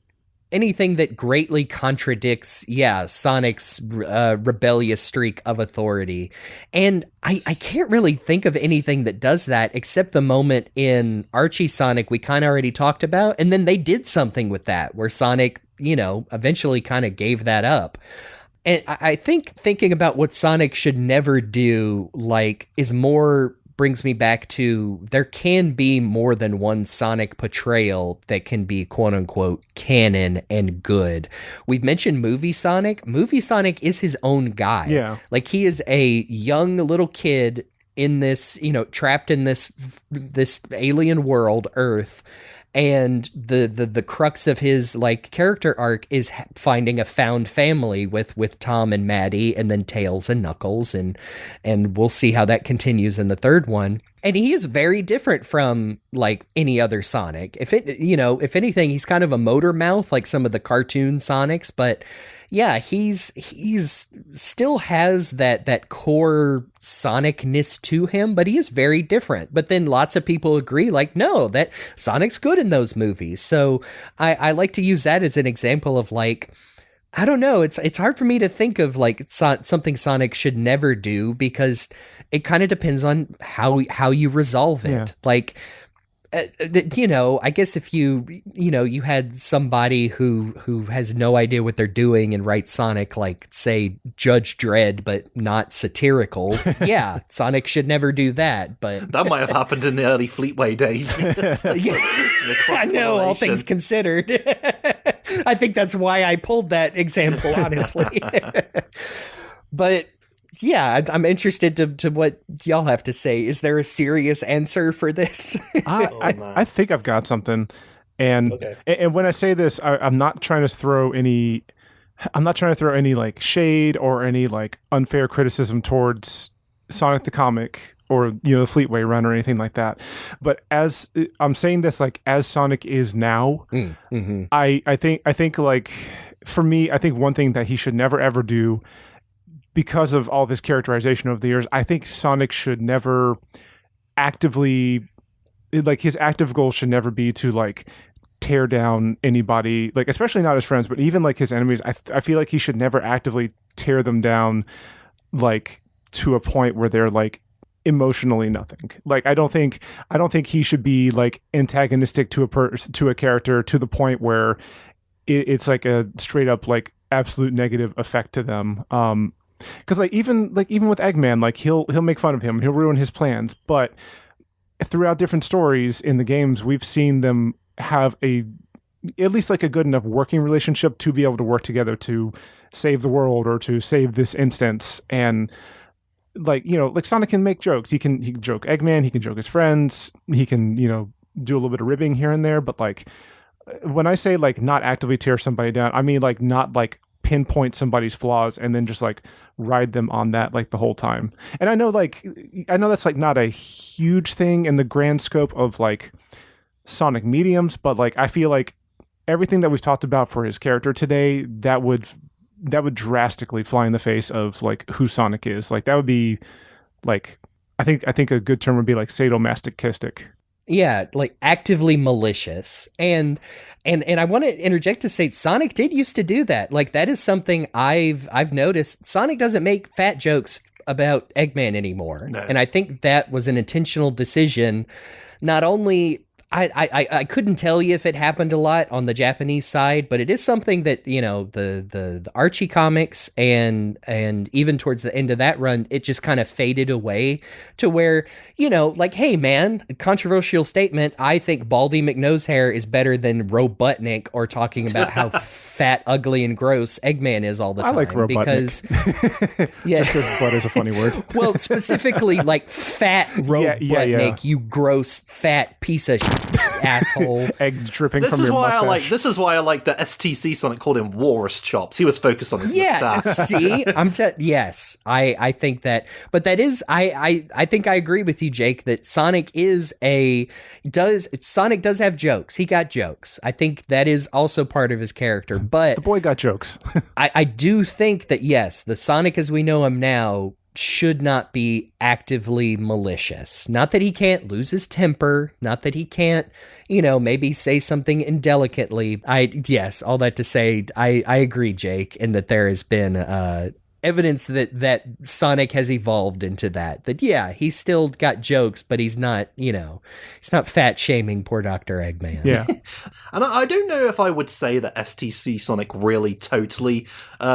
anything that greatly contradicts, Sonic's rebellious streak of authority. And I can't really think of anything that does that except the moment in Archie Sonic we kind of already talked about. And then they did something with that where Sonic, you know, eventually kind of gave that up. And I think thinking about what Sonic should never do, like, brings me back to there can be more than one Sonic portrayal that can be quote unquote canon and good. We've mentioned Movie Sonic. Movie Sonic is his own guy. Yeah. Like, he is a young little kid in this, trapped in this alien world, Earth. And the crux of his like character arc is finding a found family with Tom and Maddie, and then Tails and Knuckles, and we'll see how that continues in the third one. And he is very different from like any other Sonic. If anything, he's kind of a motor mouth like some of the cartoon Sonics, but yeah, he's still has that core Sonicness to him, but he is very different. But then lots of people agree, like, no, that Sonic's good in those movies. So I like to use that as an example of like, I don't know, it's hard for me to think of like something Sonic should never do, because it kind of depends on how you resolve it. Yeah. Like, I guess if you had somebody who has no idea what they're doing and writes Sonic like, say, Judge Dredd, but not satirical, yeah, Sonic should never do that. But that might have happened in the early Fleetway days. I know, all things considered. I think that's why I pulled that example, honestly. But yeah, I'm interested to what y'all have to say. Is there a serious answer for this? I think I've got something, and when I say this, I'm not trying to throw any like shade or any like unfair criticism towards Sonic the comic or the Fleetway run or anything like that. But as I'm saying this, like as Sonic is now, I think like for me, I think one thing that he should never ever do, because of all this characterization over the years, I think Sonic should never actively, like his active goal should never be to like tear down anybody, like especially not his friends, but even like his enemies. I feel like he should never actively tear them down, like to a point where they're like emotionally nothing. Like I don't think he should be like antagonistic to a character to the point where it's like a straight up like absolute negative effect to them. Because even with Eggman, like he'll make fun of him, he'll ruin his plans, but throughout different stories in the games, we've seen them have at least like a good enough working relationship to be able to work together to save the world or to save this instance. And like like Sonic can make jokes. He can joke Eggman, he can joke his friends, he can do a little bit of ribbing here and there. But like when I say like not actively tear somebody down, I mean like not like pinpoint somebody's flaws and then just like ride them on that like the whole time. And I know that's like not a huge thing in the grand scope of like Sonic mediums, but like I feel like everything that we've talked about for his character today, that would drastically fly in the face of like who Sonic is. Like that would be like I think a good term would be like sadomasochistic. Yeah, like actively malicious. And I want to interject to say Sonic did used to do that. Like that is something I've noticed. Sonic doesn't make fat jokes about Eggman anymore. No. And I think that was an intentional decision. Not only I couldn't tell you if it happened a lot on the Japanese side, but it is something that, the Archie comics and even towards the end of that run, it just kind of faded away to where, like, hey man, controversial statement. I think Baldy McNosehair is better than Robotnik, or talking about how fat, ugly, and gross Eggman is all the time. I like Robotnik. Because yeah, just because butt is a funny word. Well, specifically like fat Robotnik, you gross fat piece of asshole. Eggs dripping from your mustache. This is why I like that STC Sonic called him Walrus Chops. He was focused on his mustache. See, yes, I think that, but that is, I think I agree with you, Jake, that Sonic does have jokes. He got jokes. I think that is also part of his character, but the boy got jokes. I do think that yes, the Sonic as we know him now should not be actively malicious. Not that he can't lose his temper, not that he can't, maybe say something indelicately. All that to say, I agree, Jake, in that there has been evidence that Sonic has evolved into that yeah, he's still got jokes, but he's not, he's not fat shaming poor Dr. Eggman. Yeah. And I don't know if I would say that STC Sonic really totally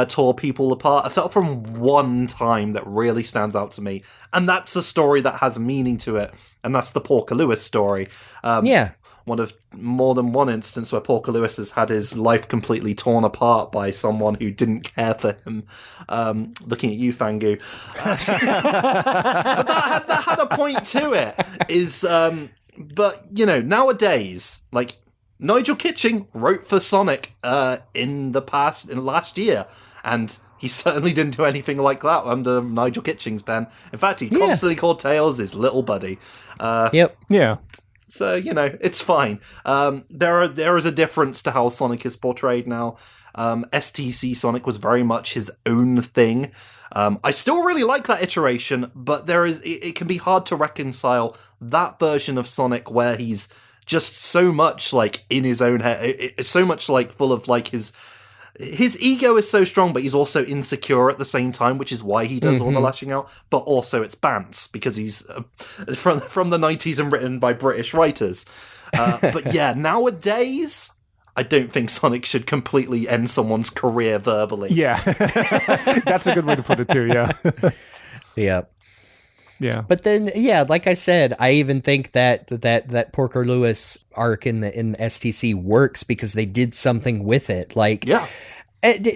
tore people apart. I felt from one time that really stands out to me, and that's a story that has meaning to it, and that's the Porker Lewis story. One of more than one instance where Porker Lewis has had his life completely torn apart by someone who didn't care for him. Looking at you, Fangu. But that had a point to it. But, nowadays, like, Nigel Kitching wrote for Sonic in last year, and he certainly didn't do anything like that under Nigel Kitching's pen. In fact, he constantly called Tails his little buddy. Yep. Yeah. So, it's fine. There is a difference to how Sonic is portrayed now. STC Sonic was very much his own thing. I still really like that iteration, but it can be hard to reconcile that version of Sonic where he's just so much like in his own head. It's so much like full of like his ego is so strong, but he's also insecure at the same time, which is why he does all the lashing out. But also it's Bants, because he's from the 90s and written by British writers. But yeah, nowadays, I don't think Sonic should completely end someone's career verbally. Yeah. That's a good way to put it too, yeah. Yeah. Yeah. But then, like I said, I even think that Porker Lewis arc in the STC works because they did something with it. Like, it's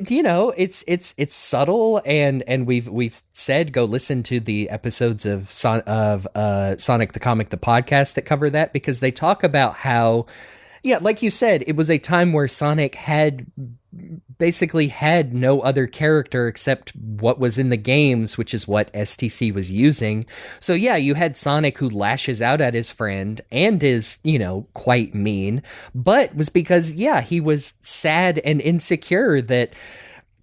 subtle, and we've said go listen to the episodes of Sonic the Comic, the podcast that cover that, because they talk about how, like you said, it was a time where Sonic basically had no other character except what was in the games, which is what STC was using. So you had Sonic who lashes out at his friend and is, quite mean, but was because, he was sad and insecure that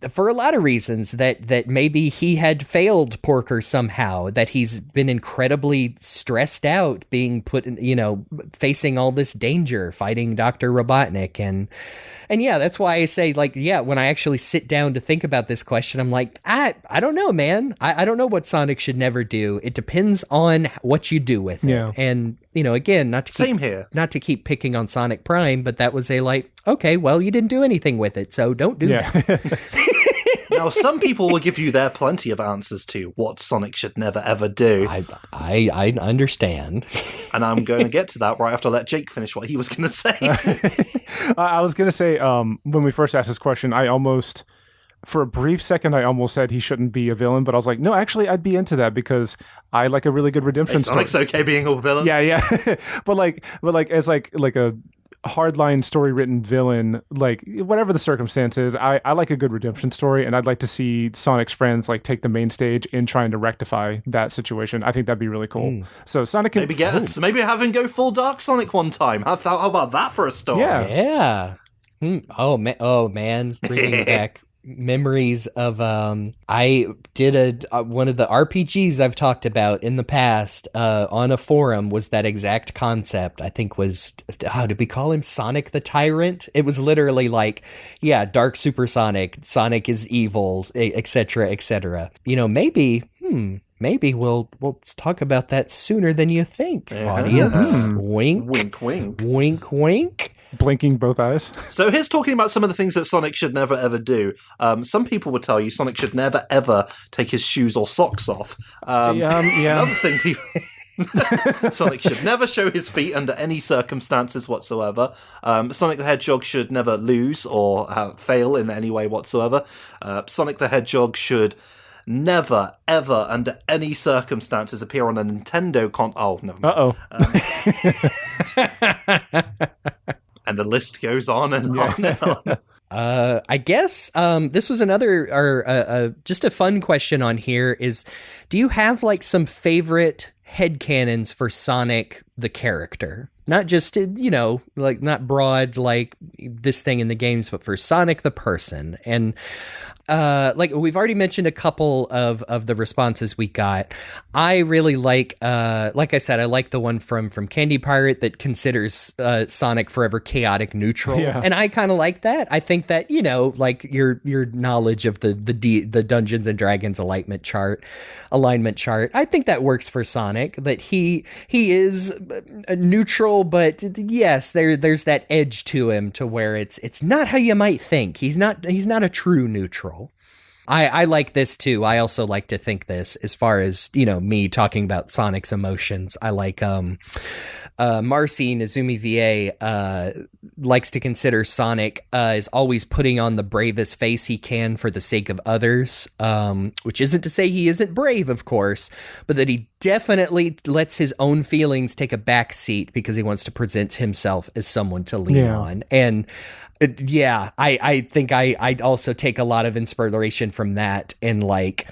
for a lot of reasons that maybe he had failed Porker somehow, that he's been incredibly stressed out being put in, facing all this danger, fighting Dr. Robotnik. And that's why I say, like, when I actually sit down to think about this question, I'm like, I don't know, man. I don't know what Sonic should never do. It depends on what you do with it. Yeah. And, again, not to keep picking on Sonic Prime, but that was okay, well, you didn't do anything with it, so don't do that. Now, some people will give you their plenty of answers to what Sonic should never ever do. I understand. And I'm going to get to that right after I let Jake finish what he was going to say. I was going to say, when we first asked this question, for a brief second, I almost said he shouldn't be a villain, but I was like, no, actually, I'd be into that because I like a really good redemption story. Sonic's okay being a villain. Yeah. but as a hardline story written villain, like whatever the circumstances, I like a good redemption story, and I'd like to see Sonic's friends like take the main stage in trying to rectify that situation. I think that'd be really cool. So Sonic can maybe have him go full Dark Sonic one time. How about that for a story? Yeah. Oh man, bringing back memories of I did one of the RPGs I've talked about in the past on a forum was that exact concept. I think was, did we call him Sonic the Tyrant? It was literally like, Dark Supersonic, Sonic is evil, etc., etc. Maybe we'll talk about that sooner than you think, audience. Wink, wink, wink, wink, wink. Blinking both eyes. So here's talking about some of the things that Sonic should never ever do. Some people would tell you Sonic should never ever take his shoes or socks off. Another thing Sonic should never show his feet under any circumstances whatsoever. Sonic the Hedgehog should never lose or fail in any way whatsoever. Sonic the Hedgehog should never, ever, under any circumstances, appear on a Nintendo Oh, no. And the list goes on and on and on. I guess this was another, just a fun question on here is, do you have like some favorite headcanons for Sonic the character? not just, like not broad, like this thing in the games, but for Sonic the person. And like we've already mentioned a couple of the responses we got. I really like I said, I like the one from Candy Pirate that considers Sonic forever chaotic neutral. Yeah. And I kind of like that. I think that, like your knowledge of the Dungeons and Dragons alignment chart, I think that works for Sonic, that he is neutral, but yes, there's that edge to him to where it's not how you might think. He's not a true neutral. I like this too. I also like to think this as far as, me talking about Sonic's emotions. I like Marcy Nazumi VA likes to consider Sonic is always putting on the bravest face he can for the sake of others, which isn't to say he isn't brave, of course, but that he definitely lets his own feelings take a back seat because he wants to present himself as someone to lean on. And I think I'd also take a lot of inspiration from that, and like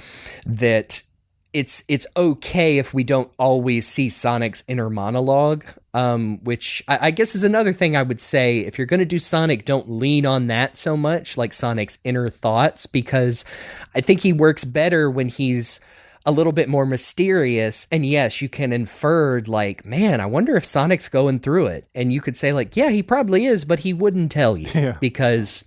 that it's okay if we don't always see Sonic's inner monologue, which I guess is another thing I would say. If you're going to do Sonic, don't lean on that so much, like Sonic's inner thoughts, because I think he works better when he's a little bit more mysterious. And yes, you can infer like, man, I wonder if Sonic's going through it. And you could say like, yeah, he probably is, but he wouldn't tell you because,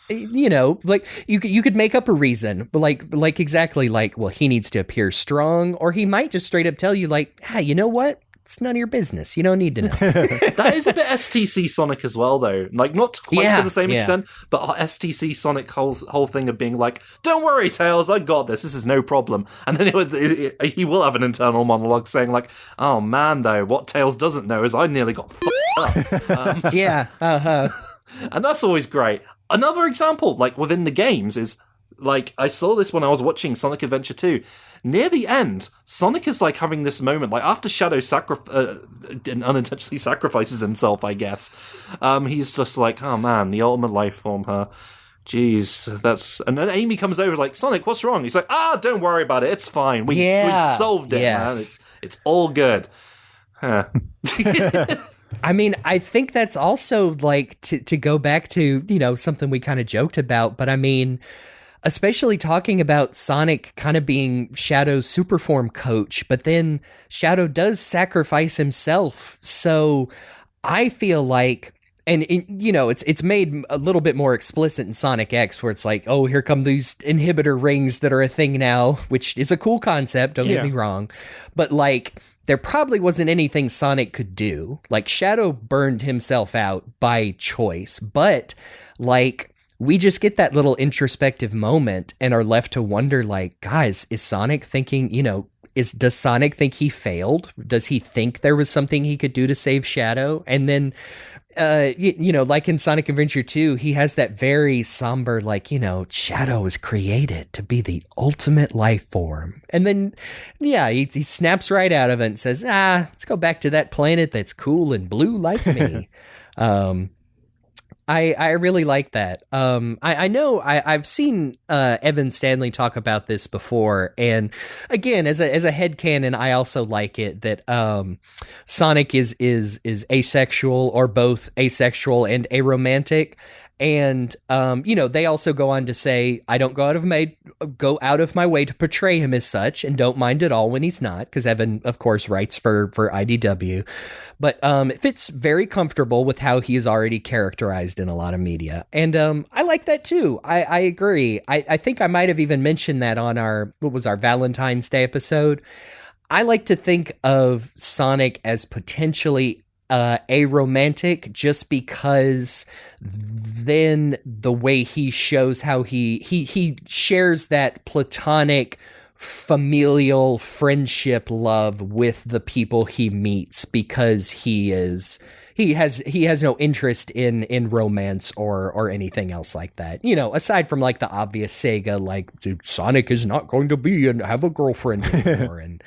like you could make up a reason, but like exactly like, well, he needs to appear strong, or he might just straight up tell you like, hey, you know what? It's none of your business. You don't need to know. That is a bit STC Sonic as well, though. Like, not quite to the same extent, but STC Sonic whole thing of being like, don't worry, Tails, I got this. This is no problem. And then he will have an internal monologue saying like, oh man, though, what Tails doesn't know is I nearly got f***ed up. And that's always great. Another example, like within the games, is like I saw this when I was watching Sonic Adventure 2. Near the end, Sonic is like having this moment, like after Shadow unintentionally sacrifices himself, I guess. He's just like, oh man, the ultimate life form, huh? Jeez, that's... And then Amy comes over like, Sonic, what's wrong? He's like, don't worry about it, it's fine. We solved it, man. It's all good. Huh. I mean, I think that's also like to go back to, something we kind of joked about, but I mean, especially talking about Sonic kind of being Shadow's superform coach, but then Shadow does sacrifice himself. So I feel like, and it's made a little bit more explicit in Sonic X, where it's like, oh, here come these inhibitor rings that are a thing now, which is a cool concept, don't get me wrong. But like, there probably wasn't anything Sonic could do. Like, Shadow burned himself out by choice, but like, we just get that little introspective moment and are left to wonder, like, guys, is Sonic thinking, does Sonic think he failed? Does he think there was something he could do to save Shadow? And then, like in Sonic Adventure 2, he has that very somber, like, Shadow was created to be the ultimate life form. And then, he snaps right out of it and says, let's go back to that planet that's cool and blue like me. I really like that. I know I've seen Evan Stanley talk about this before, and again, as a headcanon, I also like it that Sonic is asexual, or both asexual and aromantic. And, they also go on to say, I don't go out of my way to portray him as such, and don't mind at all when he's not, because Evan, of course, writes for IDW. But it fits very comfortable with how he is already characterized in a lot of media. And I like that too. I agree. I think I might have even mentioned that on our Valentine's Day episode. I like to think of Sonic as potentially aromantic, just because then the way he shows how he shares that platonic familial friendship love with the people he meets, because he has no interest in romance or anything else like that. Aside from like the obvious Sega, like, dude, Sonic is not going to be and have a girlfriend anymore, and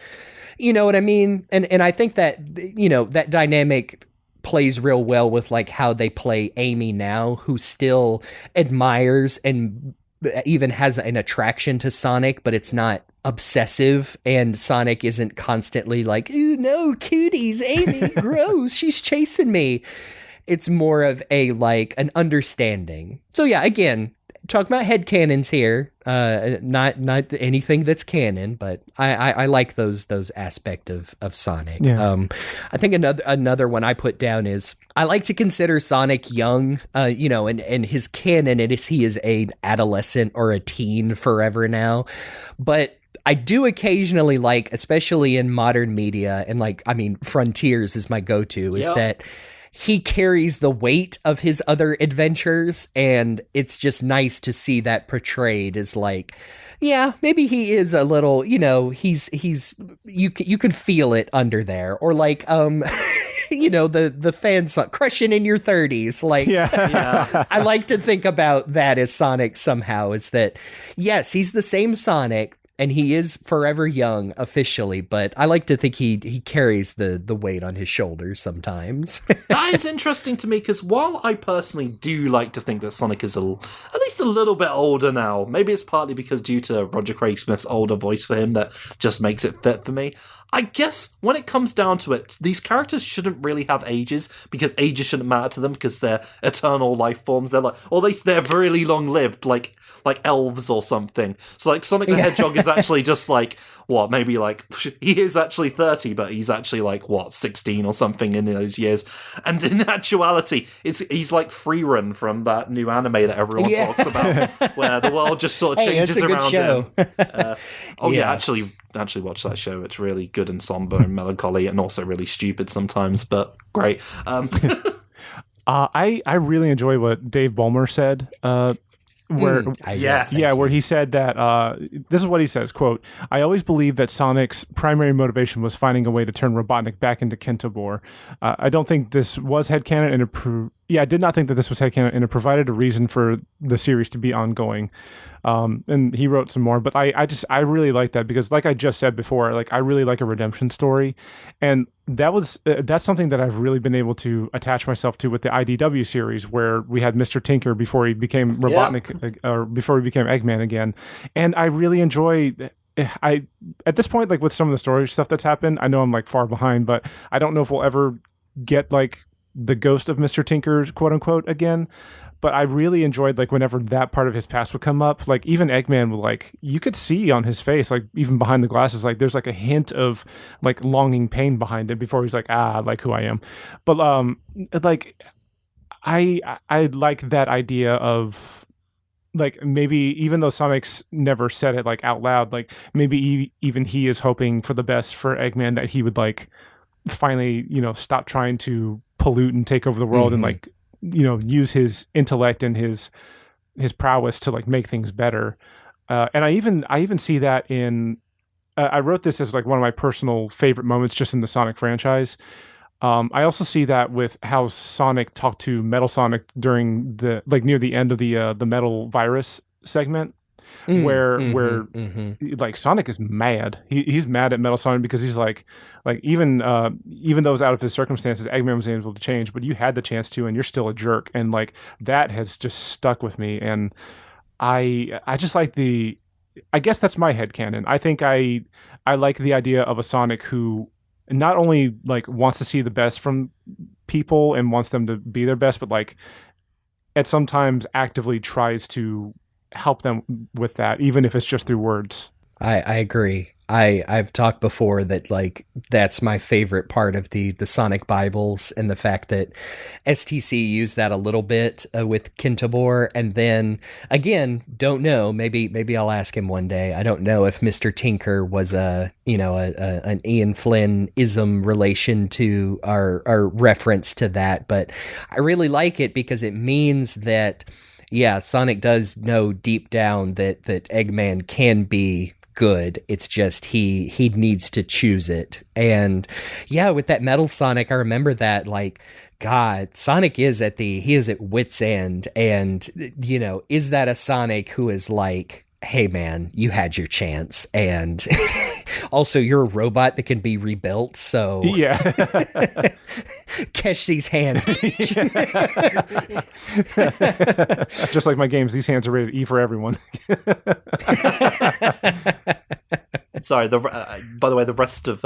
you know what I mean? And I think that, that dynamic plays real well with like how they play Amy now, who still admires and even has an attraction to Sonic, but it's not obsessive, and Sonic isn't constantly like, ooh, no, cuties, Amy, gross, she's chasing me. It's more of an understanding. So yeah, again, talking about headcanons here, not anything that's canon, but I like those aspect of Sonic. Yeah. I think another one I put down is I like to consider Sonic young, and his canon is he is an adolescent or a teen forever now, but I do occasionally like, especially in modern media, and Frontiers is my go-to, is that he carries the weight of his other adventures, and it's just nice to see that portrayed as maybe he is a little, he's you can feel it under there, or the fan song crushing in your 30s. I like to think about that as Sonic somehow, is that yes, he's the same Sonic, and he is forever young officially, but I like to think he carries the weight on his shoulders sometimes. That is interesting to me, because while I personally do like to think that Sonic is at least a little bit older now, maybe it's partly because due to Roger Craig Smith's older voice for him that just makes it fit for me. I guess when it comes down to it, these characters shouldn't really have ages, because ages shouldn't matter to them, because they're eternal life forms. They're they're really long lived, like elves or something. So Sonic the Hedgehog is actually just he is actually 30, but he's actually 16 or something in those years. And in actuality, he's like Freerun from that new anime that everyone talks about, where the world just sort of changes around him. Actually watch that show. It's really good and somber and melancholy, and also really stupid sometimes, but great. I really enjoy what Dave Ballmer said. Where he said that this is what he says, quote, "I always believed that Sonic's primary motivation was finding a way to turn Robotnik back into Kentobor. I don't think this was headcanon, and I did not think that this was headcanon, and it provided a reason for the series to be ongoing." And he wrote some more, but I really like that, because like I just said before, I really like a redemption story, and that's something that I've really been able to attach myself to with the IDW series, where we had Mr. Tinker before he became Robotnik, or before he became Eggman again, and I really enjoy. At this point, with some of the story stuff that's happened, I know I'm far behind, but I don't know if we'll ever get the ghost of Mr. Tinker, quote unquote, again. But I really enjoyed whenever that part of his past would come up, even Eggman would you could see on his face, even behind the glasses, there's a hint of longing pain behind it before he's who I am. But I like that idea of maybe even though Sonic's never said it out loud, maybe even he is hoping for the best for Eggman, that he would finally stop trying to pollute and take over the world, and use his intellect and his prowess to make things better. And I even see that in I wrote this as one of my personal favorite moments just in the Sonic franchise. I also see that with how Sonic talked to Metal Sonic during the near the end of the Metal Virus segment, where Sonic is mad. He's mad at Metal Sonic because he's even though it's out of his circumstances, Eggman was able to change, but you had the chance to, and you're still a jerk. And that has just stuck with me. And I just I guess that's my headcanon. I think I like the idea of a Sonic who not only wants to see the best from people and wants them to be their best, but at sometimes actively tries to help them with that, even if it's just through words. I agree. I've talked before that that's my favorite part of the Sonic Bibles, and the fact that STC used that a little bit with Kentobor, and then again, don't know, maybe I'll ask him one day. I don't know if Mr. Tinker was an Ian Flynn-ism relation to our reference to that, but I really like it because it means that Sonic does know deep down that Eggman can be good. It's just he needs to choose it. And with that Metal Sonic, I remember that God, Sonic is at wit's end, and is that a Sonic who is hey man, you had your chance, and also you're a robot that can be rebuilt, so catch these hands. Just like my games, these hands are rated E for everyone. Sorry. By the way, the rest of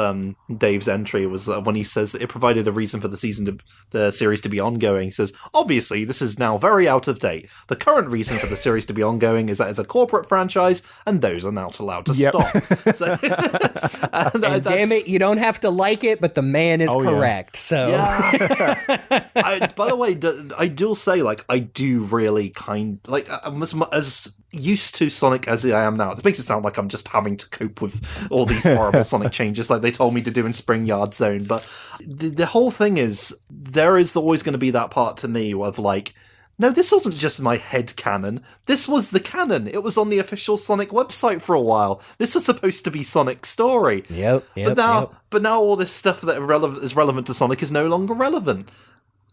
Dave's entry was when he says it provided a reason for the series to be ongoing. He says, "Obviously, this is now very out of date. The current reason for the series to be ongoing is that it's a corporate franchise, and those are not allowed to stop." So, and damn it, you don't have to like it, but the man is correct. So, by the way, I do say, like, I do really I'm as used to Sonic as I am now. This makes it sound like I'm just having to cope with all these horrible Sonic changes like they told me to do in Spring Yard Zone. But the whole thing is, there is always going to be that part to me of like, no, this wasn't just my head canon. This was the canon. It was on the official Sonic website for a while. This was supposed to be Sonic's story. But now all this stuff that is relevant to Sonic is no longer relevant.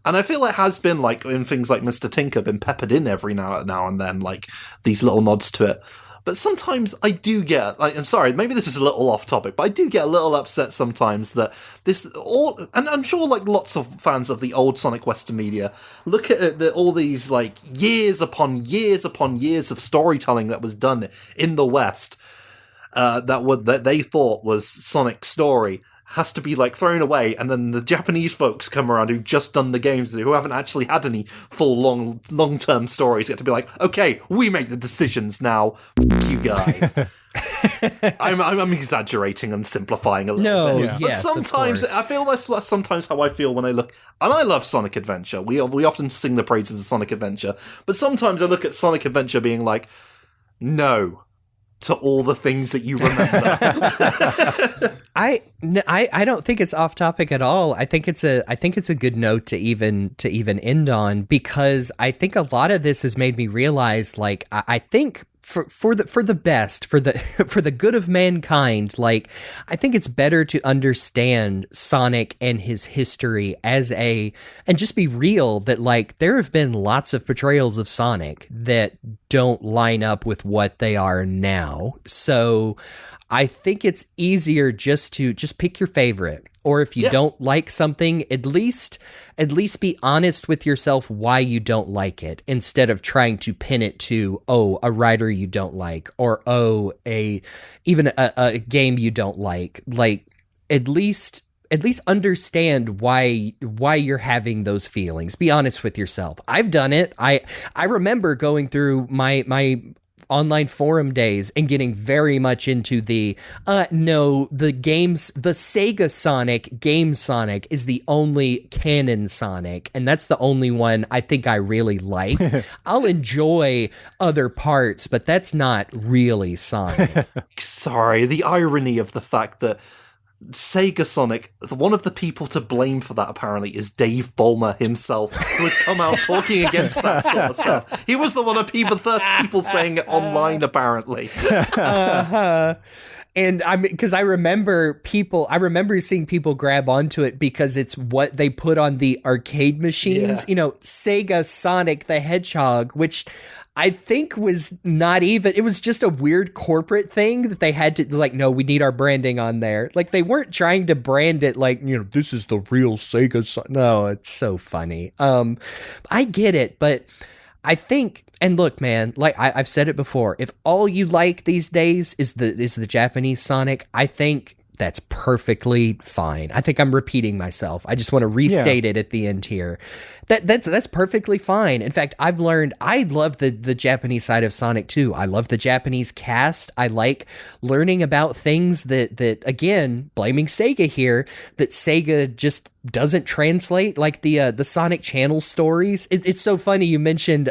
And I feel it has been, like, in things like Mr. Tinker, been peppered in every now and then, like, these little nods to it. But sometimes I do get, like, I'm sorry, maybe this is a little off topic, but I do get a little upset sometimes that and I'm sure, like, lots of fans of the old Sonic Western media look at it, all these, like, years upon years upon years of storytelling that was done in the West, that they thought was Sonic's story, has to be, like, thrown away, and then the Japanese folks come around who've just done the games, who haven't actually had any full long-term stories, get to be like, okay, we make the decisions now, F you guys. I'm exaggerating and simplifying a little bit. But sometimes, I feel that's sometimes how I feel when I look, and I love Sonic Adventure, we often sing the praises of Sonic Adventure, but sometimes I look at Sonic Adventure being like, no, to all the things that you remember. I don't think it's off topic at all. I think it's a good note to even end on, because I think a lot of this has made me realize, like, I think for the best, for the good of mankind, like, I think it's better to understand Sonic and his history and just be real that, like, there have been lots of portrayals of Sonic that don't line up with what they are now. So I think it's easier just to pick your favorite. Or if you don't like something, at least be honest with yourself why you don't like it, instead of trying to pin it to, a writer you don't like, or even a game you don't like. Like, at least understand why you're having those feelings. Be honest with yourself. I've done it. I remember going through my online forum days and getting very much into the Sega Sonic, Game Sonic is the only canon Sonic, and that's the only one I think I really like. I'll enjoy other parts, but that's not really Sonic. Sorry, the irony of the fact that Sega Sonic, one of the people to blame for that apparently is Dave Ballmer himself, who has come out talking against that sort of stuff. He was the first people saying it online, apparently. And because I remember seeing people grab onto it because it's what they put on the arcade machines. You know, Sega Sonic the Hedgehog, which I think was not even, it was just a weird corporate thing that they had to, like, no, we need our branding on there. Like, they weren't trying to brand it like, you know, this is the real Sega. No, it's so funny. I get it, but I think, and look, man, like I've said it before, if all you like these days is the Japanese Sonic, I think that's perfectly fine. I think I'm repeating myself. I just want to restate it at the end here. That's perfectly fine. In fact, I've learned I love the Japanese side of Sonic too. I love the Japanese cast. I like learning about things that again, blaming Sega here, that Sega just doesn't translate, like the Sonic Channel stories. It's so funny you mentioned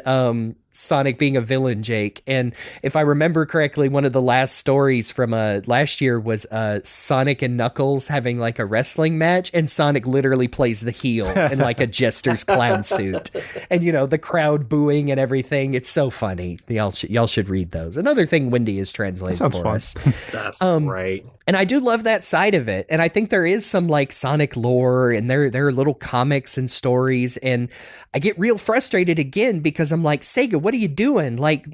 Sonic being a villain, Jake, and if I remember correctly, one of the last stories from last year was Sonic and Knuckles having like a wrestling match, and Sonic literally plays the heel in like a jester's clown suit, and you know, the crowd booing and everything. It's so funny. Y'all should read those. Another thing Wendy is translated for us. That's right. And I do love that side of it. And I think there is some like Sonic lore, and there are little comics and stories. And I get real frustrated again because I'm like, Sega, what are you doing? Like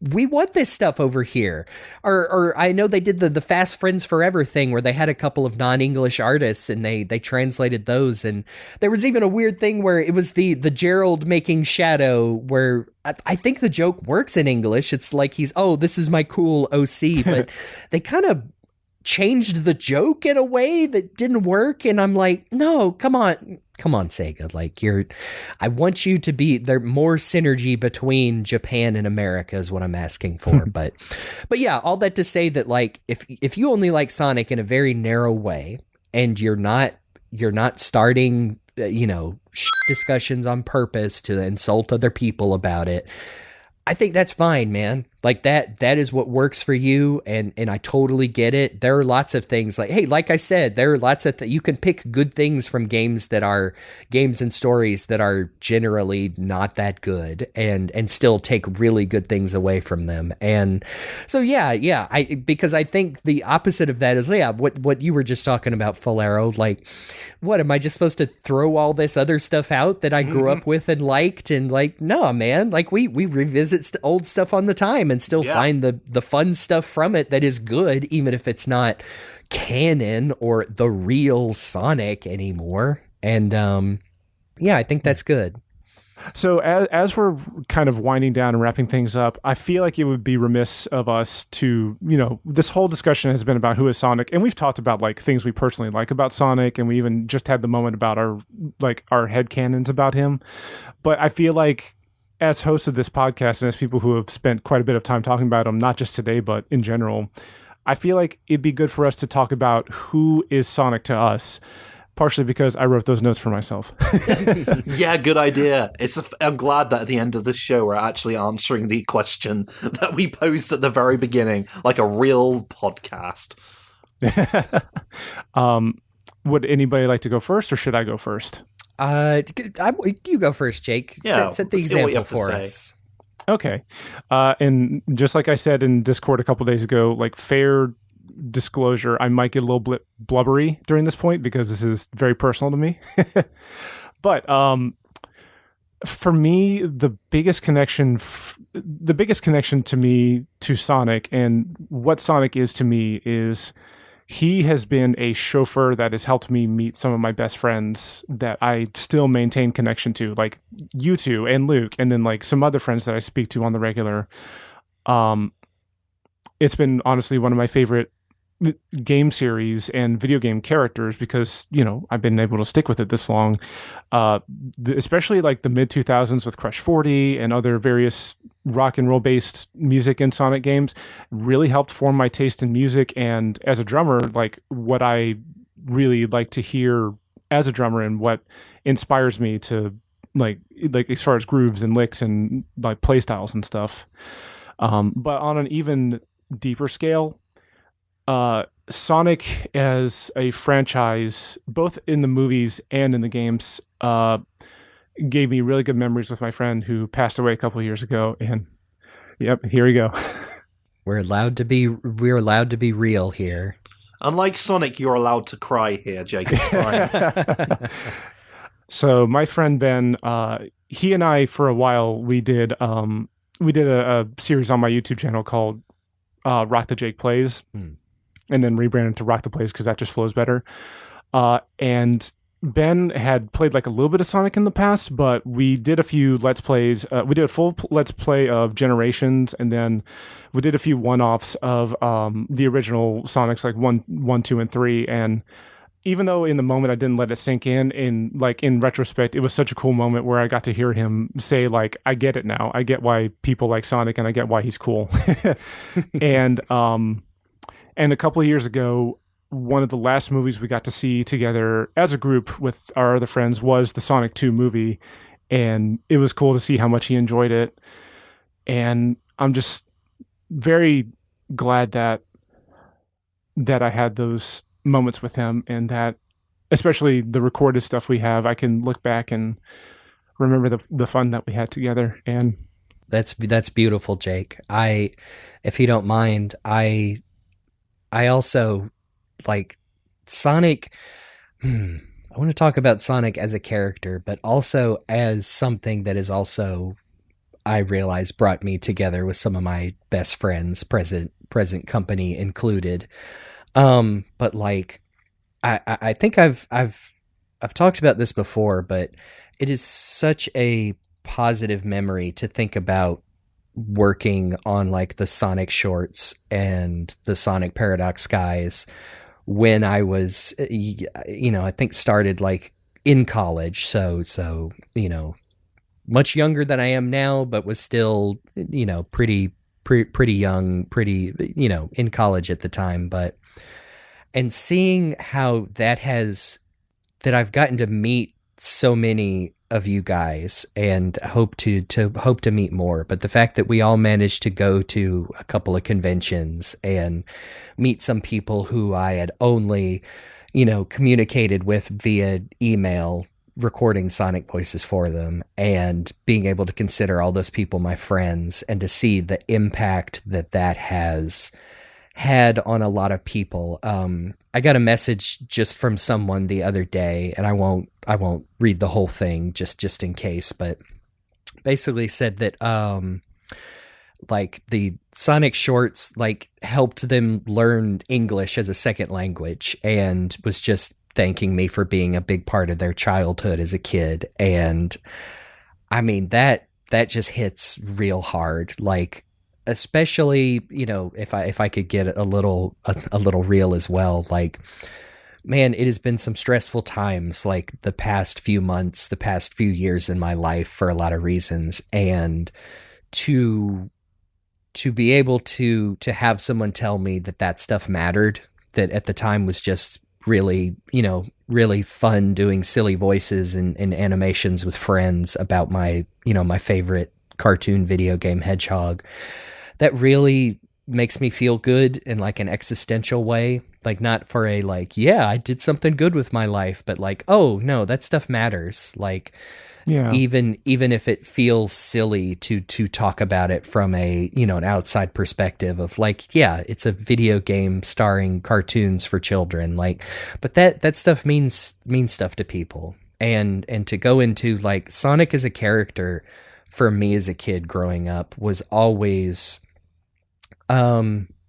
we want this stuff over here. Or I know they did the Fast Friends Forever thing where they had a couple of non-English artists and they translated those. And there was even a weird thing where it was the Gerald making Shadow, where I think the joke works in English. It's like this is my cool OC, but they kind of changed the joke in a way that didn't work. And I'm like, no, come on, Sega. Like, I want you to be there. More synergy between Japan and America is what I'm asking for. but yeah, all that to say that, like, if you only like Sonic in a very narrow way, and you're not starting, discussions on purpose to insult other people about it, I think that's fine, man. Like, that is what works for you, and I totally get it. There are lots of things, like, hey, like I said, there are lots of you can pick good things from games and stories that are generally not that good, and still take really good things away from them. And so because I think the opposite of that is, what you were just talking about, Falero. Like, what am I just supposed to throw all this other stuff out that I grew up with and liked? And like, no, man, like we revisit old stuff on the time and still find the fun stuff from it that is good, even if it's not canon or the real Sonic anymore. And I think that's good. So as we're kind of winding down and wrapping things up, I feel like it would be remiss of us to, this whole discussion has been about who is Sonic, and we've talked about like things we personally like about Sonic, and we even just had the moment about our headcanons about him. But I feel like, as hosts of this podcast and as people who have spent quite a bit of time talking about him, not just today, but in general, I feel like it'd be good for us to talk about who is Sonic to us, partially because I wrote those notes for myself. Yeah, good idea. I'm glad that at the end of the show, we're actually answering the question that we posed at the very beginning, like a real podcast. Would anybody like to go first, or should I go first? You go first, Jake. Yeah, set the example for us. Okay. And just like I said in Discord a couple days ago, like, fair disclosure, I might get a little blubbery during this point because this is very personal to me. But for me, the biggest connection to me to Sonic and what Sonic is to me is he has been a chauffeur that has helped me meet some of my best friends that I still maintain connection to, like you two and Luke, and then like some other friends that I speak to on the regular. It's been honestly one of my favorite game series and video game characters because, I've been able to stick with it this long. Especially like the mid 2000s with Crush 40 and other various rock and roll based music in Sonic games really helped form my taste in music. And as a drummer, like what I really like to hear as a drummer and what inspires me to like as far as grooves and licks and like play styles and stuff. But on an even deeper scale, Sonic as a franchise, both in the movies and in the games, gave me really good memories with my friend who passed away a couple of years ago. And yep, here we go. We're allowed to be real here. Unlike Sonic, you're allowed to cry here, Jake. It's fine. So my friend Ben, he and I for a while we did a series on my YouTube channel called Rock the Jake Plays. And then rebranded to Rock the Plays because that just flows better. And Ben had played like a little bit of Sonic in the past, but we did a few Let's Plays. We did a full Let's Play of Generations, and then we did a few one-offs of the original Sonics, like 1, 2, and 3. And even though in the moment I didn't let it sink in retrospect, it was such a cool moment where I got to hear him say, like, I get it now. I get why people like Sonic, and I get why he's cool. And a couple of years ago, one of the last movies we got to see together as a group with our other friends was the Sonic 2 movie. And it was cool to see how much he enjoyed it. And I'm just very glad that I had those moments with him, and that especially the recorded stuff we have, I can look back and remember the fun that we had together. And that's beautiful, Jake. If you don't mind, I also like Sonic. I want to talk about Sonic as a character, but also as something that is also, I realize, brought me together with some of my best friends, present company included. But like, I think I've talked about this before, but it is such a positive memory to think about working on like the Sonic shorts and the Sonic Paradox guys when I was, I think started like in college. So, much younger than I am now, but was still, pretty young, in college at the time. And seeing how that I've gotten to meet so many of you guys and hope to meet more. But the fact that we all managed to go to a couple of conventions and meet some people who I had only, communicated with via email, recording Sonic voices for them, and being able to consider all those people my friends, and to see the impact that has had on a lot of people. I got a message just from someone the other day, and I won't read the whole thing just in case, but basically said that like the Sonic shorts like helped them learn English as a second language, and was just thanking me for being a big part of their childhood as a kid. And I mean, that just hits real hard. Like, especially, if I could get a little real as well, like, man, it has been some stressful times, like the past few months, the past few years in my life for a lot of reasons. And to be able to have someone tell me that stuff mattered, that at the time was just really, really fun doing silly voices and animations with friends about my, my favorite cartoon video game Hedgehog. That really makes me feel good in like an existential way. Like, not for a like, yeah, I did something good with my life, but like, oh no, that stuff matters. Like, yeah, even if it feels silly to talk about it from a, an outside perspective of like, yeah, it's a video game starring cartoons for children, like, but that stuff means stuff to people. And to go into like Sonic as a character for me as a kid growing up was always,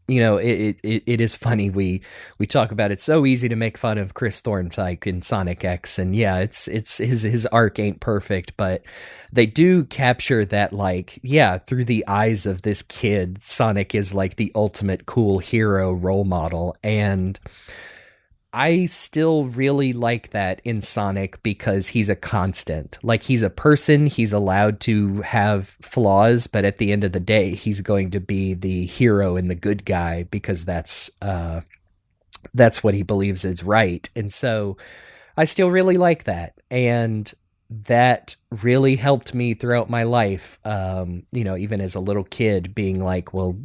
it is funny. We talk about it's so easy to make fun of Chris Thorndyke in Sonic X, and yeah, it's his arc ain't perfect, but they do capture that, like, yeah, through the eyes of this kid, Sonic is like the ultimate cool hero role model. And I still really like that in Sonic because he's a constant. Like, he's a person, he's allowed to have flaws, but at the end of the day, he's going to be the hero and the good guy because that's what he believes is right. And so I still really like that. And that really helped me throughout my life, even as a little kid, being like, well,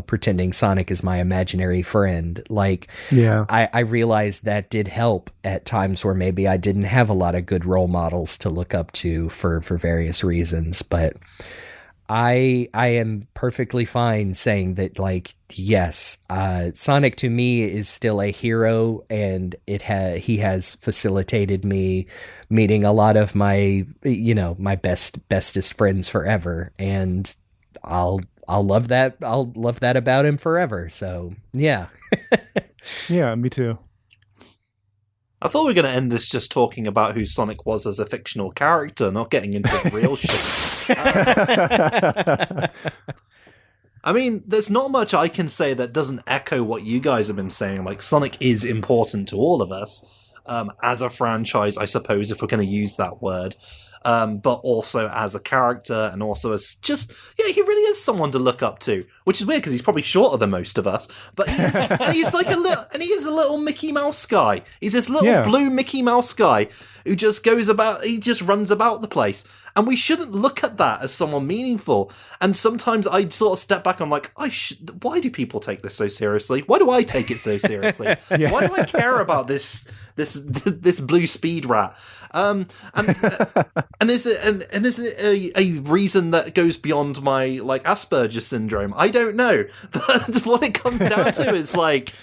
pretending Sonic is my imaginary friend. Like, yeah, I realized that did help at times where maybe I didn't have a lot of good role models to look up to for various reasons. But I am perfectly fine saying that, like, yes, Sonic to me is still a hero, and he has facilitated me meeting a lot of my, my bestest friends forever, and I'll love that. I'll love that about him forever. So yeah. Yeah, me too. I thought we were going to end this just talking about who Sonic was as a fictional character, not getting into real shit. I mean, there's not much I can say that doesn't echo what you guys have been saying. Like, Sonic is important to all of us, as a franchise, I suppose, if we're going to use that word. But also as a character, and also as just, yeah, he really is someone to look up to, which is weird because he's probably shorter than most of us, but he is, and he's like he is a little Mickey Mouse guy. He's this little blue Mickey Mouse guy who just he just runs about the place. And we shouldn't look at that as someone meaningful. And sometimes I sort of step back, I'm like, why do people take this so seriously? Why do I take it so seriously? Yeah. Why do I care about this blue speed rat? And is it a reason that goes beyond my, like, Asperger's syndrome? I don't know. But what it comes down to is, like,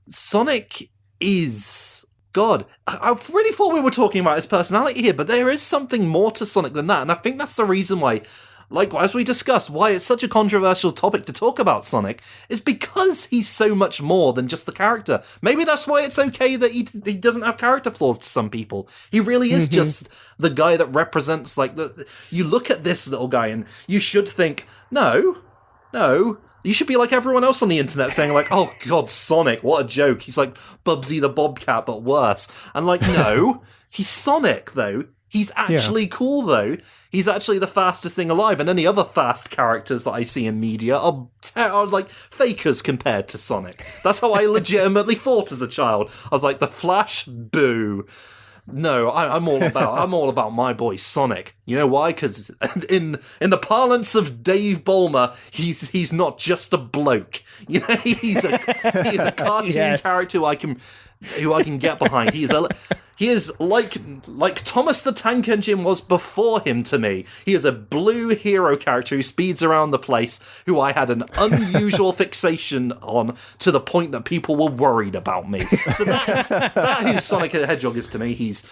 Sonic is... God, I really thought we were talking about his personality here, but there is something more to Sonic than that, and I think that's the reason why like, as we discussed, why it's such a controversial topic to talk about Sonic is because he's so much more than just the character. Maybe that's why it's okay that he doesn't have character flaws to some people. He really is just the guy that represents, like, you look at this little guy and you should think, no, you should be like everyone else on the internet saying, like, oh god, Sonic, what a joke. He's like Bubsy the Bobcat, but worse. And, like, no, he's Sonic, though. He's actually cool, though. He's actually the fastest thing alive, and any other fast characters that I see in media are like fakers compared to Sonic. That's how I legitimately thought as a child. I was like, the Flash, boo. No, I'm all about my boy Sonic. You know why? Because in the parlance of Dave Ballmer, he's not just a bloke. You know, he's a cartoon character who I can get behind. He is like Thomas the Tank Engine was before him to me. He is a blue hero character who speeds around the place, who I had an unusual fixation on to the point that people were worried about me. So that who Sonic the Hedgehog is to me. He's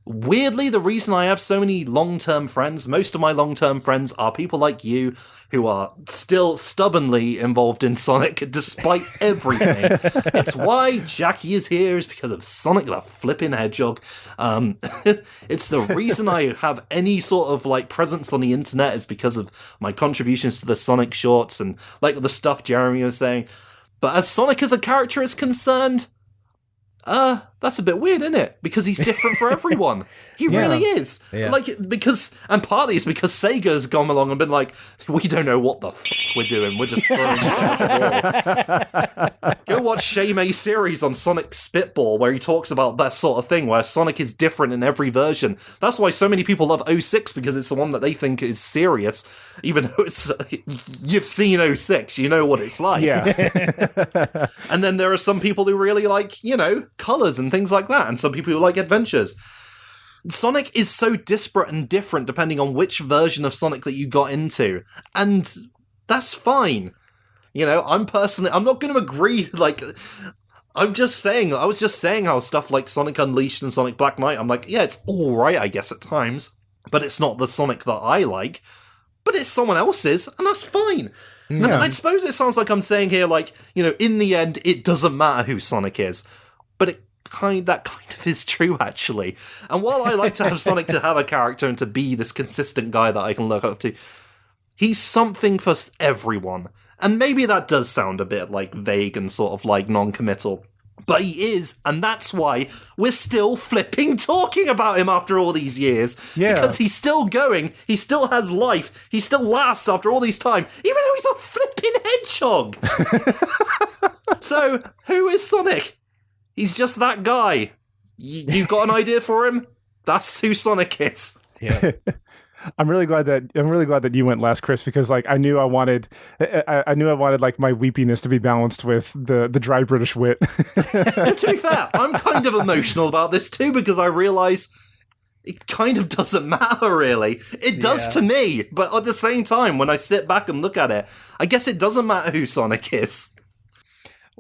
weirdly the reason I have so many long-term friends. Most of my long-term friends are people like you who are still stubbornly involved in Sonic despite everything. It's why Jackie is here, is because of Sonic the flipping Hedgehog. It's the reason I have any sort of like presence on the internet, is because of my contributions to the Sonic shorts and like the stuff Jeremy was saying. But as Sonic as a character is concerned, that's a bit weird, isn't it? Because he's different for everyone. He really is. Yeah. Like, because, and partly it's because Sega's gone along and been like, we don't know what the we're doing. We're just throwing it at the wall. Go watch Shay May's series on Sonic Spitball, where he talks about that sort of thing, where Sonic is different in every version. That's why so many people love 06, because it's the one that they think is serious, even though it's, you've seen 06, you know what it's like. Yeah. And then there are some people who really like, you know, colours and things like that, and some people who like adventures. Sonic is so disparate and different depending on which version of Sonic that you got into, and that's fine. You know, I'm not going to agree, like, I was just saying how stuff like Sonic Unleashed and Sonic Black Knight, I'm like, yeah, it's alright, I guess, at times, but it's not the Sonic that I like, but it's someone else's, and that's fine. Yeah. And I suppose it sounds like I'm saying here, like, you know, in the end, it doesn't matter who Sonic is, but that kind of is true, actually. And while I like to have Sonic to have a character and to be this consistent guy that I can look up to, he's something for everyone. And maybe that does sound a bit, like, vague and sort of, like, non-committal. But he is, and that's why we're still flipping talking about him after all these years. Yeah. Because he's still going, he still has life, he still lasts after all these time, even though he's a flipping hedgehog. So, who is Sonic? He's just that guy. You've got an idea for him? That's who Sonic is. Yeah. I'm really glad that you went last, Chris, because like I knew I wanted like my weepiness to be balanced with the dry British wit. To be fair, I'm kind of emotional about this too, because I realise it kind of doesn't matter, really. It does to me, but at the same time, when I sit back and look at it, I guess it doesn't matter who Sonic is.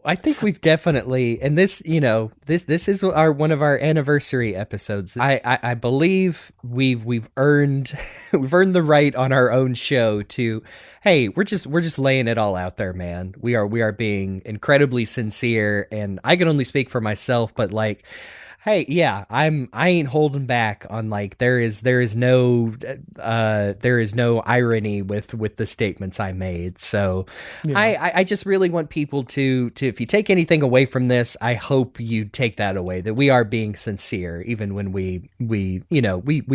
I think we've definitely, and this, you know, this is one of our anniversary episodes. I believe we've earned the right on our own show to, hey, we're just laying it all out there, man. We are being incredibly sincere, and I can only speak for myself, but like, hey, yeah, I ain't holding back on, like, there is no irony with the statements I made. So yeah. I just really want people to if you take anything away from this, I hope you take that away, that we are being sincere, even when we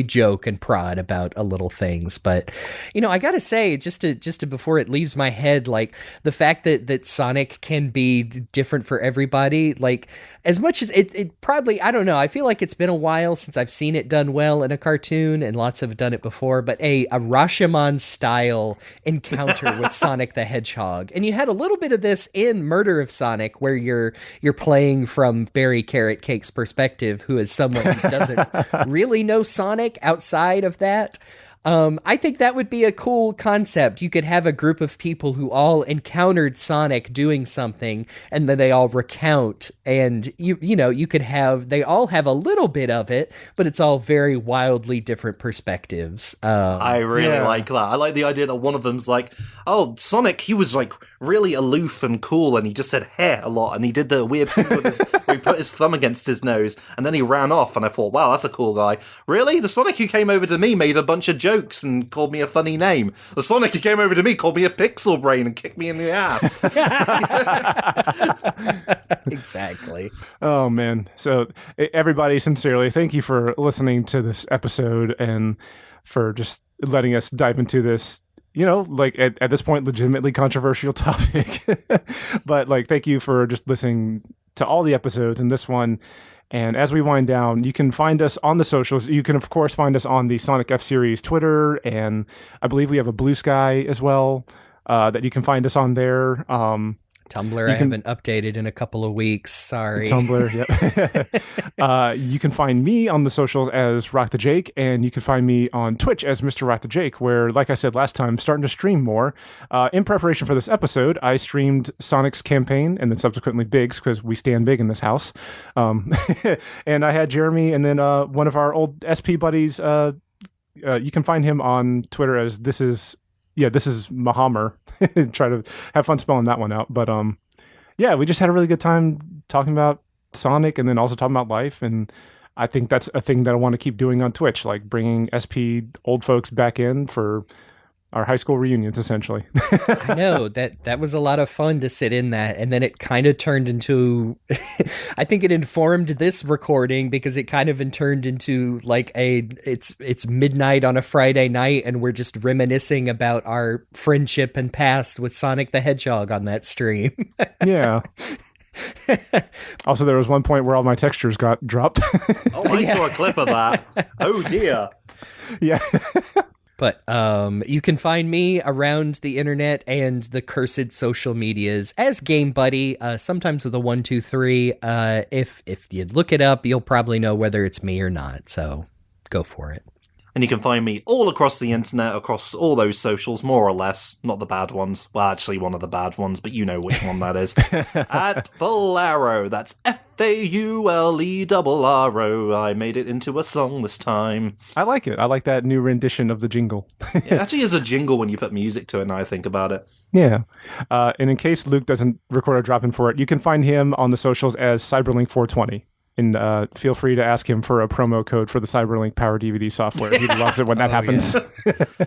joke and prod about a little things. But, you know, I gotta say, just to before it leaves my head, like, the fact that Sonic can be different for everybody, like, as much as it probably, I don't know, I feel like it's been a while since I've seen it done well in a cartoon, and lots have done it before, but a Rashomon-style encounter with Sonic the Hedgehog. And you had a little bit of this in Murder of Sonic, where you're playing from Barry Carrot Cake's perspective, who is someone who doesn't really know Sonic outside of that. I think that would be a cool concept. You could have a group of people who all encountered Sonic doing something, and then they all recount, and you could have, they all have a little bit of it, but it's all very wildly different perspectives. I really like that. I like the idea that one of them's like, oh, Sonic, he was like really aloof and cool, and he just said "heh" a lot, and he did the weird thing with where he put his thumb against his nose, and then he ran off, and I thought, wow, that's a cool guy. Really? The Sonic who came over to me made a bunch of jokes and called me a funny name. The Sonic who came over to me called me a pixel brain and kicked me in the ass. Exactly. Oh, man. So, everybody, sincerely, thank you for listening to this episode and for just letting us dive into this, like at this point, legitimately controversial topic. But, like, thank you for just listening to all the episodes and this one. And as we wind down, you can find us on the socials. You can, of course, find us on the Sonic F-Series Twitter, and I believe we have a Blue Sky as well that you can find us on there. Tumblr, I haven't updated in a couple of weeks. Sorry. Tumblr, yep. You can find me on the socials as Rock the Jake, and you can find me on Twitch as Mr. Rock the Jake, where, like I said last time, starting to stream more. In preparation for this episode, I streamed Sonic's campaign and then subsequently Big's, because we stand big in this house. And I had Jeremy and then one of our old SP buddies. You can find him on Twitter as this is Mahammer. Try to have fun spelling that one out. But we just had a really good time talking about Sonic and then also talking about life. And I think that's a thing that I want to keep doing on Twitch, like bringing SP old folks back in for our high school reunions, essentially. I know that was a lot of fun to sit in that, and then it kind of turned into I think it informed this recording, because it kind of turned into like it's midnight on a Friday night and we're just reminiscing about our friendship and past with Sonic the Hedgehog on that stream. Yeah. Also, there was one point where all my textures got dropped. Oh, I saw a clip of that. Oh dear. Yeah. But you can find me around the internet and the cursed social medias as Game Buddy, sometimes with a 1, 2, 3. If you look it up, you'll probably know whether it's me or not. So go for it. And you can find me all across the internet, across all those socials, more or less. Not the bad ones. Well, actually, one of the bad ones, but you know which one that is. At Faulero. That's FAULERRO. I made it into a song this time. I like it. I like that new rendition of the jingle. It actually is a jingle when you put music to it, now I think about it. Yeah. And in case Luke doesn't record a drop-in for it, you can find him on the socials as Cyberlink420. And feel free to ask him for a promo code for the Cyberlink Power DVD software. He loves it when that happens.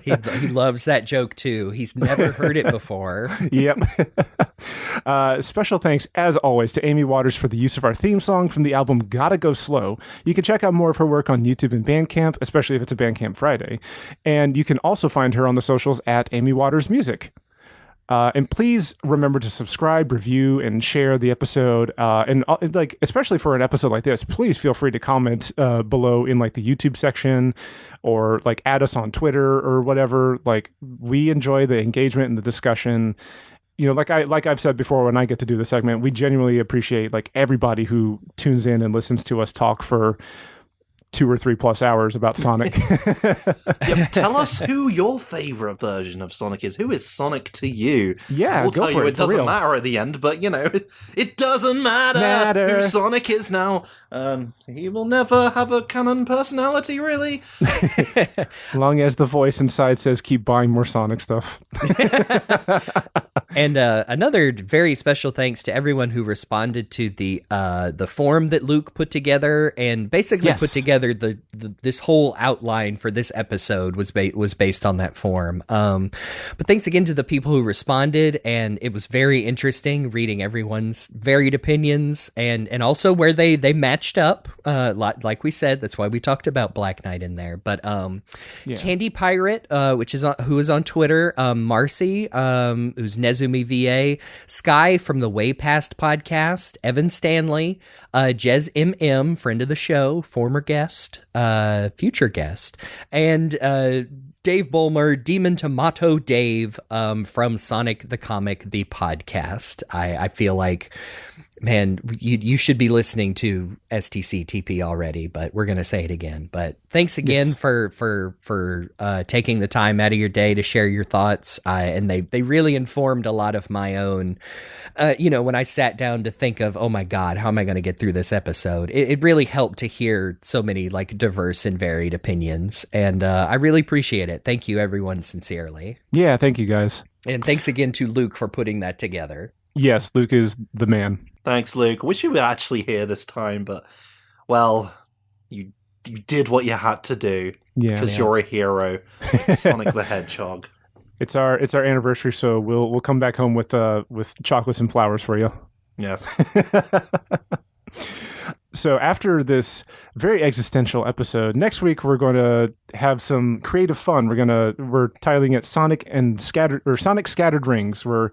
Yeah. He loves that joke, too. He's never heard it before. Yep. Special thanks, as always, to Amy Waters for the use of our theme song from the album Gotta Go Slow. You can check out more of her work on YouTube and Bandcamp, especially if it's a Bandcamp Friday. And you can also find her on the socials at Amy Waters Music. And please remember to subscribe, review, and share the episode. And like, especially for an episode like this, please feel free to comment below in like the YouTube section, or like add us on Twitter or whatever. Like, we enjoy the engagement and the discussion. You know, like I've said before, when I get to do the segment, we genuinely appreciate like everybody who tunes in and listens to us talk for 2 or 3 plus hours about Sonic. Tell us who your favorite version of Sonic is. Who is Sonic to you? Yeah, we'll tell you it doesn't real. matter at the end, but you know, it doesn't matter who Sonic is now. He will never have a canon personality, really. Long as the voice inside says keep buying more Sonic stuff. And another very special thanks to everyone who responded to the form that Luke put together, and basically put together this whole outline for this episode was based on that form. But thanks again to the people who responded, and it was very interesting reading everyone's varied opinions, and also where they matched up. Like we said, that's why we talked about Black Knight in there. But Candy Pirate, who is on Twitter, Marcy, who's Nezumi VA, Sky from the Way Past podcast, Evan Stanley, Jez MM, friend of the show, former guest, future guest, and Dave Bulmer, Demon Tomato Dave, from Sonic the Comic, the podcast. I feel like Man, you should be listening to STCTP already, but we're going to say it again. But thanks again for taking the time out of your day to share your thoughts. And they really informed a lot of my own, when I sat down to think of, oh my God, how am I going to get through this episode? It really helped to hear so many like diverse and varied opinions. And I really appreciate it. Thank you, everyone, sincerely. Yeah, thank you guys. And thanks again to Luke for putting that together. Yes, Luke is the man. Thanks, Luke. Wish you were actually here this time, but, well, you did what you had to do. Yeah, because you're a hero, Sonic the Hedgehog. It's our anniversary, so we'll come back home with chocolates and flowers for you. Yes. So after this very existential episode, next week we're going to have some creative fun. We're titling it Sonic Scattered Rings. We're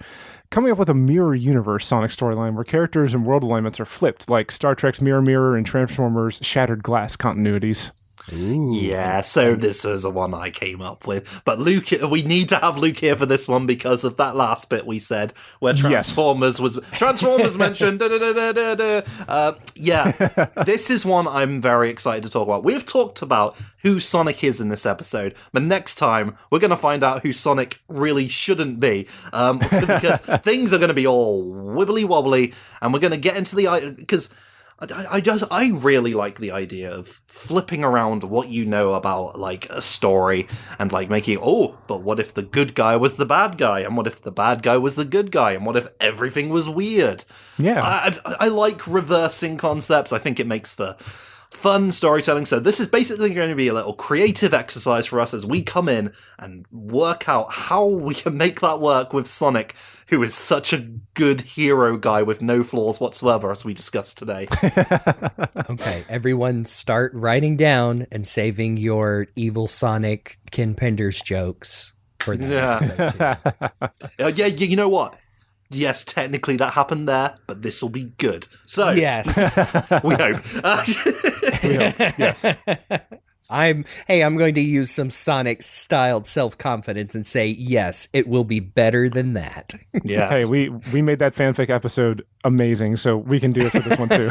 coming up with a mirror universe Sonic storyline where characters and world alignments are flipped, like Star Trek's Mirror Mirror and Transformers' Shattered Glass continuities. Ooh. Yeah, so this was the one I came up with. But Luke, we need to have Luke here for this one because of that last bit we said where Transformers mentioned. Yeah, this is one I'm very excited to talk about. We've talked about who Sonic is in this episode, but next time we're going to find out who Sonic really shouldn't be, because things are going to be all wibbly wobbly, and we're going to get into because I really like the idea of flipping around what you know about, like, a story and, like, making, but what if the good guy was the bad guy? And what if the bad guy was the good guy? And what if everything was weird? Yeah. I like reversing concepts. I think it makes for fun storytelling. So this is basically going to be a little creative exercise for us as we come in and work out how we can make that work with Sonic, who is such a good hero guy with no flaws whatsoever, as we discussed today. Okay, everyone start writing down and saving your evil Sonic Ken Penders jokes for that episode too. You know what? Yes, technically that happened there, but this will be good. So, yes, we hope. We hope. Yes. I'm going to use some Sonic-styled self-confidence and say, yes, it will be better than that. Yes. Hey, we made that fanfic episode amazing, so we can do it for this one too.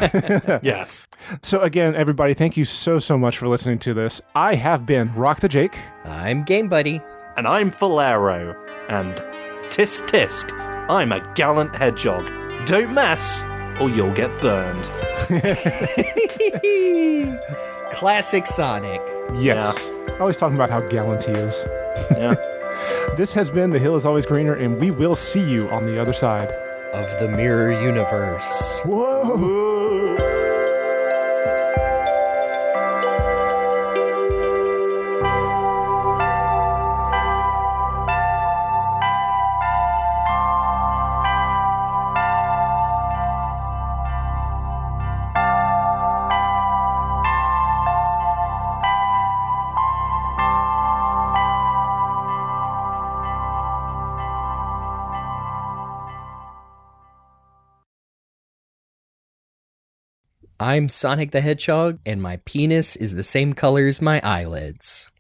Yes. So again, everybody, thank you so much for listening to this. I have been Rock the Jake. I'm Game Buddy. And I'm Falero. And tisk tisk, I'm a gallant hedgehog. Don't mess, or you'll get burned. Classic Sonic. Yes. Yeah. Always talking about how gallant he is. Yeah. This has been The Hill is Always Greener, and we will see you on the other side of the mirror universe. Whoa! I'm Sonic the Hedgehog, and my penis is the same color as my eyelids.